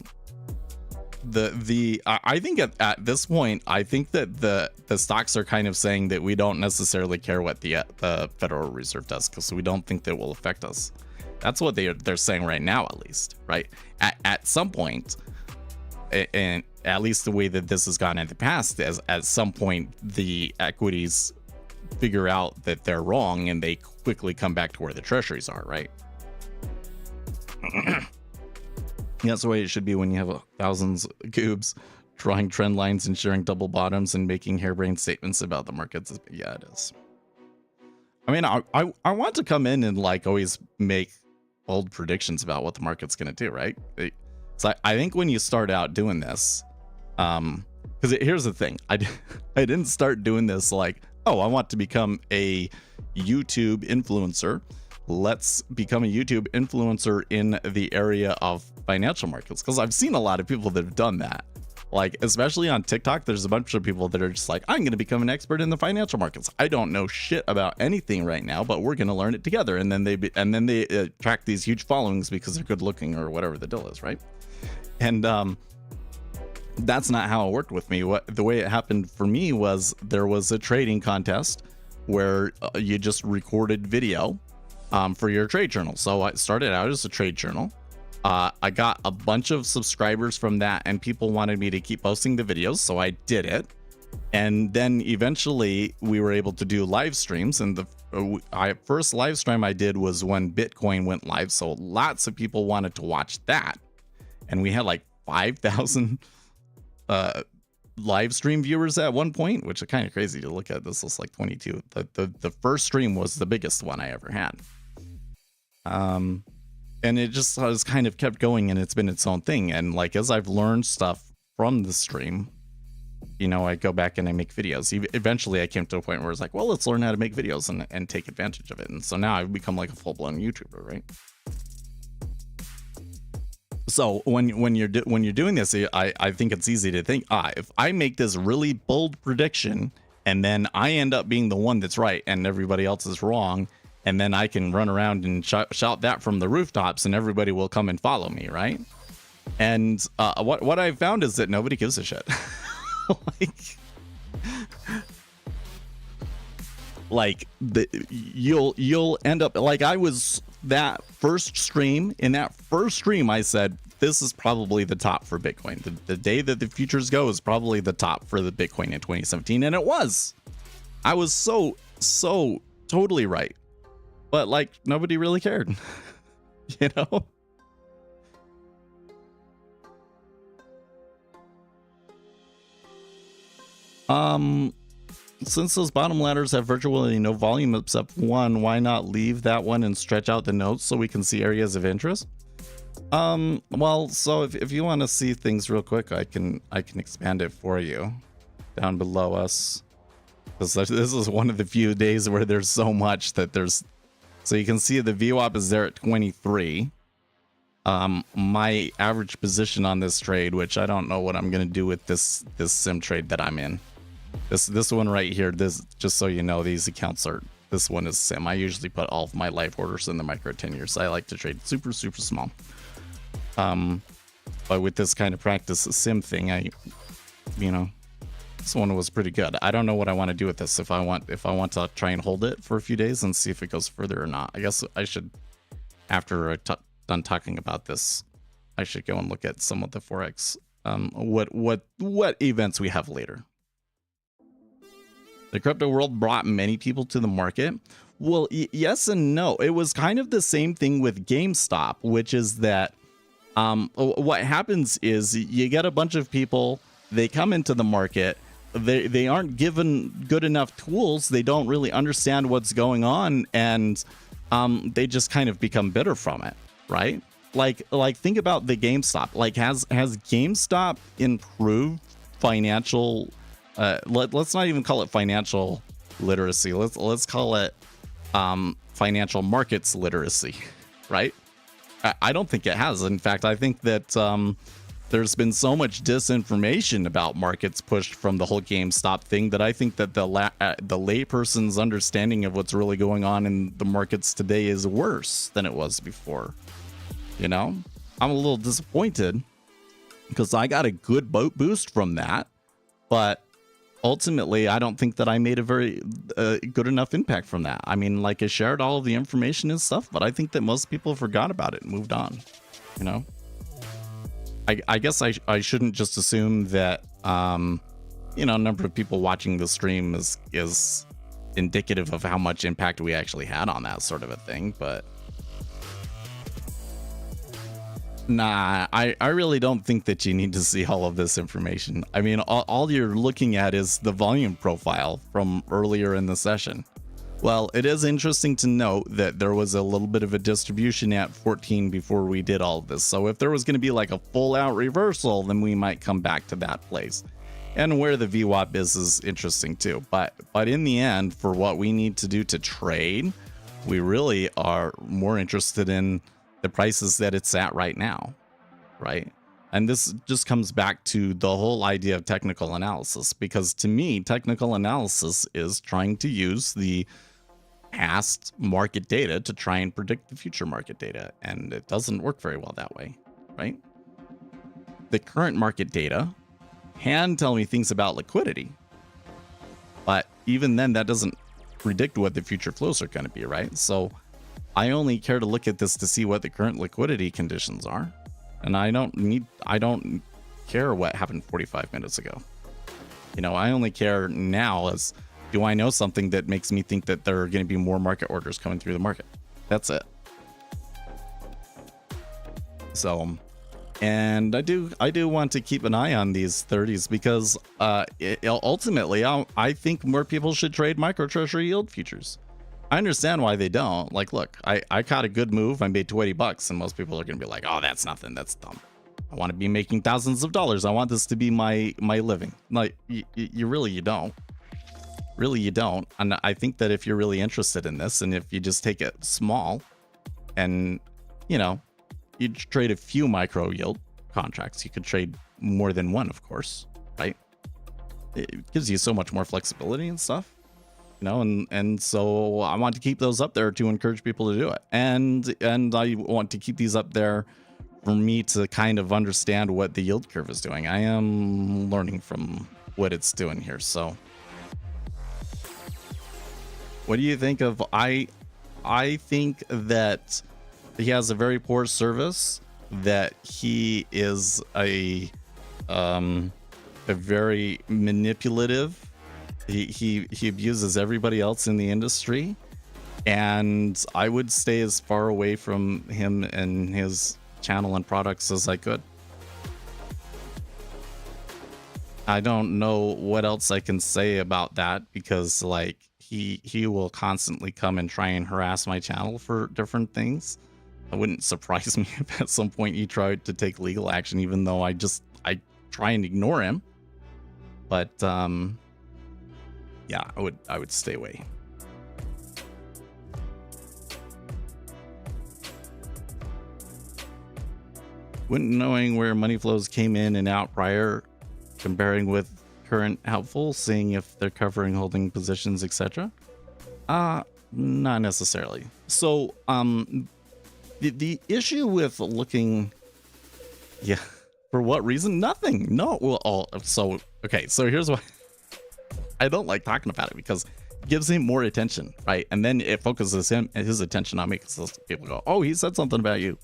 think at this point, I think that the stocks are kind of saying that we don't necessarily care what the Federal Reserve does, because we don't think that will affect us. That's what they're saying right now, at least, right? At some point, and at least the way that this has gone in the past, at some point the equities figure out that they're wrong and they quickly come back to where the Treasuries are, right? That's the way it should be when you have thousands of goobs drawing trend lines and sharing double bottoms and making harebrained statements about the markets. Yeah, it is. I mean, I want to come in and like always make bold predictions about what the market's going to do, right? So I think when you start out doing this, because here's the thing, I didn't start doing this like, oh, I want to become a YouTube influencer. Let's become a YouTube influencer in the area of financial markets, because I've seen a lot of people that have done that. Like, especially on TikTok, there's a bunch of people that are just like, I'm going to become an expert in the financial markets. I don't know shit about anything right now, but we're going to learn it together. And then they attract these huge followings because they're good looking or whatever the deal is, right? And that's not how it worked with me. The way it happened for me was there was a trading contest where you just recorded video for your trade journal. So I started out as a trade journal. I got a bunch of subscribers from that, and people wanted me to keep posting the videos, so I did it. And then eventually we were able to do live streams, and the first live stream I did was when Bitcoin went live, so lots of people wanted to watch that. And we had like 5,000 live stream viewers at one point, which is kind of crazy to look at. This was like 22. The first stream was the biggest one I ever had. And it just has kind of kept going, and it's been its own thing. And like, as I've learned stuff from the stream, I go back and I make videos. Eventually I came to a point where it's like, well, let's learn how to make videos and take advantage of it. And so now I've become like a full-blown YouTuber, right? So when you're doing this, I think it's easy to think, if I make this really bold prediction and then I end up being the one that's right and everybody else is wrong, and then I can run around and shout that from the rooftops, and everybody will come and follow me, right? And what I've found is that nobody gives a shit. You'll end up like I was that first stream. In that first stream, I said this is probably the top for Bitcoin. The day that the futures go is probably the top for the Bitcoin in 2017, and it was. I was so totally right, but like nobody really cared, you know. Since those bottom ladders have virtually no volume except one, why not leave that one and stretch out the nodes so we can see areas of interest? Well, so if you want to see things real quick, I can expand it for you down below us. This is one of the few days where there's so much that there's, so you can see the VWAP is there at 23. My average position on this trade, which I don't know what I'm going to do with this sim trade that I'm in. This one right here, this, just so you know, these accounts are, this one is sim. I usually put all of my live orders in the micro 10 years. I like to trade super small. But with this kind of practice sim thing, this one was pretty good. I don't know what I want to do with this. If I want to try and hold it for a few days and see if it goes further or not. I guess I should, after done talking about this, I should go and look at some of the Forex, what events we have later. The crypto world brought many people to the market. Well, yes and no. It was kind of the same thing with GameStop, which is that what happens is you get a bunch of people, they come into the market, they aren't given good enough tools, they don't really understand what's going on, and they just kind of become bitter from it, right? Like think about the GameStop. Like has GameStop improved financial let's not even call it financial literacy. Let's call it financial markets literacy, right? I don't think it has. In fact, I think that there's been so much disinformation about markets pushed from the whole GameStop thing that I think that the layperson's understanding of what's really going on in the markets today is worse than it was before. You know, I'm a little disappointed because I got a good boost from that, but ultimately, I don't think that I made a very good enough impact from that. I mean, like I shared all of the information and stuff, but I think that most people forgot about it and moved on, you know? I guess I shouldn't just assume that, you know, a number of people watching the stream is indicative of how much impact we actually had on that sort of a thing, but nah, I really don't think that you need to see all of this information. I mean, all you're looking at is the volume profile from earlier in the session. Well, it is interesting to note that there was a little bit of a distribution at 14 before we did all of this. So if there was going to be like a full out reversal, then we might come back to that place. And where the VWAP is interesting too. But in the end, for what we need to do to trade, we really are more interested in the prices that it's at right now, right? And this just comes back to the whole idea of technical analysis, because to me, technical analysis is trying to use the past market data to try and predict the future market data, and it doesn't work very well that way, right? The current market data can tell me things about liquidity, but even then, that doesn't predict what the future flows are going to be, right? So I only care to look at this to see what the current liquidity conditions are, and I don't care what happened 45 minutes ago. You know, I only care now as, do I know something that makes me think that there are going to be more market orders coming through the market? That's it. So, and I do want to keep an eye on these 30s because ultimately, I think more people should trade micro treasury yield futures. I understand why they don't. Like, look, I caught a good move. I made $20, and most people are going to be like, "Oh, that's nothing. That's dumb. I want to be making thousands of dollars. I want this to be my living." Like, you don't. Really, you don't. And I think that if you're really interested in this, and if you just take it small, and you know, you trade a few micro yield contracts, you could trade more than one, of course, right? It gives you so much more flexibility and stuff. and so I want to keep those up there to encourage people to do it, and I want to keep these up there for me to kind of understand what the yield curve is doing. I am learning from what it's doing here. So what do you think of? I think that he has a very poor service, that he is a very manipulative. He abuses everybody else in the industry, and I would stay as far away from him and his channel and products as I could. I don't know what else I can say about that, because like he will constantly come and try and harass my channel for different things. It wouldn't surprise me if at some point he tried to take legal action, even though I try and ignore him. But yeah, I would stay away. Wouldn't knowing where money flows came in and out prior, comparing with current helpful, seeing if they're covering holding positions, etc.? Not necessarily. So the issue with looking, yeah, for what reason? Nothing. No. Well, so okay, so here's why I don't like talking about it, because it gives him more attention, right? And then it focuses his attention on me, because people go, oh, he said something about you.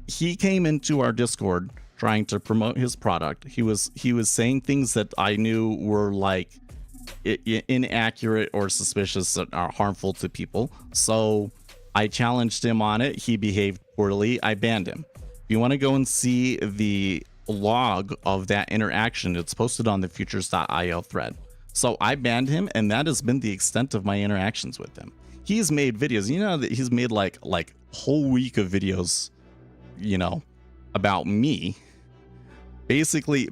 He came into our Discord trying to promote his product. He was saying things that I knew were like inaccurate or suspicious that are harmful to people. So I challenged him on it. He behaved poorly. I banned him. If you want to go and see the log of that interaction, it's posted on the futures.io thread. So I banned him, and that has been the extent of my interactions with him. He's made videos, that he's made like whole week of videos, about me, basically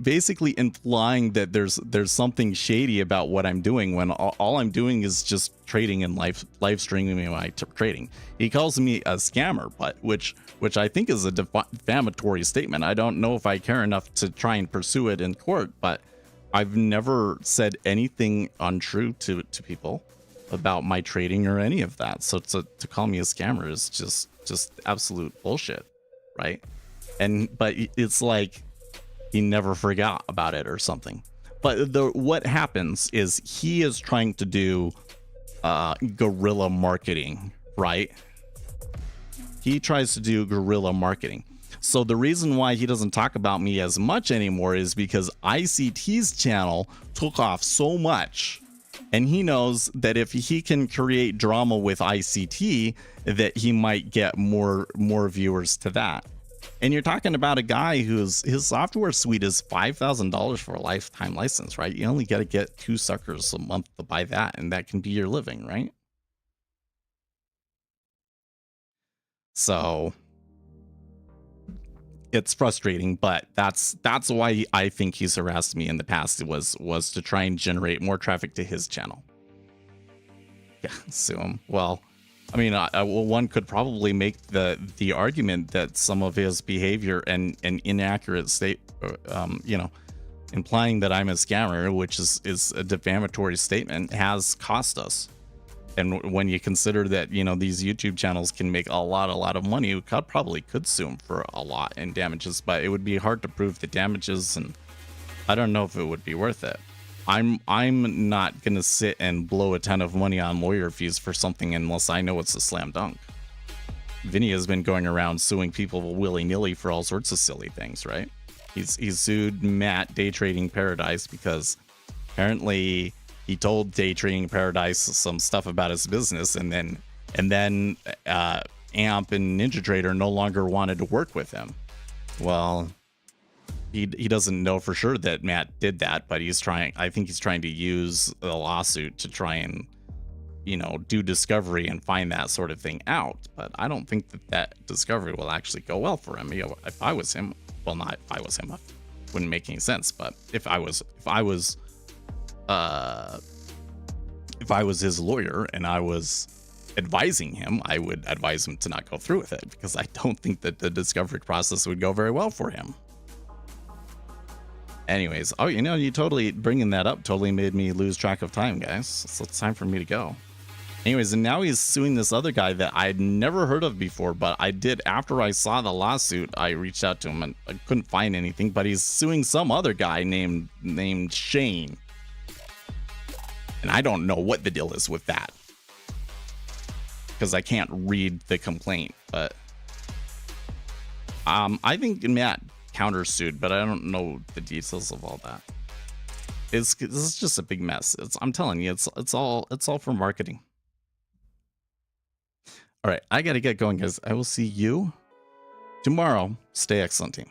implying that there's something shady about what I'm doing, when all I'm doing is just trading and live streaming my trading. He calls me a scammer, but which I think is a defamatory statement. I don't know if I care enough to try and pursue it in court, but I've never said anything untrue to people about my trading or any of that. So to call me a scammer is just absolute bullshit, right? But it's like he never forgot about it or something. But what happens is he is trying to do guerrilla marketing, right? He tries to do guerrilla marketing. So the reason why he doesn't talk about me as much anymore is because ICT's channel took off so much, and he knows that if he can create drama with ICT, that he might get more viewers to that. And you're talking about a guy his software suite is $5,000 for a lifetime license, right? You only got to get 2 suckers a month to buy that, and that can be your living, right? So it's frustrating, but that's why I think he's harassed me in the past, was to try and generate more traffic to his channel. Yeah, sue him. Well, I mean, one could probably make the argument that some of his behavior and inaccurate implying that I'm a scammer, which is a defamatory statement, has cost us. And when you consider that, these YouTube channels can make a lot of money, we probably could sue him for a lot in damages, but it would be hard to prove the damages, and I don't know if it would be worth it. I'm not gonna sit and blow a ton of money on lawyer fees for something unless I know it's a slam dunk. Vinny has been going around suing people willy-nilly for all sorts of silly things, right? He's sued Matt, Day Trading Paradise, because apparently he told Day Trading Paradise some stuff about his business, and then Amp and NinjaTrader no longer wanted to work with him. Well, he doesn't know for sure that Matt did that, but I think he's trying to use the lawsuit to try and, do discovery and find that sort of thing out. But I don't think that discovery will actually go well for him. If I was him, well, not if I was him, it wouldn't make any sense. But if I was his lawyer and I was advising him, I would advise him to not go through with it, because I don't think that the discovery process would go very well for him. Anyways, oh, you know, you totally bringing that up totally made me lose track of time, guys. So it's time for me to go. Anyways, and now he's suing this other guy that I'd never heard of before, but I did after I saw the lawsuit. I reached out to him and I couldn't find anything, but he's suing some other guy named Shane. And I don't know what the deal is with that, because I can't read the complaint, but I think Matt countersued, but I don't know the details of all that. This is just a big mess. I'm telling you, it's all for marketing. All right, I gotta get going, guys. I will see you tomorrow. Stay excellent, team.